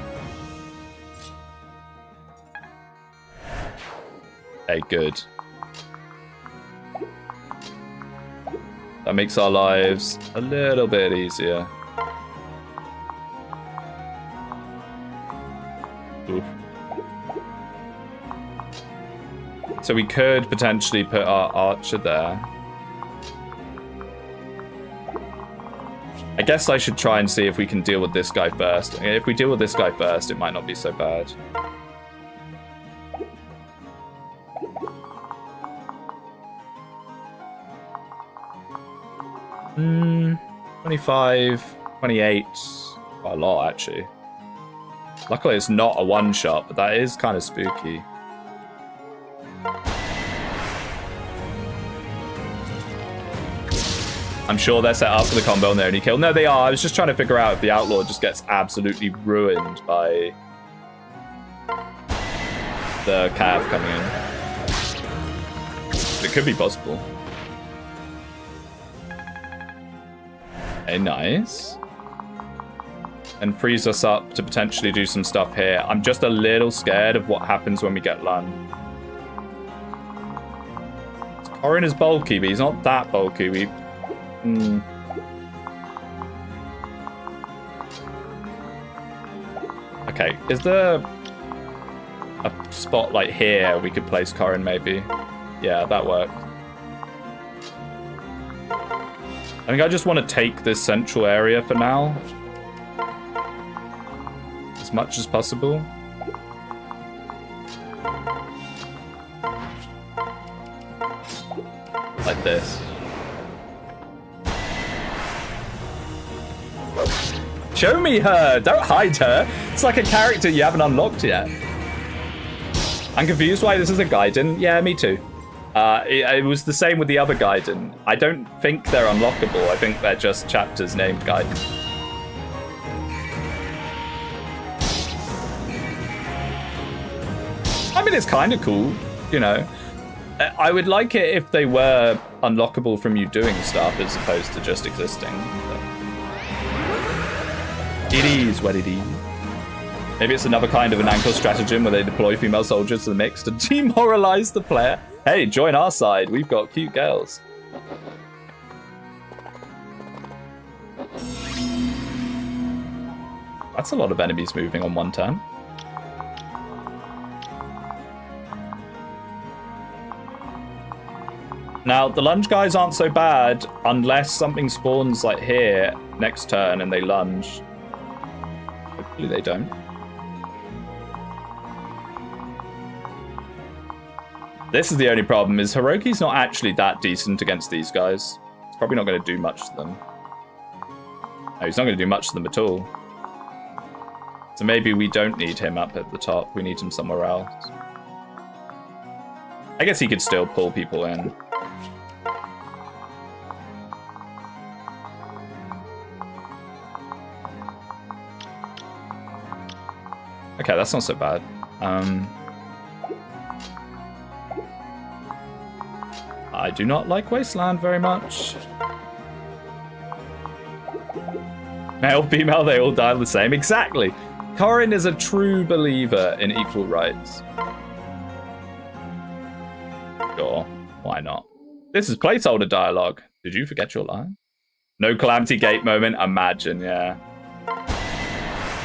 A: Hey, good. That makes our lives a little bit easier. Oof. So we could potentially put our archer there. guess I should try and see if we can deal with this guy first. If we deal with this guy first, it might not be so bad. Hmm, 25, 28. Quite a lot, actually. Luckily, it's not a one-shot, but that is kind of spooky. I'm sure they're set up for the combo and they only kill. No, they are. I was just trying to figure out if the Outlaw just gets absolutely ruined by the Cav coming in. It could be possible. Okay, nice. And frees us up to potentially do some stuff here. I'm just a little scared of what happens when we get Lund. Corin is bulky, but he's not that bulky. Okay, is there a spot like here we could place Corin maybe? Yeah, that works. I think I just want to take this central area for now. As much as possible. Like this. Show me her! Don't hide her! It's like a character you haven't unlocked yet. I'm confused why this is a Gaiden. Yeah, me too. It was the same with the other Gaiden. I don't think they're unlockable. I think they're just chapters named Gaiden. I mean, it's kind of cool, you know. I would like it if they were unlockable from you doing stuff as opposed to just existing. But it is what it is. Maybe it's another kind of an ankle stratagem where they deploy female soldiers to the mix to demoralize the player. Hey, join our side. We've got cute girls. That's a lot of enemies moving on one turn. Now, the lunge guys aren't so bad unless something spawns like here next turn and they lunge. Hopefully they don't. This is the only problem, is Hiroki's not actually that decent against these guys. It's probably not going to do much to them. No, he's not going to do much to them at all. So maybe we don't need him up at the top. We need him somewhere else. I guess he could still pull people in. Okay, that's not so bad. I do not like Wasteland very much. Male, female, they all die the same. Exactly. Corin is a true believer in equal rights. Sure, why not? This is placeholder dialogue. Did you forget your line? No Calamity Gate moment, imagine, yeah.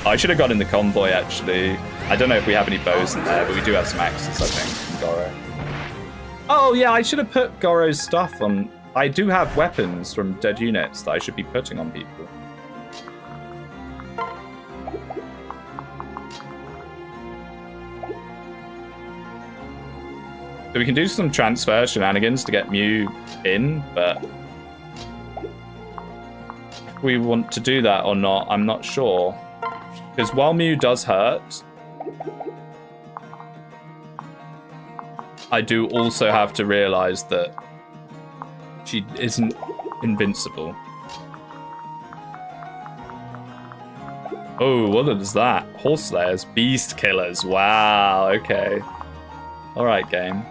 A: I should have got in the convoy, actually. I don't know if we have any bows in there, but we do have some axes, I think, from Goro. Oh, yeah, I should have put Goro's stuff on. I do have weapons from dead units that I should be putting on people. So we can do some transfer shenanigans to get Mew in, but if we want to do that or not, I'm not sure. Because while Mew does hurt, I do also have to realize that she isn't invincible. Oh, what is that? Horse Slayers, Beast Killers. Wow, okay. Alright, game.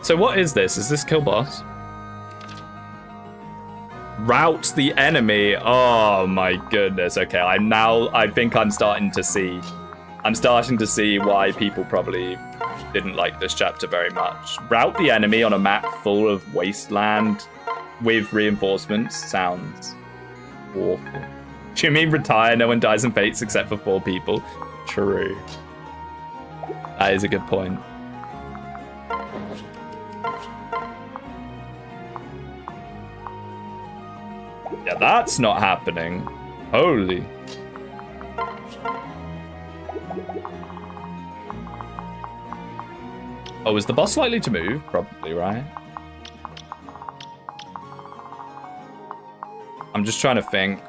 A: So what is this? Is this kill boss? Rout the enemy. Oh my goodness. Okay, I think I'm starting to see. I'm starting to see why people probably didn't like this chapter very much. Rout the enemy on a map full of wasteland with reinforcements sounds awful. Do you mean retire? No one dies in Fates except for 4 people. True. That is a good point. Yeah, that's not happening. Holy. Oh, is the boss likely to move? Probably, right? I'm just trying to think.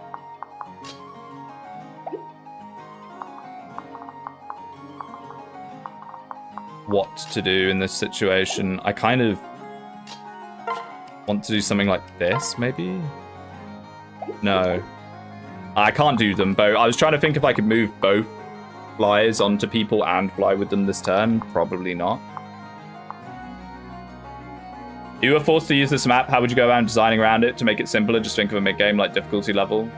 A: What to do in this situation. I kind of want to do something like this, maybe? No. I can't do them both. I was trying to think if I could move both flyers onto people and fly with them this turn. Probably not. If you were forced to use this map, how would you go around designing around it to make it simpler? Just think of a mid-game like difficulty level.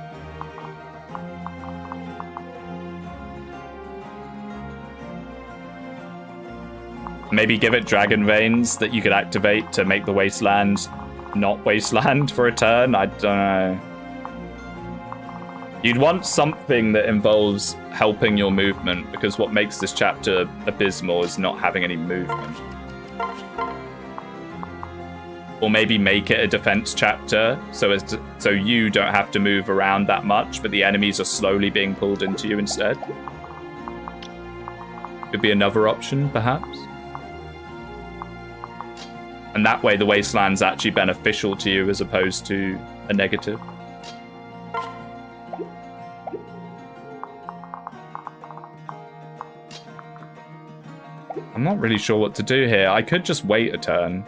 A: Maybe give it dragon veins that you could activate to make the wasteland not wasteland for a turn. I don't know. You'd want something that involves helping your movement, because what makes this chapter abysmal is not having any movement. Or maybe make it a defense chapter so you don't have to move around that much, but the enemies are slowly being pulled into you instead. Could be another option, perhaps. And that way the wasteland's actually beneficial to you as opposed to a negative. I'm not really sure what to do here. I could just wait a turn.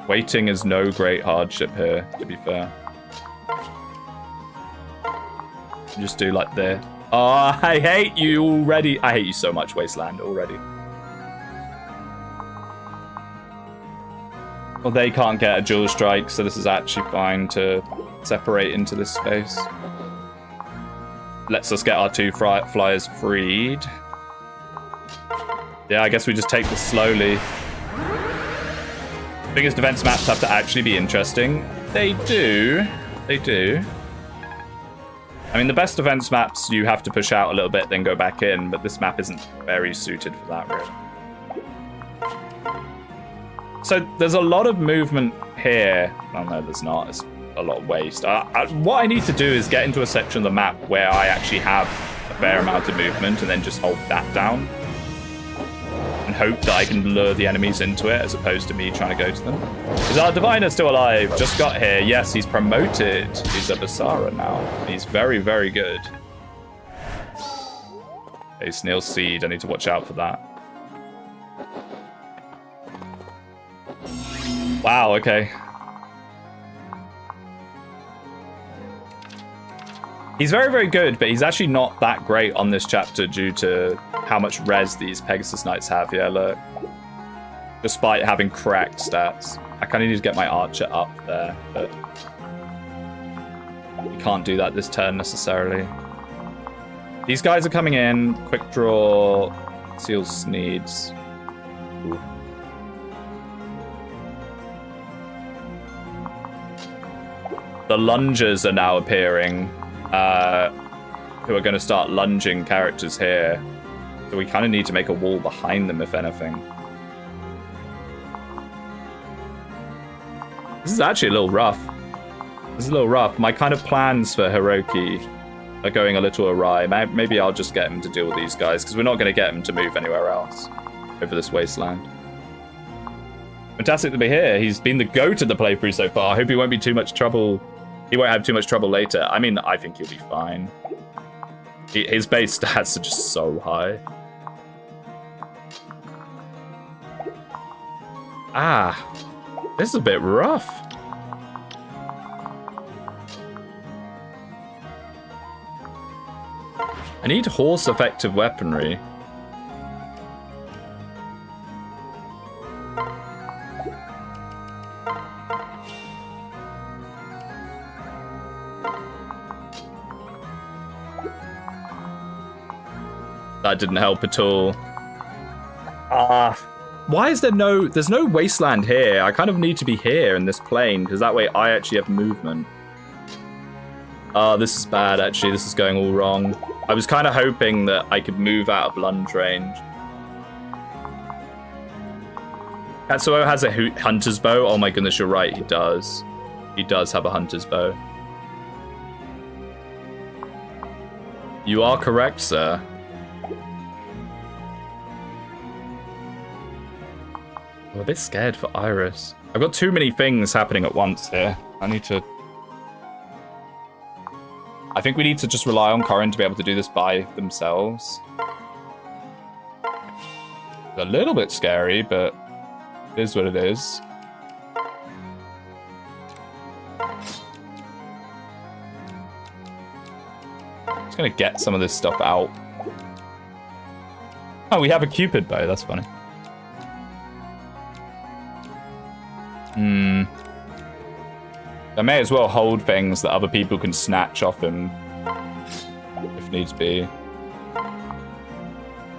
A: Waiting is no great hardship here, to be fair. Just do like this. Oh, I hate you already. I hate you so much, Wasteland, already. Well, they can't get a dual strike, so this is actually fine to separate into this space. Lets us get our two flyers freed. Yeah, I guess we just take this slowly. Biggest defense maps have to actually be interesting. They do. They do. I mean, the best defense maps, you have to push out a little bit, then go back in, but this map isn't very suited for that, really. So there's a lot of movement here. Oh, no, there's not. It's a lot of waste. What I need to do is get into a section of the map where I actually have a fair amount of movement and then just hold that down. And hope that I can lure the enemies into it as opposed to me trying to go to them. Is our diviner still alive? Just got here. Yes, he's promoted. He's a Basara now. He's very, very good. Okay, Snail Seed. I need to watch out for that. Wow, okay. He's very, very good, but he's actually not that great on this chapter due to how much res these Pegasus Knights have. Yeah, look. Despite having correct stats. I kind of need to get my archer up there, but you can't do that this turn necessarily. These guys are coming in. Quick draw. Seal Sneeds. Ooh. The lungers are now appearing. Who are going to start lunging characters here. So we kind of need to make a wall behind them, if anything. This is actually a little rough. This is a little rough. My kind of plans for Hiroki are going a little awry. Maybe I'll just get him to deal with these guys, because we're not going to get him to move anywhere else over this wasteland. Fantastic to be here. He's been the goat of the playthrough so far. I hope he won't be too much trouble. He won't have too much trouble later. I mean, I think he'll be fine. His base stats are just so high. Ah, this is a bit rough. I need horse effective weaponry. That didn't help at all. Why is there's no wasteland here? I kind of need to be here in this plane, because that way I actually have movement. This is bad, actually. This is going all wrong. I was kind of hoping that I could move out of lunge range. Katsuo has a hunter's bow. Oh my goodness, you're right. He does. He does have a hunter's bow. You are correct, sir. I'm a bit scared for Iris. I've got too many things happening at once here. I need to... I think we need to just rely on Corrin to be able to do this by themselves. It's a little bit scary, but it is what it is. Just gonna get some of this stuff out. Oh, we have a Cupid bow. That's funny. I may as well hold things that other people can snatch off him if needs be.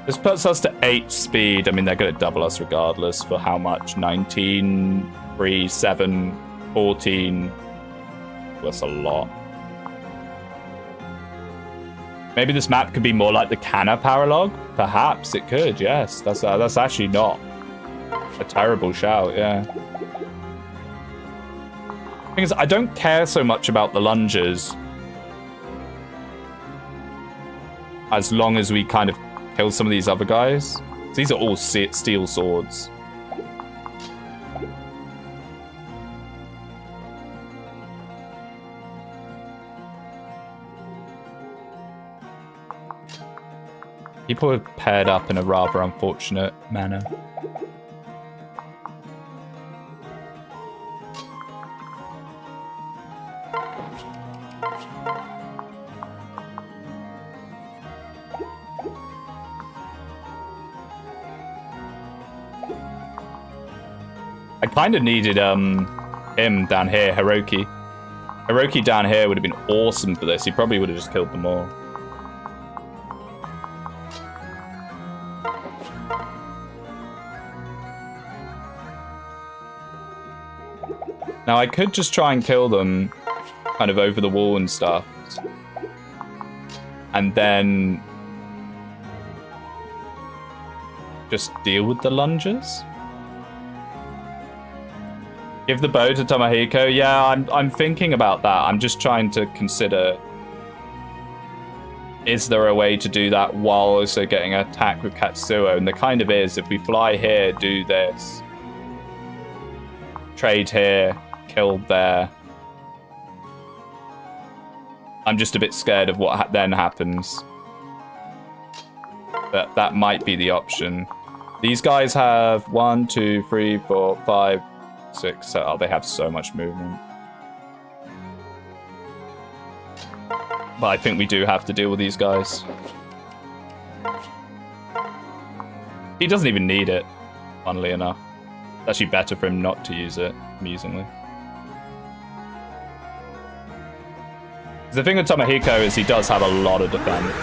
A: This puts us to 8 speed. I mean, they're going to double us regardless for how much? 19, 3, 7, 14. That's a lot. Maybe this map could be more like the Canna Paralog? Perhaps it could, yes. That's actually not a terrible shout, yeah. Thing is, I don't care so much about the lunges as long as we kind of kill some of these other guys. These are all steel swords. People are paired up in a rather unfortunate manner. I kind of needed him down here, Hiroki. Hiroki down here would have been awesome for this. He probably would have just killed them all. Now I could just try and kill them kind of over the wall and stuff. And then just deal with the lunges. Give the bow to Tomohiko. Yeah, I'm thinking about that. I'm just trying to consider, is there a way to do that while also getting an attack with Katsuo? And there kind of is. If we fly here, do this. Trade here, kill there. I'm just a bit scared of what then happens. But that might be the option. These guys have 1, 2, 3, 4, 5, 6. Oh, they have so much movement. But I think we do have to deal with these guys. He doesn't even need it, funnily enough. It's actually better for him not to use it, amusingly. The thing with Tomohiko is he does have a lot of defense.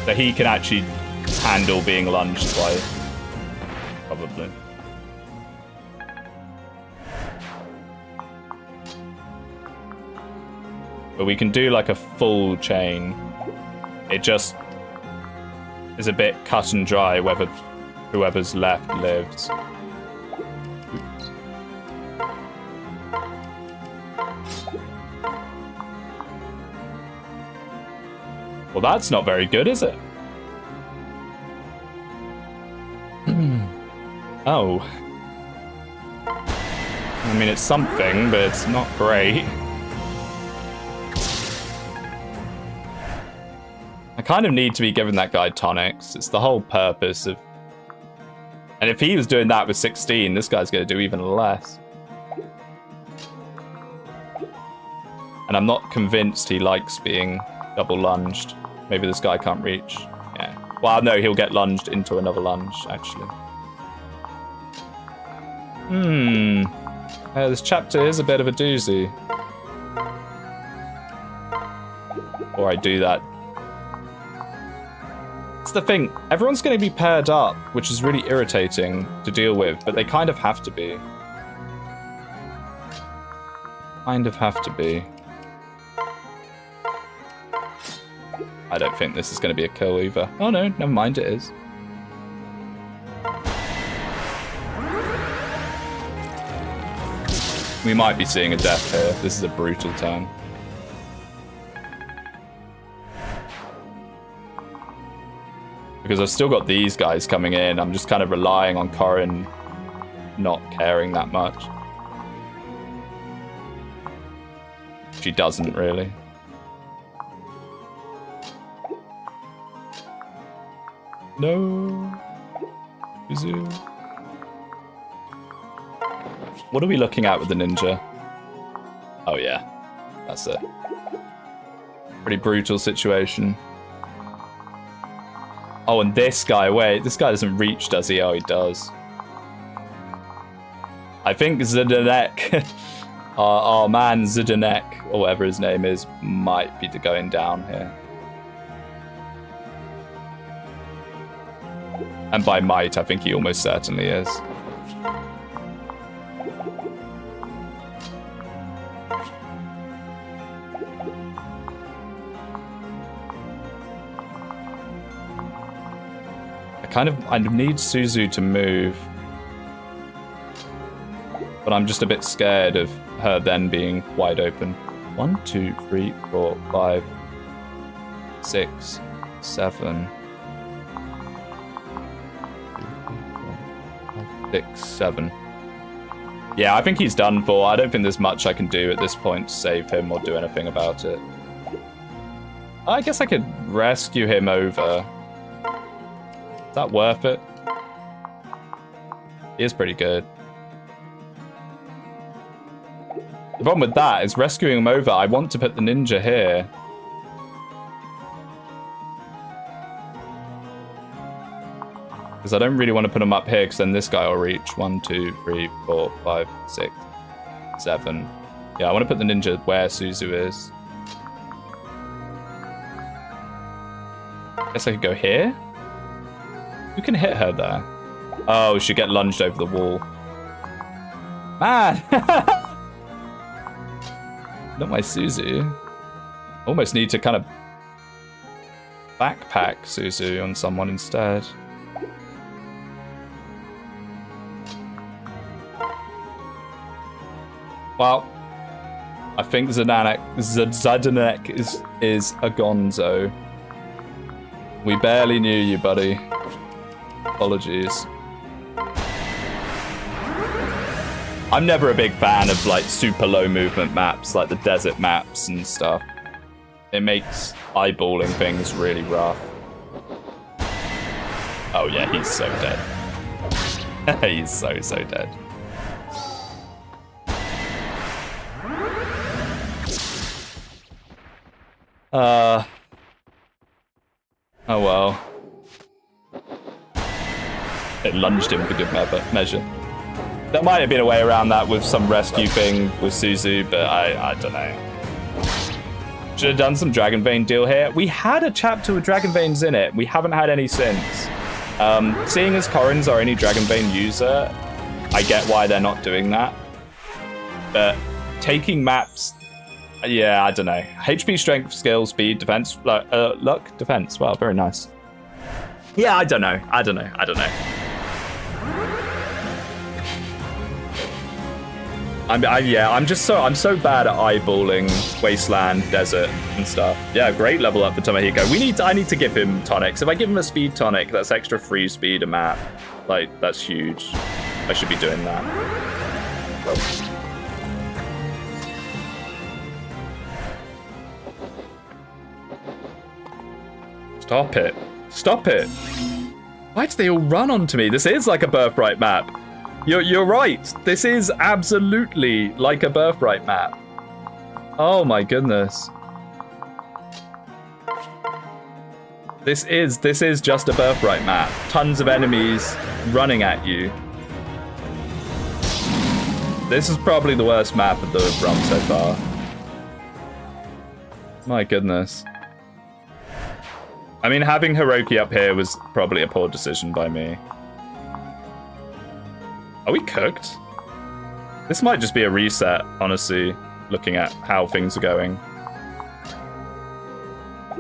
A: So he can actually handle being lunged twice. Probably. But we can do like a full chain. It just is a bit cut and dry whether whoever's left lives. Oops. Well, that's not very good, is it? Oh. I mean, it's something, but it's not great. I kind of need to be giving that guy tonics. It's the whole purpose of... And if he was doing that with 16, this guy's going to do even less. And I'm not convinced he likes being double lunged. Maybe this guy can't reach. Yeah. Well, no, he'll get lunged into another lunge, actually. This chapter is a bit of a doozy. Or I do that. It's the thing, everyone's going to be paired up, which is really irritating to deal with, but they kind of have to be. Kind of have to be. I don't think this is going to be a kill either. Oh no, never mind, it is. We might be seeing a death here. This is a brutal turn. Because I've still got these guys coming in. I'm just kind of relying on Corin not caring that much. She doesn't really. No. Yuzu. What are we looking at with the ninja? Oh yeah, that's it. Pretty brutal situation. Oh, and this guy, wait, this guy doesn't reach, does he? Oh, he does. I think Zdenek, our man Zdenek, or whatever his name is, might be going down here. And by might, I think he almost certainly is. I need Suzu to move. But I'm just a bit scared of her then being wide open. 1, 2, 3, 4, 5, 6, 7. 6, 7. Yeah, I think he's done for. I don't think there's much I can do at this point to save him or do anything about it. I guess I could rescue him over. Is that worth it? He is pretty good. The problem with that is rescuing him over, I want to put the ninja here. Because I don't really want to put him up here, because then this guy will reach 1, 2, 3, 4, 5, 6, 7. Yeah, I want to put the ninja where Suzu is. Guess I could go here? Who can hit her there? Oh, she'll get lunged over the wall. Man! Not my Suzu. Almost need to kind of backpack Suzu on someone instead. Well, I think Zdenek is a gonzo. We barely knew you, buddy. Apologies. I'm never a big fan of like super low movement maps, like the desert maps and stuff. It makes eyeballing things really rough. Oh yeah, he's so dead. He's so dead. Oh well. It lunged him for good measure. There might have been a way around that with some rescue thing with Suzu, but I don't know. Should have done some Dragon Vein deal here. We had a chapter with Dragon Veins in it. We haven't had any since. Seeing as Corin's our only Dragon Vein user, I get why they're not doing that. But taking maps, yeah, I don't know. HP, strength, skill, speed, defense, luck, defense. Wow, very nice. Yeah, I don't know. I'm so bad at eyeballing Wasteland, Desert, and stuff. Yeah, great level up for Tomohiko. I need to give him tonics. If I give him a speed tonic, that's extra free speed a map. Like, that's huge. I should be doing that. Stop it. Stop it. Why do they all run onto me? This is like a Birthright map. You're right. This is absolutely like a Birthright map. Oh my goodness. This is just a Birthright map. Tons of enemies running at you. This is probably the worst map of the run so far. My goodness. I mean, having Hiroki up here was probably a poor decision by me. Are we cooked? This might just be a reset, honestly, looking at how things are going.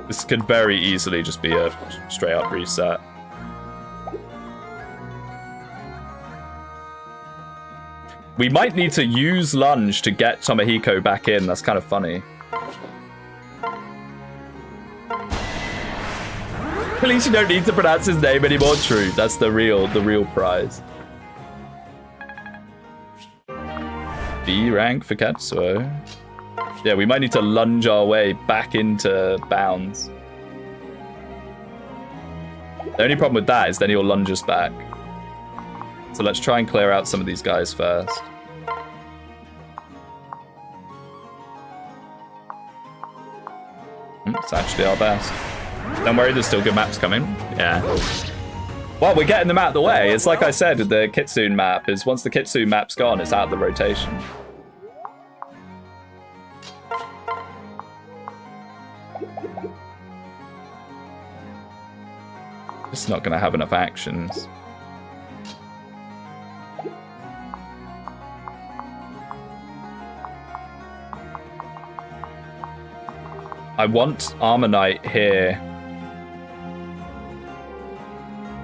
A: This could very easily just be a straight up reset. We might need to use lunge to get Tomohiko back in. That's kind of funny. At least you don't need to pronounce his name anymore. True. That's the real prize. B rank for Katsuo. Yeah, we might need to lunge our way back into bounds. The only problem with that is then he'll lunge us back. So let's try and clear out some of these guys first. It's actually our best. Don't worry, there's still good maps coming. Yeah. Well, we're getting them out of the way. It's like I said, the Kitsune map is once the Kitsune map's gone, it's out of the rotation. It's not going to have enough actions. I want Armor Knight here,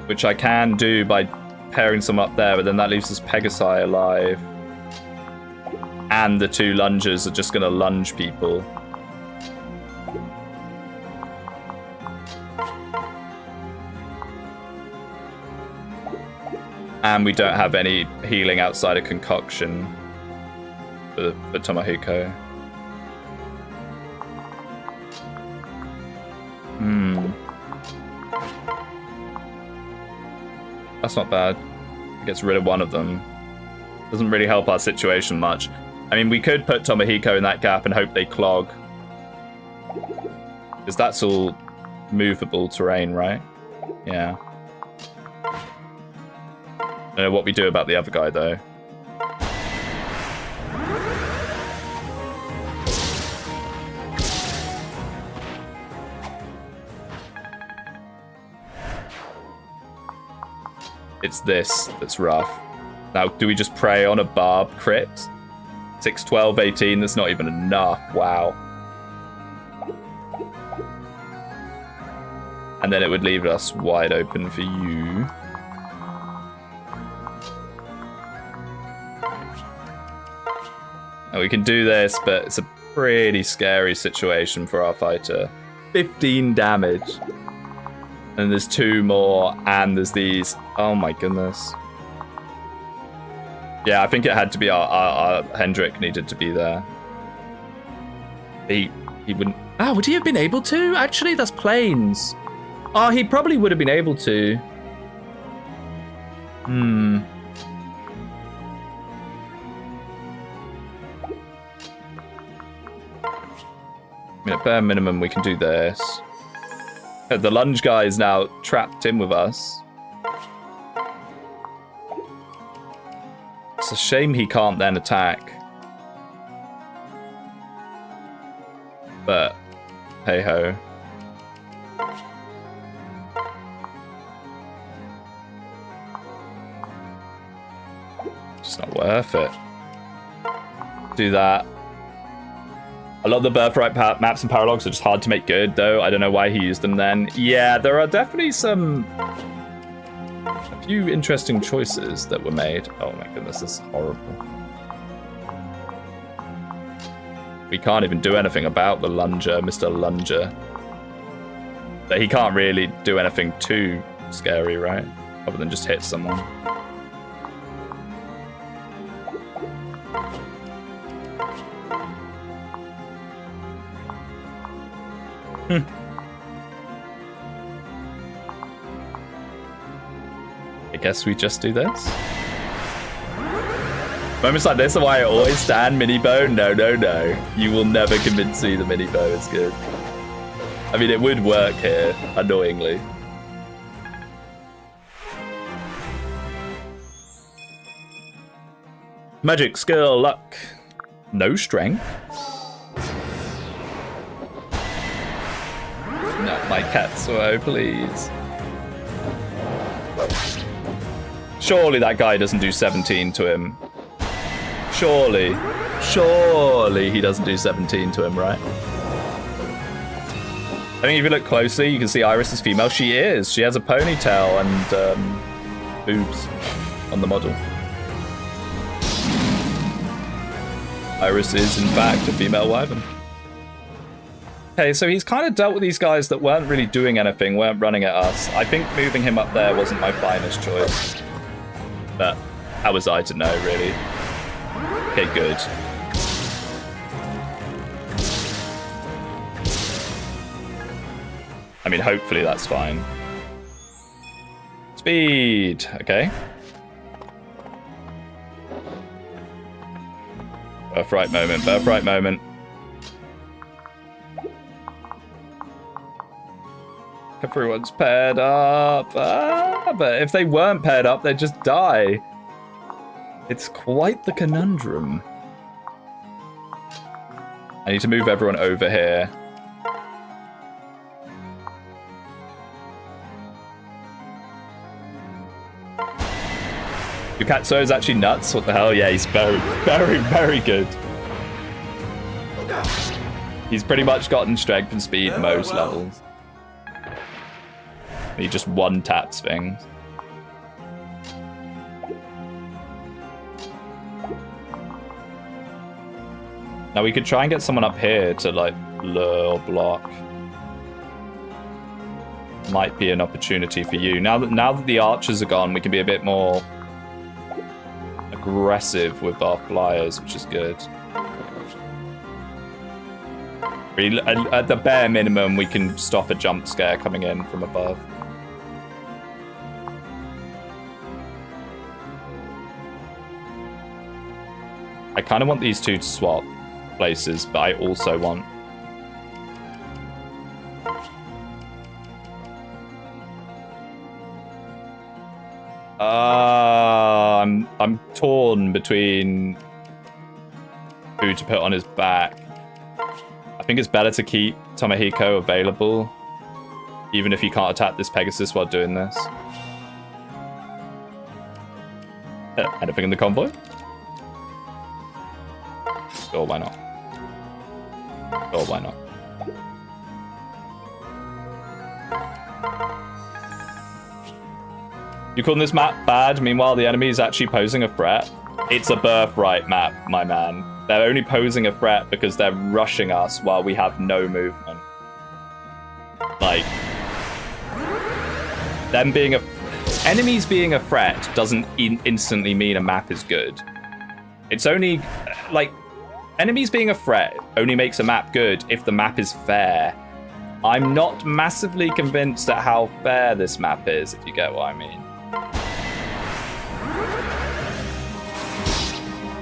A: which I can do by pairing some up there, but then that leaves us Pegasi alive. And the two lungers are just going to lunge people. And we don't have any healing outside of Concoction for Tomohiko. That's not bad. It gets rid of one of them. Doesn't really help our situation much. I mean, we could put Tomohiko in that gap and hope they clog. Because that's all movable terrain, right? Yeah. I don't know what we do about the other guy, though. It's this that's rough. Now, do we just prey on a barb crit? 6, 12, 18, that's not even enough. Wow. And then it would leave us wide open for you. Now we can do this, but it's a pretty scary situation for our fighter. 15 damage. And there's 2 more, and there's these. Oh my goodness. Yeah, I think it had to be our Hendrik needed to be there. He wouldn't. Oh, would he have been able to? Actually, that's planes. Oh, he probably would have been able to. I mean, at bare minimum, we can do this. The lunge guy is now trapped in with us. It's a shame he can't then attack. But, hey-ho. Just not worth it. Do that. A lot of the Birthright maps and Paralogs are just hard to make good, though. I don't know why he used them then. Yeah, there are definitely a few interesting choices that were made. Oh my goodness, this is horrible. We can't even do anything about the Lunger, Mr. Lunger. But he can't really do anything too scary, right? Other than just hit someone. I guess we just do this. Moments like this are why I always stand mini bow. No, no, no. You will never convince me the mini bow is good. I mean, it would work here, annoyingly. Magic, skill, luck. No strength. Not my Katsuo, please. Surely that guy doesn't do 17 to him. Surely he doesn't do 17 to him, right? I think if you look closely, you can see Iris is female. She is. She has a ponytail and boobs on the model. Iris is, in fact, a female wyvern. Okay, so he's kind of dealt with these guys that weren't really doing anything, weren't running at us. I think moving him up there wasn't my finest choice. But how was I to know, really? Okay, good. I mean, hopefully that's fine. Speed! Okay. Birthright moment, birthright moment. Everyone's paired up. But if they weren't paired up, they'd just die. It's quite the conundrum. I need to move everyone over here. Yukatsu is actually nuts. What the hell? Yeah, he's very, very, very good. He's pretty much gotten strength and speed most levels. He just one-taps things. Now we could try and get someone up here to like lure or block. Might be an opportunity for you. Now that the archers are gone, we can be a bit more aggressive with our flyers, which is good. At the bare minimum, we can stop a jump scare coming in from above. I kind of want these two to swap places, but I also want... I'm torn between who to put on his back. I think it's better to keep Tomohiko available, even if he can't attack this Pegasus while doing this. Anything in the convoy? Sure, why not? Sure, why not? You calling this map bad? Meanwhile, the enemy is actually posing a threat. It's a birthright map, my man. They're only posing a threat because they're rushing us while we have no movement. Like, them being enemies being a threat doesn't instantly mean a map is good. It's only, like, enemies being a threat only makes a map good if the map is fair. I'm not massively convinced at how fair this map is, if you get what I mean.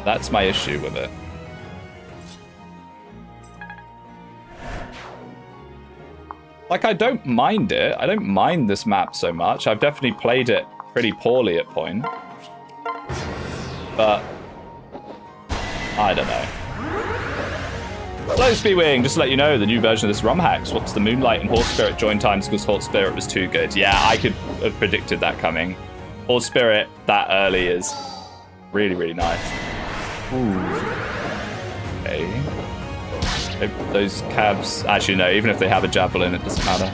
A: That's my issue with it. Like, I don't mind it. I don't mind this map so much. I've definitely played it pretty poorly at point. But I don't know. Hello, Speedwinghere. Just to let you know, the new version of this ROM hack swaps the Moonlight and Horse Spirit join times because Horse Spirit was too good. Yeah, I could have predicted that coming. Horse Spirit that early is really, really nice. Ooh. Okay. Those cabs... Actually, no. Even if they have a javelin, it doesn't matter.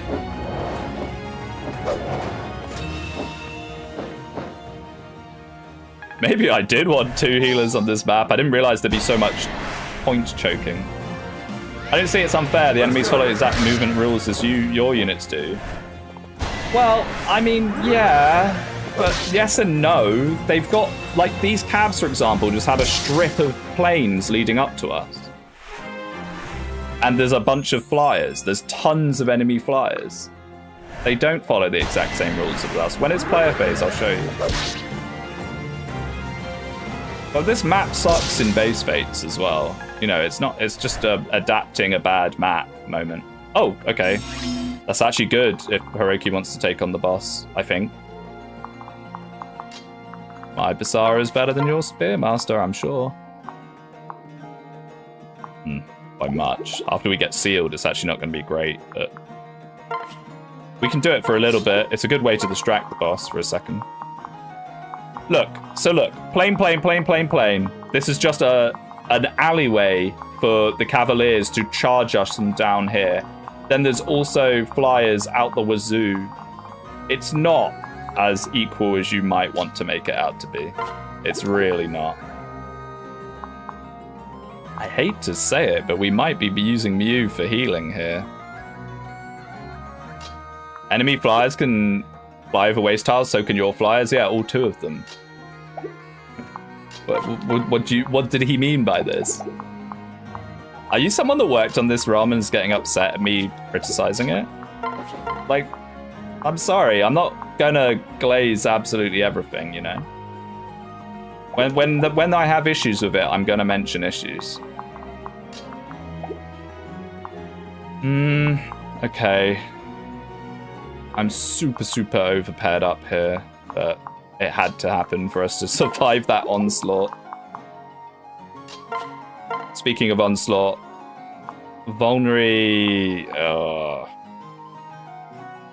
A: Maybe I did want 2 healers on this map. I didn't realize there'd be so much point choking. I don't see it's unfair. The enemies follow exact movement rules as your units do. Well, I mean, yeah. But yes and no. They've got, like, these cabs, for example, just have a strip of planes leading up to us. And there's a bunch of flyers. There's tons of enemy flyers. They don't follow the exact same rules as us. When it's player phase, I'll show you. Well, this map sucks in base fates as well. You know, it's just adapting a bad map moment. Oh, okay. That's actually good if Hiroki wants to take on the boss, I think. My Basara is better than your Spearmaster, I'm sure. By much. After we get sealed, it's actually not going to be great, but we can do it for a little bit. It's a good way to distract the boss for a second. Look, plane. This is just an alleyway for the Cavaliers to charge us from down here. Then there's also flyers out the wazoo. It's not as equal as you might want to make it out to be. It's really not. I hate to say it, but we might be using Mew for healing here. Enemy flyers can fly over waste tiles, so can your flyers. Yeah, all 2 of them. What did he mean by this? Are you someone that worked on this ROM and is getting upset at me criticizing it? Like, I'm sorry, I'm not gonna glaze absolutely everything, you know? When I have issues with it, I'm gonna mention issues. Okay. I'm super over-paired up here, but it had to happen for us to survive that onslaught. Speaking of onslaught, Vulnerary...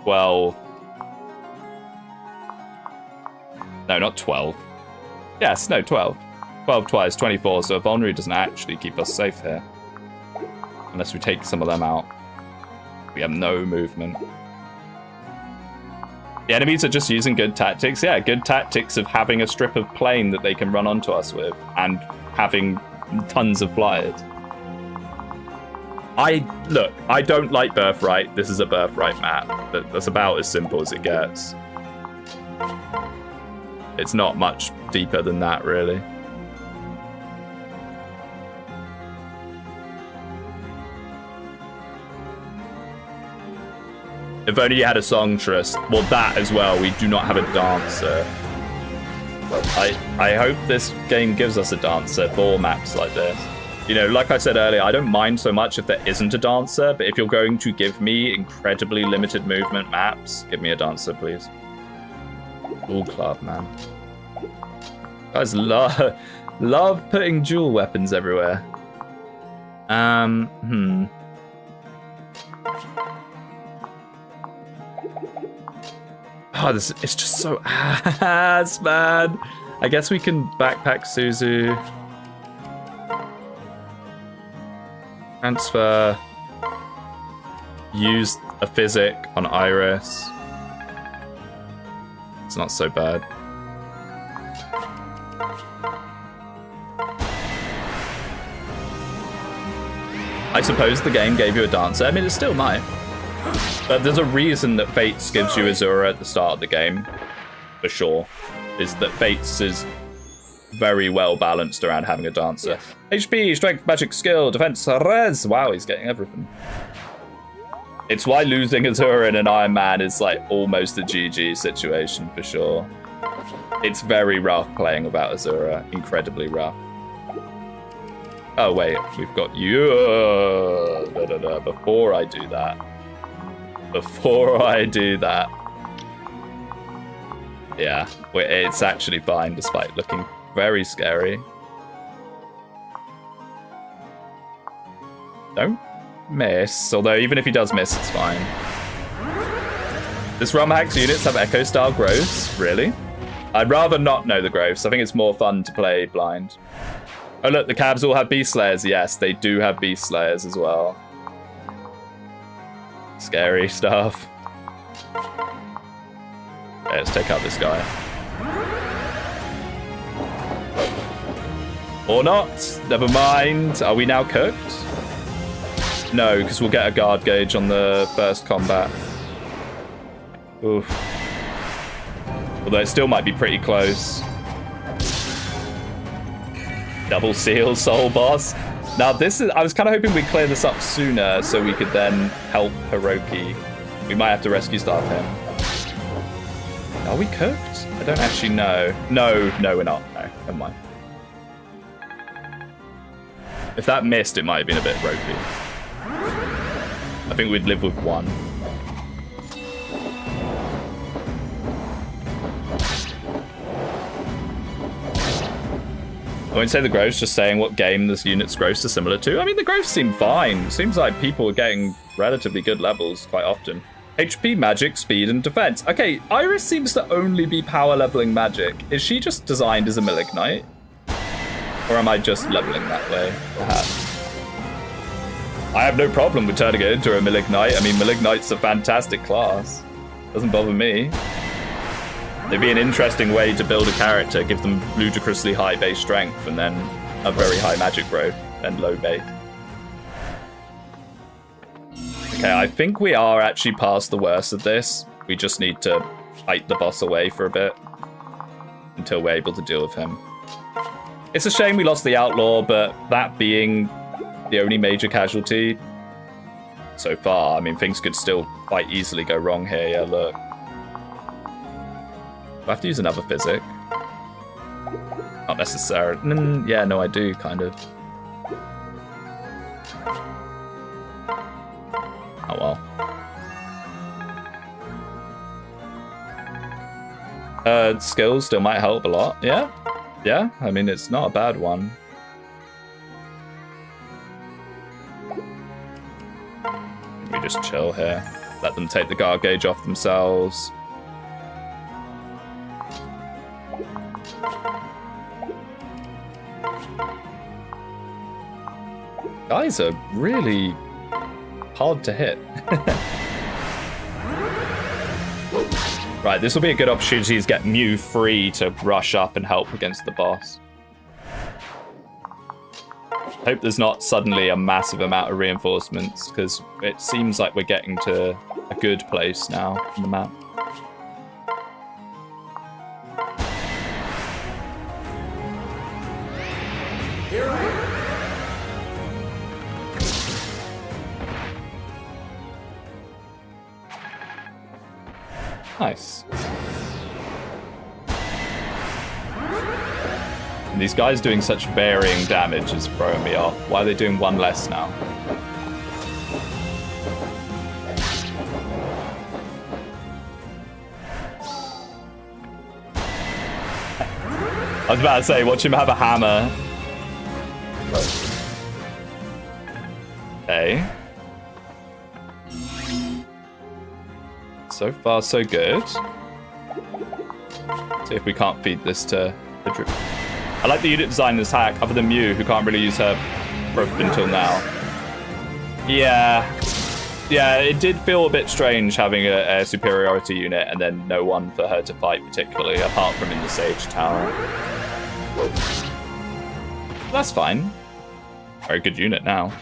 A: 12. No, not 12. Yes, no, 12. 12 twice, 24, so Vulnerary doesn't actually keep us safe here. Unless we take some of them out. We have no movement. The enemies are just using good tactics. Yeah, good tactics of having a strip of plane that they can run onto us with and having tons of flyers. Look, I don't like Birthright. This is a Birthright map. That's about as simple as it gets. It's not much deeper than that, really. If only you had a songstress. Well, that as well. We do not have a dancer. I hope this game gives us a dancer for maps like this. You know, like I said earlier, I don't mind so much if there isn't a dancer, but if you're going to give me incredibly limited movement maps, give me a dancer, please. Dual club, man. Guys love putting dual weapons everywhere. Oh, it's just so ass, man. I guess we can backpack Suzu. Transfer. Use a physic on Iris. It's not so bad. I suppose the game gave you a dancer. I mean, it still might. But there's a reason that Fates gives you Azura at the start of the game, for sure. Is that Fates is very well balanced around having a dancer. HP, strength, magic, skill, defense, res. Wow, he's getting everything. It's why losing Azura in an Iron Man is like almost a GG situation for sure. It's very rough playing without Azura, incredibly rough. Oh wait, we've got you. Before I do that. Yeah, it's actually fine despite looking very scary. Don't miss, although even if he does miss, it's fine. This ROM hacks units have echo style growths, really? I'd rather not know the growths. I think it's more fun to play blind. Oh look, the cabs all have Beast Slayers. Yes, they do have Beast Slayers as well. Scary stuff. Okay, let's take out this guy. Or not. Never mind. Are we now cooked? No, because we'll get a guard gauge on the first combat. Oof. Although it still might be pretty close. Double seal soul boss. Now this is, I was kind of hoping we'd clear this up sooner so we could then help Hiroki. We might have to rescue staff him. Are we cooked? I don't actually know. No, we're not. No, never mind. If that missed, it might have been a bit ropey. I think we'd live with one. I won't say the growths, just saying what game this unit's growths are similar to. I mean, the growths seem fine. Seems like people are getting relatively good levels quite often. HP, magic, speed, and defense. Okay, Iris seems to only be power leveling magic. Is she just designed as a Malignite? Or am I just leveling that way, perhaps? I have no problem with turning it into a Malignite. I mean, Malignite's a fantastic class. Doesn't bother me. It'd be an interesting way to build a character, give them ludicrously high base strength, and then a very high magic growth. and low bait. Okay, I think we are actually past the worst of this. We just need to fight the boss away for a bit until we're able to deal with him. It's a shame we lost the outlaw, but that being the only major casualty so far, I mean, things could still quite easily go wrong here. Yeah, look. Do I have to use another physic? Not necessarily. Yeah, no, I do, kind of. Oh, well. Skills still might help a lot. Yeah? Yeah, I mean, it's not a bad one. We just chill here. Let them take the guard gauge off themselves. Guys are really hard to hit. Right, this will be a good opportunity to get Mew free to rush up and help against the boss. Hope there's not suddenly a massive amount of reinforcements, because it seems like we're getting to a good place now on the map.
B: Here I am.
A: Nice. And these guys doing such varying damage is throwing me off. Why are they doing one less now? I was about to say, watch him have a hammer. Okay. So far, so good. See if we can't feed this to the drip. I like the unit design in this hack, other than Mew, who can't really use her rope until now. Yeah. Yeah, it did feel a bit strange having a superiority unit and then no one for her to fight particularly, apart from in the Sage Tower. That's fine. Very good unit now.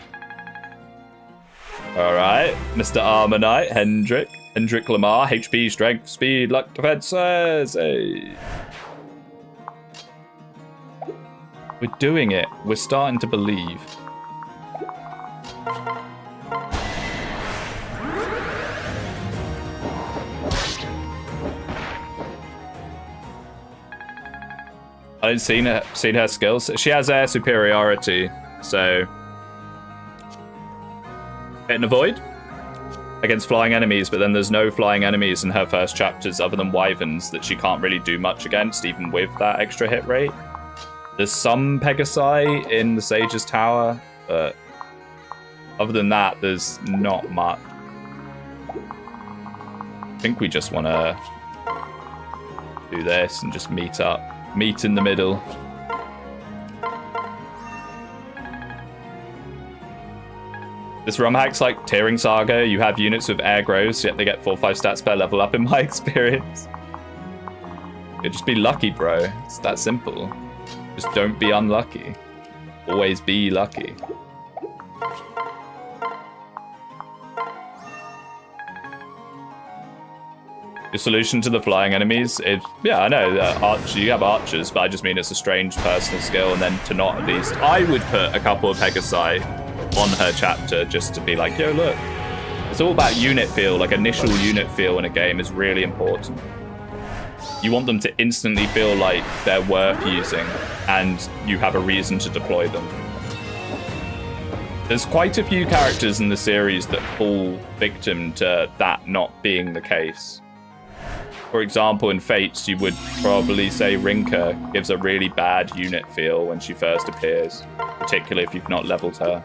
A: Alright, Mr. Armor Knight, Hendrik Lamar, HP, Strength, Speed, Luck, Defenses. Hey. We're doing it. We're starting to believe. I haven't seen her skills. She has air superiority, so hit and avoid against flying enemies, but then there's no flying enemies in her first chapters other than wyverns that she can't really do much against, even with that extra hit rate. There's some Pegasi in the Sage's Tower, but other than that, there's not much. I think we just want to do this and just meet up. Meet in the middle. This ROM hack's like Tearing Saga. You have units with air growths, yet they get 4-5 stats per level up in my experience. You'll just be lucky, bro. It's that simple. Just don't be unlucky. Always be lucky. Your solution to the flying enemies? Yeah, I know. You have archers, but I just mean it's a strange personal skill, and then to not at least. I would put a couple of Pegasi on her chapter just to be like, yo, look. It's all about unit feel. Like, initial unit feel in a game is really important. You want them to instantly feel like they're worth using, and you have a reason to deploy them. There's quite a few characters in the series that fall victim to that not being the case. For example, in Fates, you would probably say Rinka gives a really bad unit feel when she first appears, particularly if you've not leveled her.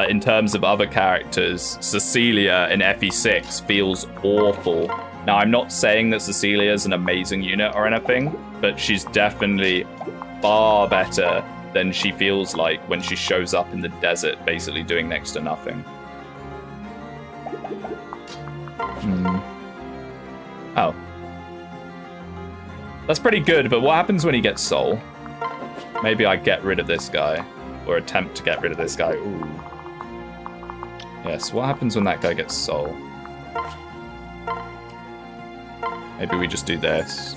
A: In terms of other characters, Cecilia in FE6 feels awful. Now, I'm not saying that Cecilia is an amazing unit or anything, but she's definitely far better than she feels like when she shows up in the desert, basically doing next to nothing. Oh. That's pretty good, but what happens when he gets soul? Maybe I get rid of this guy. Or attempt to get rid of this guy. Ooh. Yes, what happens when that guy gets soul? Maybe we just do this.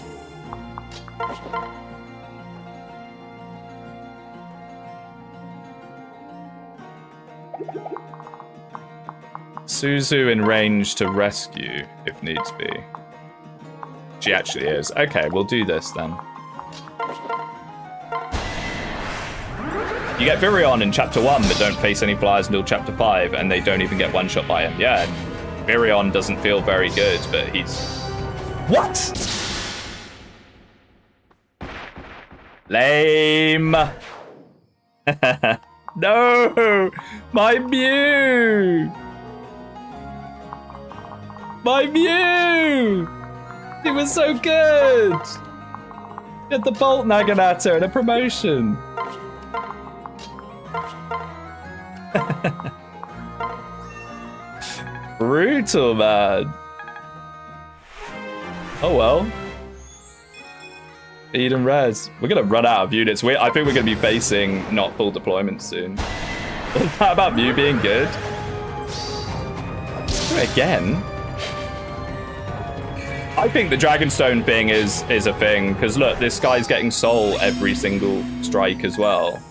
A: Suzu in range to rescue, if needs be. She actually is. Okay, we'll do this then. You get Virion in Chapter 1, but don't face any flyers until Chapter 5, and they don't even get one shot by him. Yeah, Virion doesn't feel very good, but he's... What? Lame. No! My Mew! My Mew! It was so good! Get the Bolt Naginata and a promotion. Brutal, man. Oh well. Eden Res. We're gonna run out of units. I think we're gonna be facing not full deployment soon. How about Mew being good? Do it again. I think the Dragonstone thing is a thing, because look, this guy's getting soul every single strike as well.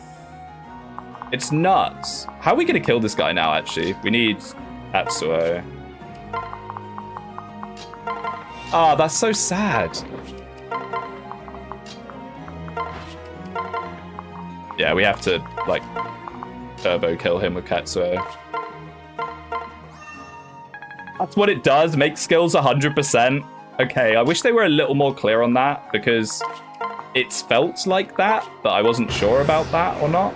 A: It's nuts. How are we going to kill this guy now, actually? We need Atsuo. Ah, that's so sad. Yeah, we have to, like, turbo kill him with Katsuo. That's what it does, make skills 100%. Okay, I wish they were a little more clear on that, because it's felt like that, but I wasn't sure about that or not.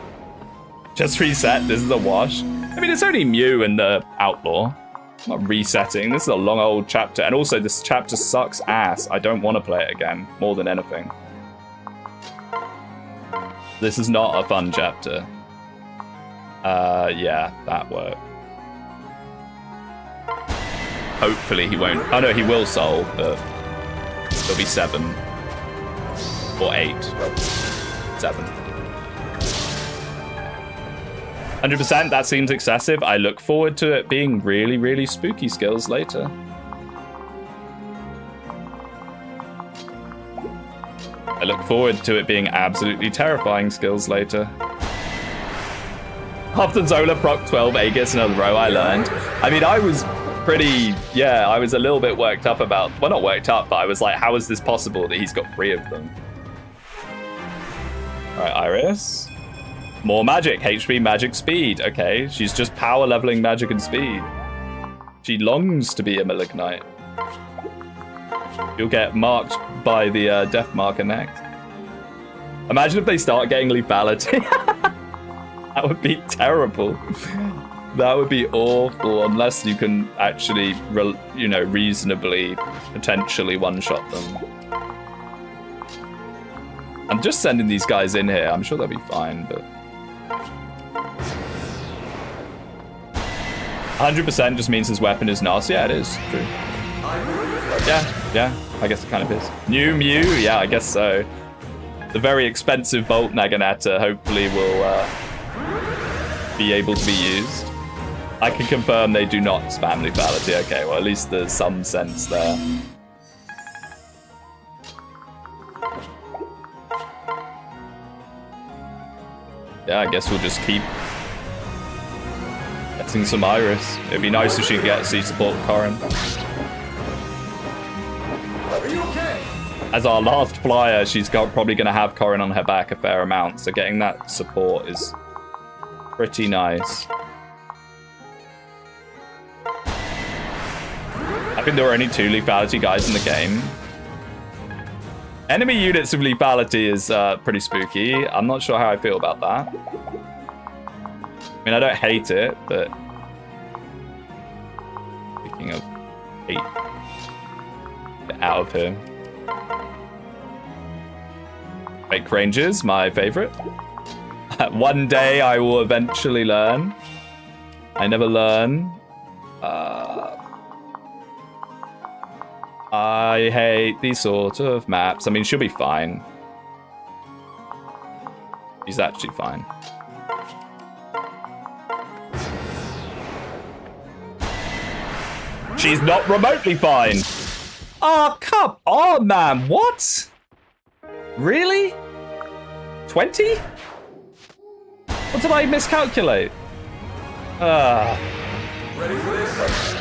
A: Just reset, this is a wash. I mean, it's only Mew and the Outlaw. I'm not resetting, this is a long old chapter, and also this chapter sucks ass. I don't want to play it again, more than anything. This is not a fun chapter. Yeah, that worked. Hopefully he won't. Oh no, he will soul, but it'll be 7. Or 8. 7. 100%, that seems excessive. I look forward to it being really, really spooky skills later. I look forward to it being absolutely terrifying skills later. After Zola proc 12 Aegis in a row, I learned. I mean, I was pretty, yeah, I was a little bit worked up about, well, not worked up, but I was like, how is this possible that he's got 3 of them? All right, Iris. More magic, HP, magic, speed. Okay, she's just power leveling magic and speed. She longs to be a Malignite. You'll get marked by the death marker next. Imagine if they start getting lethality. That would be terrible. That would be awful, unless you can actually, you know, reasonably, potentially one-shot them. I'm just sending these guys in here. I'm sure they'll be fine, but... 100% just means his weapon is nasty. Yeah, it is. True. Yeah, I guess it kind of is. New Mew? Yeah, I guess so. The very expensive Bolt Naginata hopefully will be able to be used. I can confirm they do not spam lethality. Okay, well, at least there's some sense there. Yeah, I guess we'll just keep getting some Iris. It'd be nice if she could get C support Corrin.
B: Are you okay?
A: As our last flyer, she's probably going to have Corrin on her back a fair amount, so getting that support is pretty nice. I think there are only 2 lethality guys in the game. Enemy units of lethality is pretty spooky. I'm not sure how I feel about that. I mean, I don't hate it, but... Speaking of hate, get out of here. Fake Rangers, my favorite. One day I will eventually learn. I never learn. I hate these sort of maps. I mean, she'll be fine. She's actually fine. She's not remotely fine. Oh, come on, man. What? Really? 20? What did I miscalculate?
B: Ready for this?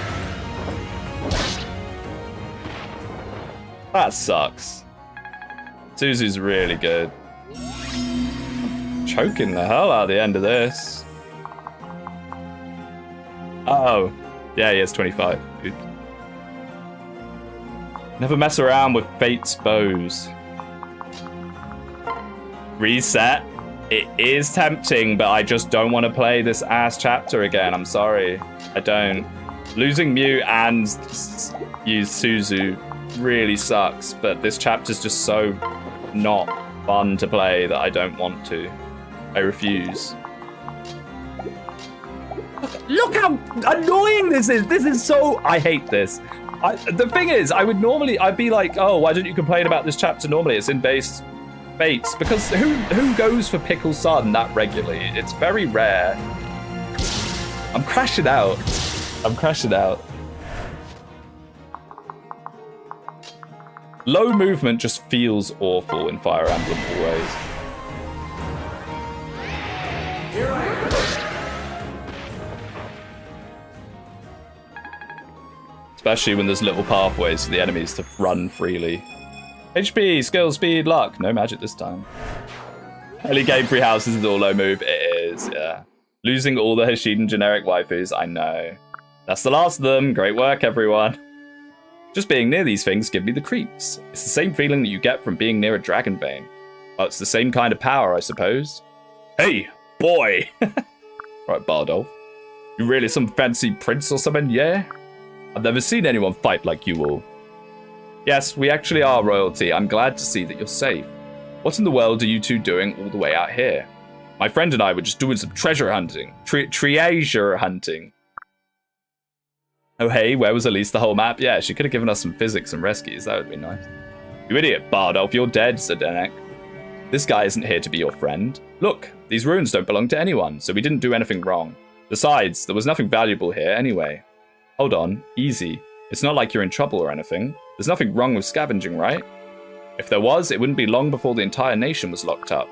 A: That sucks. Suzu's really good. Choking the hell out of the end of this. Oh. Yeah, he has 25. Good. Never mess around with fate's bows. Reset. It is tempting, but I just don't want to play this ass chapter again. I'm sorry. I don't. Losing Mew and use Suzu really sucks, but this chapter's just so not fun to play that I don't want to. I refuse. Look how annoying this is. This is so... I hate this. The thing is, I'd be like, oh, why don't you complain about this chapter normally? It's in base Fates. Because who goes for Pickle Sun that regularly? It's very rare. I'm crashing out. Low movement just feels awful in Fire Emblem always.
B: Here I am.
A: Especially when there's little pathways for the enemies to run freely. HP, skill, speed, luck. No magic this time. Early game free houses is all low move. It is, yeah. Losing all the Hashiden generic waifus, I know. That's the last of them. Great work, everyone. Just being near these things give me the creeps. It's the same feeling that you get from being near a dragon vein. Well, it's the same kind of power, I suppose. Hey, boy! Right, Bardolph. You really some fancy prince or something, yeah? I've never seen anyone fight like you all. Yes, we actually are royalty. I'm glad to see that you're safe. What in the world are you two doing all the way out here? My friend and I were just doing some treasure hunting. Treasure hunting. Oh hey, where was Elise the whole map? Yeah, she could have given us some physics and rescues. That would be nice. You idiot, Bardolph, you're dead, said Denek. This guy isn't here to be your friend. Look, these ruins don't belong to anyone, so we didn't do anything wrong. Besides, there was nothing valuable here anyway. Hold on, easy. It's not like you're in trouble or anything. There's nothing wrong with scavenging, right? If there was, it wouldn't be long before the entire nation was locked up.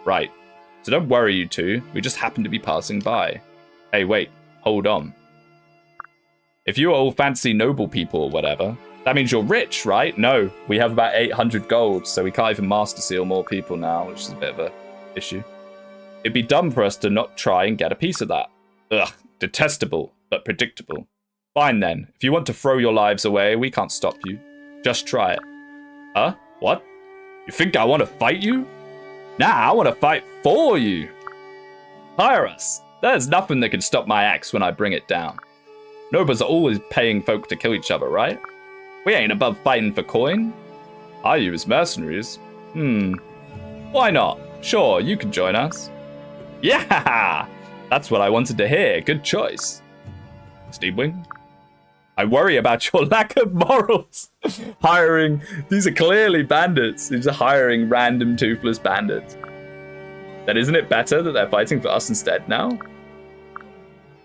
A: Right. So don't worry, you two. We just happened to be passing by. Hey, wait. Hold on. If you are all fancy noble people or whatever, that means you're rich, right? No, we have about 800 gold, so we can't even master seal more people now, which is a bit of a issue. It'd be dumb for us to not try and get a piece of that. Ugh, detestable, but predictable. Fine then, if you want to throw your lives away, we can't stop you. Just try it. Huh? What? You think I want to fight you? Nah, I want to fight for you. Hire us. There's nothing that can stop my axe when I bring it down. Nobles are always paying folk to kill each other, right? We ain't above fighting for coin. Are you as mercenaries? Why not? Sure, you can join us. Yeah! That's what I wanted to hear. Good choice. Speedwinghere? I worry about your lack of morals. Hiring, these are clearly bandits. These are hiring random toothless bandits. Then isn't it better that they're fighting for us instead now?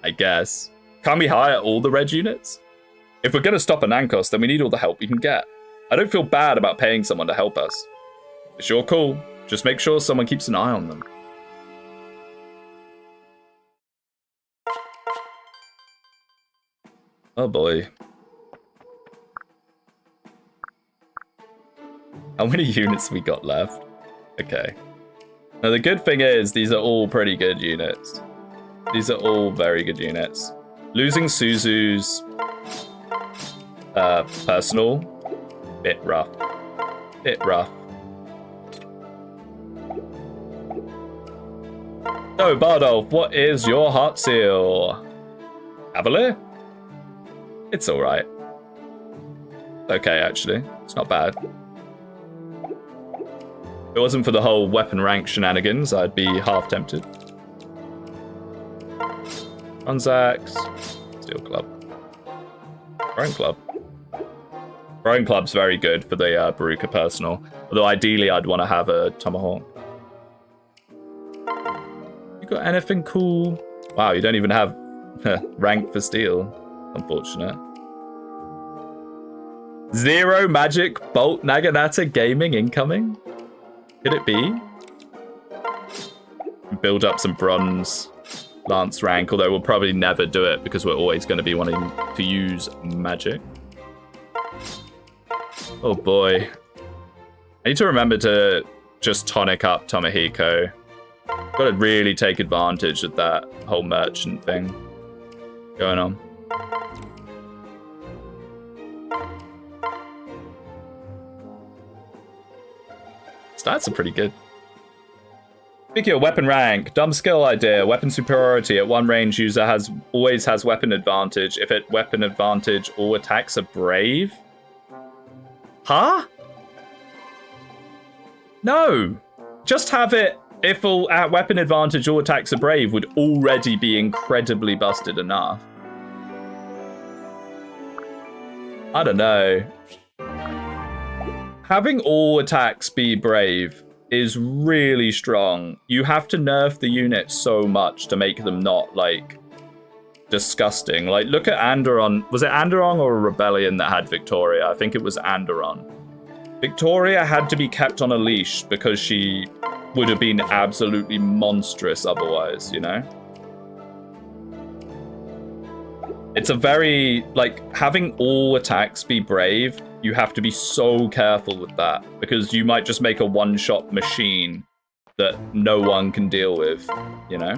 A: I guess. Can't we hire all the red units? If we're going to stop an Ankos, then we need all the help we can get. I don't feel bad about paying someone to help us. It's your call. Just make sure someone keeps an eye on them. Oh boy. How many units have we got left? Okay. Now the good thing is these are all pretty good units. These are all very good units. Losing Suzu's personal, bit rough. So Bardolph, what is your heart seal? Cavalier? It's alright. Okay, actually. It's not bad. If it wasn't for the whole weapon rank shenanigans, I'd be half tempted. Unzax. Steel Club. Throwing Club. Throwing Club's very good for the Baruka personal. Although ideally I'd want to have a Tomahawk. got anything cool? Wow, you don't even have rank for steel. Unfortunate. 0 magic bolt Naginata gaming incoming? Could it be? Build up some bronze lance rank, although we'll probably never do it because we're always going to be wanting to use magic. Oh boy. I need to remember to just tonic up Tomohiko. Got to really take advantage of that whole merchant thing going on. Stats are pretty good. Speaking of weapon rank, dumb skill idea. Weapon superiority. At one range, user always has weapon advantage. If at weapon advantage, all attacks are brave. Huh? No. Just have it if all at weapon advantage, all attacks are brave would already be incredibly busted enough. I don't know. Having all attacks be brave is really strong. You have to nerf the unit so much to make them not, like, disgusting. Like, look at Anderon. Was it Anderon or a Rebellion that had Victoria? I think it was Anderon. Victoria had to be kept on a leash because she would have been absolutely monstrous otherwise, you know? It's a very, like, having all attacks be brave, you have to be so careful with that because you might just make a one-shot machine that no one can deal with, you know?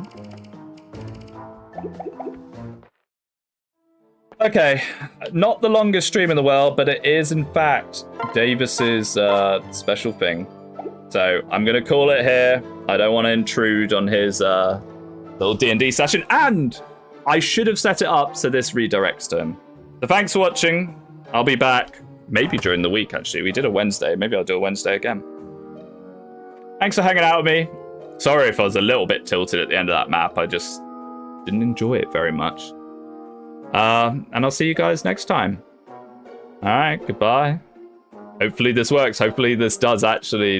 A: Okay, not the longest stream in the world, but it is, in fact, Davis's special thing. So I'm going to call it here. I don't want to intrude on his little D&D session, and I should have set it up so this redirects to him. So thanks for watching. I'll be back. Maybe during the week, actually. We did a Wednesday. Maybe I'll do a Wednesday again. Thanks for hanging out with me. Sorry if I was a little bit tilted at the end of that map. I just didn't enjoy it very much. And I'll see you guys next time. All right, goodbye. Hopefully this works. Hopefully this does actually